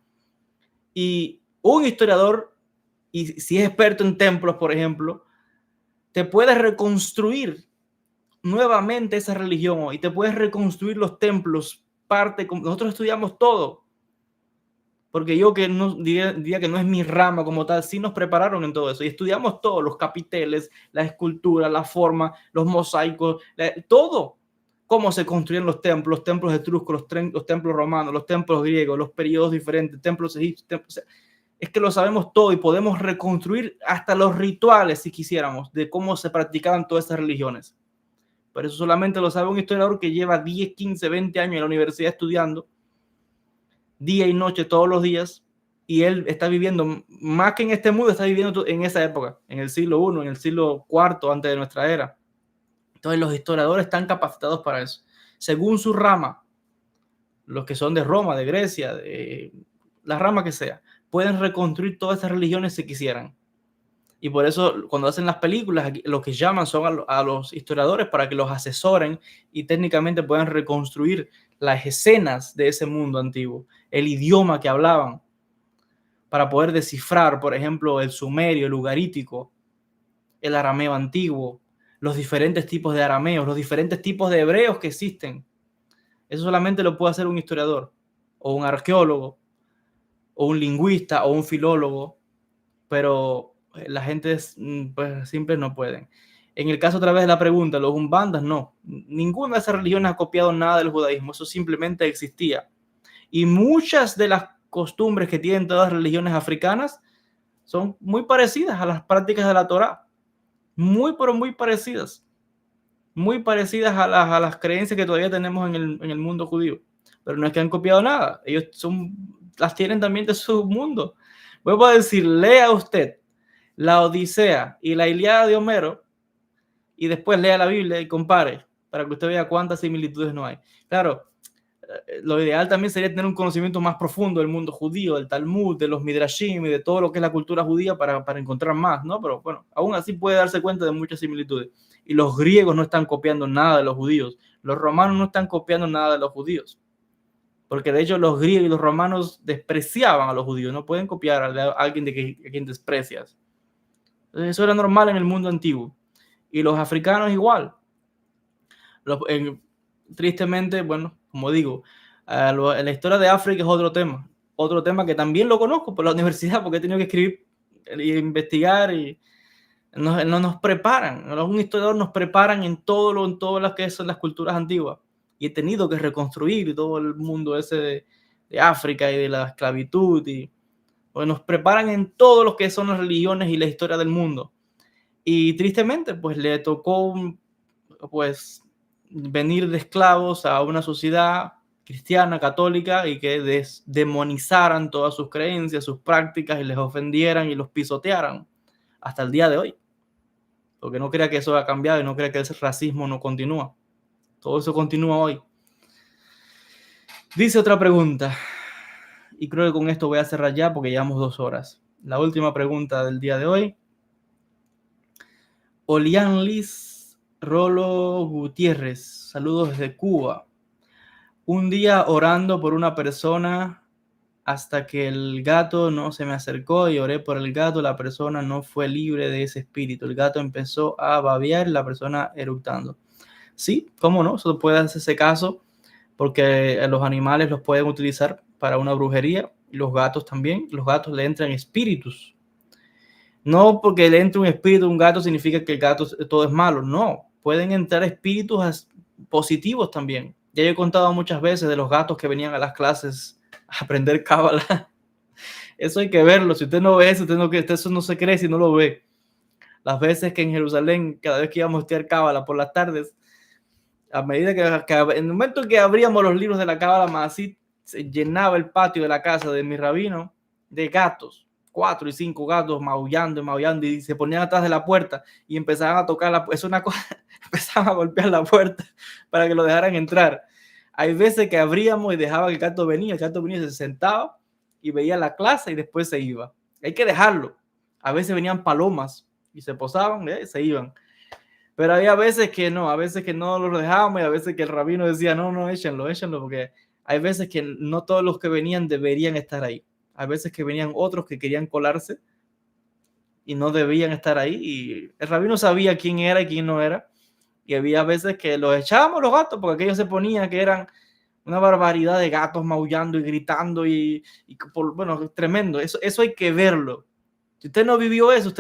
y un historiador, y si es experto en templos, por ejemplo, te puede reconstruir nuevamente esa religión y te puedes reconstruir los templos. Nosotros estudiamos todo, porque yo que no diría que no es mi rama como tal, sí nos prepararon en todo eso y estudiamos todo, los capiteles, la escultura, la forma, los mosaicos, todo, cómo se construían los templos etruscos, los templos romanos, los templos griegos, los periodos diferentes, templos egipcios, o sea, es que lo sabemos todo y podemos reconstruir hasta los rituales si quisiéramos de cómo se practicaban todas esas religiones. Pero eso solamente lo sabe un historiador que lleva 10, 15, 20 años en la universidad estudiando, día y noche, todos los días, y él está viviendo, más que en este mundo, está viviendo en esa época, en el siglo I, en el siglo IV antes de nuestra era. Entonces los historiadores están capacitados para eso. Según su rama, los que son de Roma, de Grecia, de la rama que sea, pueden reconstruir todas esas religiones si quisieran. Y por eso cuando hacen las películas, lo que llaman son a los historiadores para que los asesoren y técnicamente puedan reconstruir las escenas de ese mundo antiguo, el idioma que hablaban, para poder descifrar, por ejemplo, el sumerio, el ugarítico, el arameo antiguo, los diferentes tipos de arameos, los diferentes tipos de hebreos que existen. Eso solamente lo puede hacer un historiador, o un arqueólogo, o un lingüista, o un filólogo, pero la gente pues simple no pueden. En el caso otra vez de la pregunta, los umbandas no, ninguna de esas religiones ha copiado nada del judaísmo, eso simplemente existía. Y muchas de las costumbres que tienen todas las religiones africanas son muy parecidas a las prácticas de la Torá, muy pero muy parecidas a las creencias que todavía tenemos en el mundo judío, pero no es que han copiado nada, ellos las tienen también de su mundo. Vuelvo a decir, lea usted la Odisea y la Ilíada de Homero y después lea la Biblia y compare para que usted vea cuántas similitudes no hay. Claro, lo ideal también sería tener un conocimiento más profundo del mundo judío, del Talmud, de los Midrashim y de todo lo que es la cultura judía para encontrar más, ¿no? Pero bueno, aún así puede darse cuenta de muchas similitudes. Y los griegos no están copiando nada de los judíos, los romanos no están copiando nada de los judíos, porque de hecho los griegos y los romanos despreciaban a los judíos, no pueden copiar a alguien a quien desprecias. Eso era normal en el mundo antiguo. Y los africanos igual. Tristemente, bueno, como digo, la historia de África es otro tema que también lo conozco por la universidad, porque he tenido que escribir e investigar y no nos preparan, un historiador nos preparan en todas las que son las culturas antiguas, y he tenido que reconstruir todo el mundo ese de África y de la esclavitud, y pues, nos preparan en todo lo que son las religiones y la historia del mundo, y tristemente pues le tocó pues venir de esclavos a una sociedad cristiana, católica, y que demonizaran todas sus creencias, sus prácticas, y les ofendieran y los pisotearan hasta el día de hoy. Porque no crea que eso ha cambiado y no crea que ese racismo no continúa. Todo eso continúa hoy. Dice otra pregunta, y creo que con esto voy a cerrar ya porque llevamos 2 horas. La última pregunta del día de hoy. Olian Liz Rolo Gutiérrez, saludos desde Cuba. Un día orando por una persona hasta que el gato no se me acercó y oré por el gato, la persona no fue libre de ese espíritu. El gato empezó a babear, la persona eructando. Sí, cómo no, eso puede hacer ese caso, porque los animales los pueden utilizar para una brujería, y los gatos también. Los gatos le entran espíritus. No porque le entre un espíritu a un gato significa que el gato todo es malo, no. Pueden entrar espíritus positivos también. Ya he contado muchas veces de los gatos que venían a las clases a aprender cábala. Eso hay que verlo. Si usted no ve eso, eso no se cree si no lo ve. Las veces que en Jerusalén, cada vez que íbamos a estudiar cábala por las tardes, a medida que en el momento que abríamos los libros de la cábala Masí, se llenaba el patio de la casa de mi rabino de gatos, 4 y 5 gatos maullando y maullando, y se ponían atrás de la puerta y empezaban a tocar es una cosa, empezaban a golpear la puerta para que lo dejaran entrar. Hay veces que abríamos y dejaba que el gato venía, se sentaba y veía la clase y después se iba. Hay que dejarlo. A veces venían palomas y se posaban, se iban. Pero había veces que no lo dejábamos, y a veces que el rabino decía, no, échenlo, porque hay veces que no todos los que venían deberían estar ahí. Hay veces que venían otros que querían colarse y no debían estar ahí, y el rabino sabía quién era y quién no era, y había veces que los echábamos los gatos, porque aquellos se ponían que eran una barbaridad de gatos maullando y gritando, bueno, tremendo. Eso hay que verlo. Si usted no vivió eso,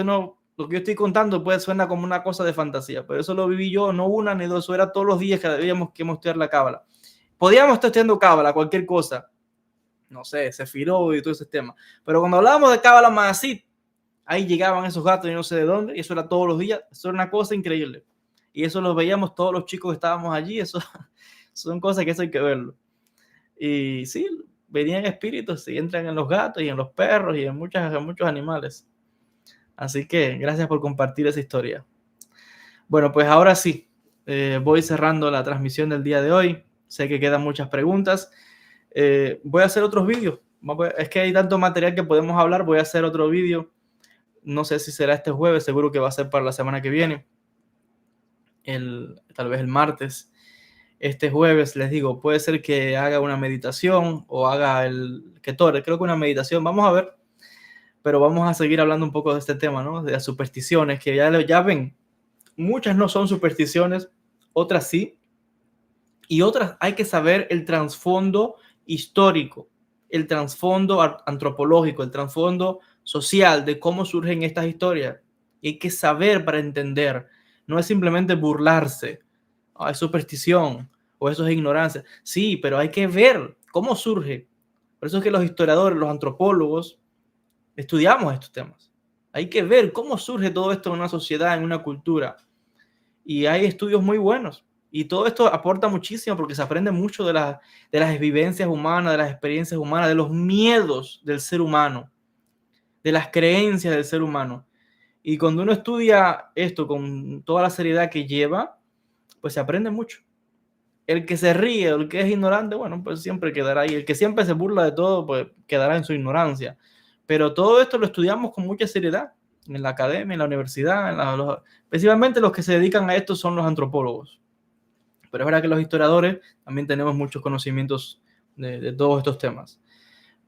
lo que yo estoy contando puede suena como una cosa de fantasía, pero eso lo viví yo, no una ni dos, eso era todos los días que debíamos que estudiar la cábala. Podíamos estar estudiando cábala, cualquier cosa, no sé, Sefirot y todo ese tema, pero cuando hablábamos de cábala Maasit, ahí llegaban esos gatos y no sé de dónde, y eso era todos los días, eso era una cosa increíble, y eso lo veíamos todos los chicos que estábamos allí. Eso son cosas que eso hay que verlo. Y sí, venían espíritus y entran en los gatos y en los perros y en muchos animales. Así que gracias por compartir esa historia. Bueno, pues ahora sí, voy cerrando la transmisión del día de hoy. Sé que quedan muchas preguntas. Voy a hacer otros vídeos. Es que hay tanto material que podemos hablar. Voy a hacer otro vídeo. No sé si será este jueves, seguro que va a ser para la semana que viene. Tal vez el martes. Este jueves, les digo, puede ser que haga una meditación o haga el Ketore. Creo que una meditación. Vamos a ver. Pero vamos a seguir hablando un poco de este tema, ¿no? De las supersticiones, que ya ven, muchas no son supersticiones, otras sí, y otras hay que saber el trasfondo histórico, el trasfondo antropológico, el trasfondo social de cómo surgen estas historias. Y hay que saber para entender, no es simplemente burlarse, es superstición o eso es ignorancia. Sí, pero hay que ver cómo surge. Por eso es que los historiadores, los antropólogos, estudiamos estos temas. Hay que ver cómo surge todo esto en una sociedad, en una cultura. Y hay estudios muy buenos. Y todo esto aporta muchísimo porque se aprende mucho de las vivencias humanas, de las experiencias humanas, de los miedos del ser humano, de las creencias del ser humano. Y cuando uno estudia esto con toda la seriedad que lleva, pues se aprende mucho. El que se ríe, el que es ignorante, bueno, pues siempre quedará ahí. El que siempre se burla de todo, pues quedará en su ignorancia. Pero todo esto lo estudiamos con mucha seriedad en la academia, en la universidad, principalmente los que se dedican a esto son los antropólogos. Pero es verdad que los historiadores también tenemos muchos conocimientos de todos estos temas.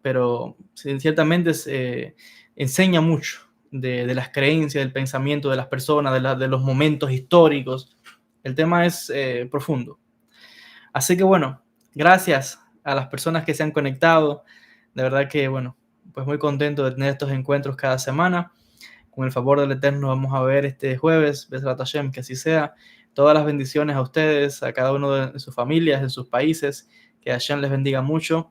Pero ciertamente se enseña mucho de las creencias, del pensamiento de las personas, de los momentos históricos. El tema es profundo. Así que bueno, gracias a las personas que se han conectado. De verdad que, bueno, pues muy contento de tener estos encuentros cada semana. Con el favor del Eterno vamos a ver este jueves, Bezrat Hashem, que así sea. Todas las bendiciones a ustedes, a cada uno de sus familias, de sus países. Que Hashem les bendiga mucho.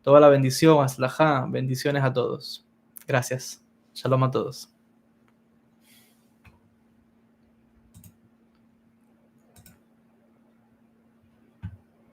Toda la bendición, aslajá, bendiciones a todos. Gracias. Shalom a todos.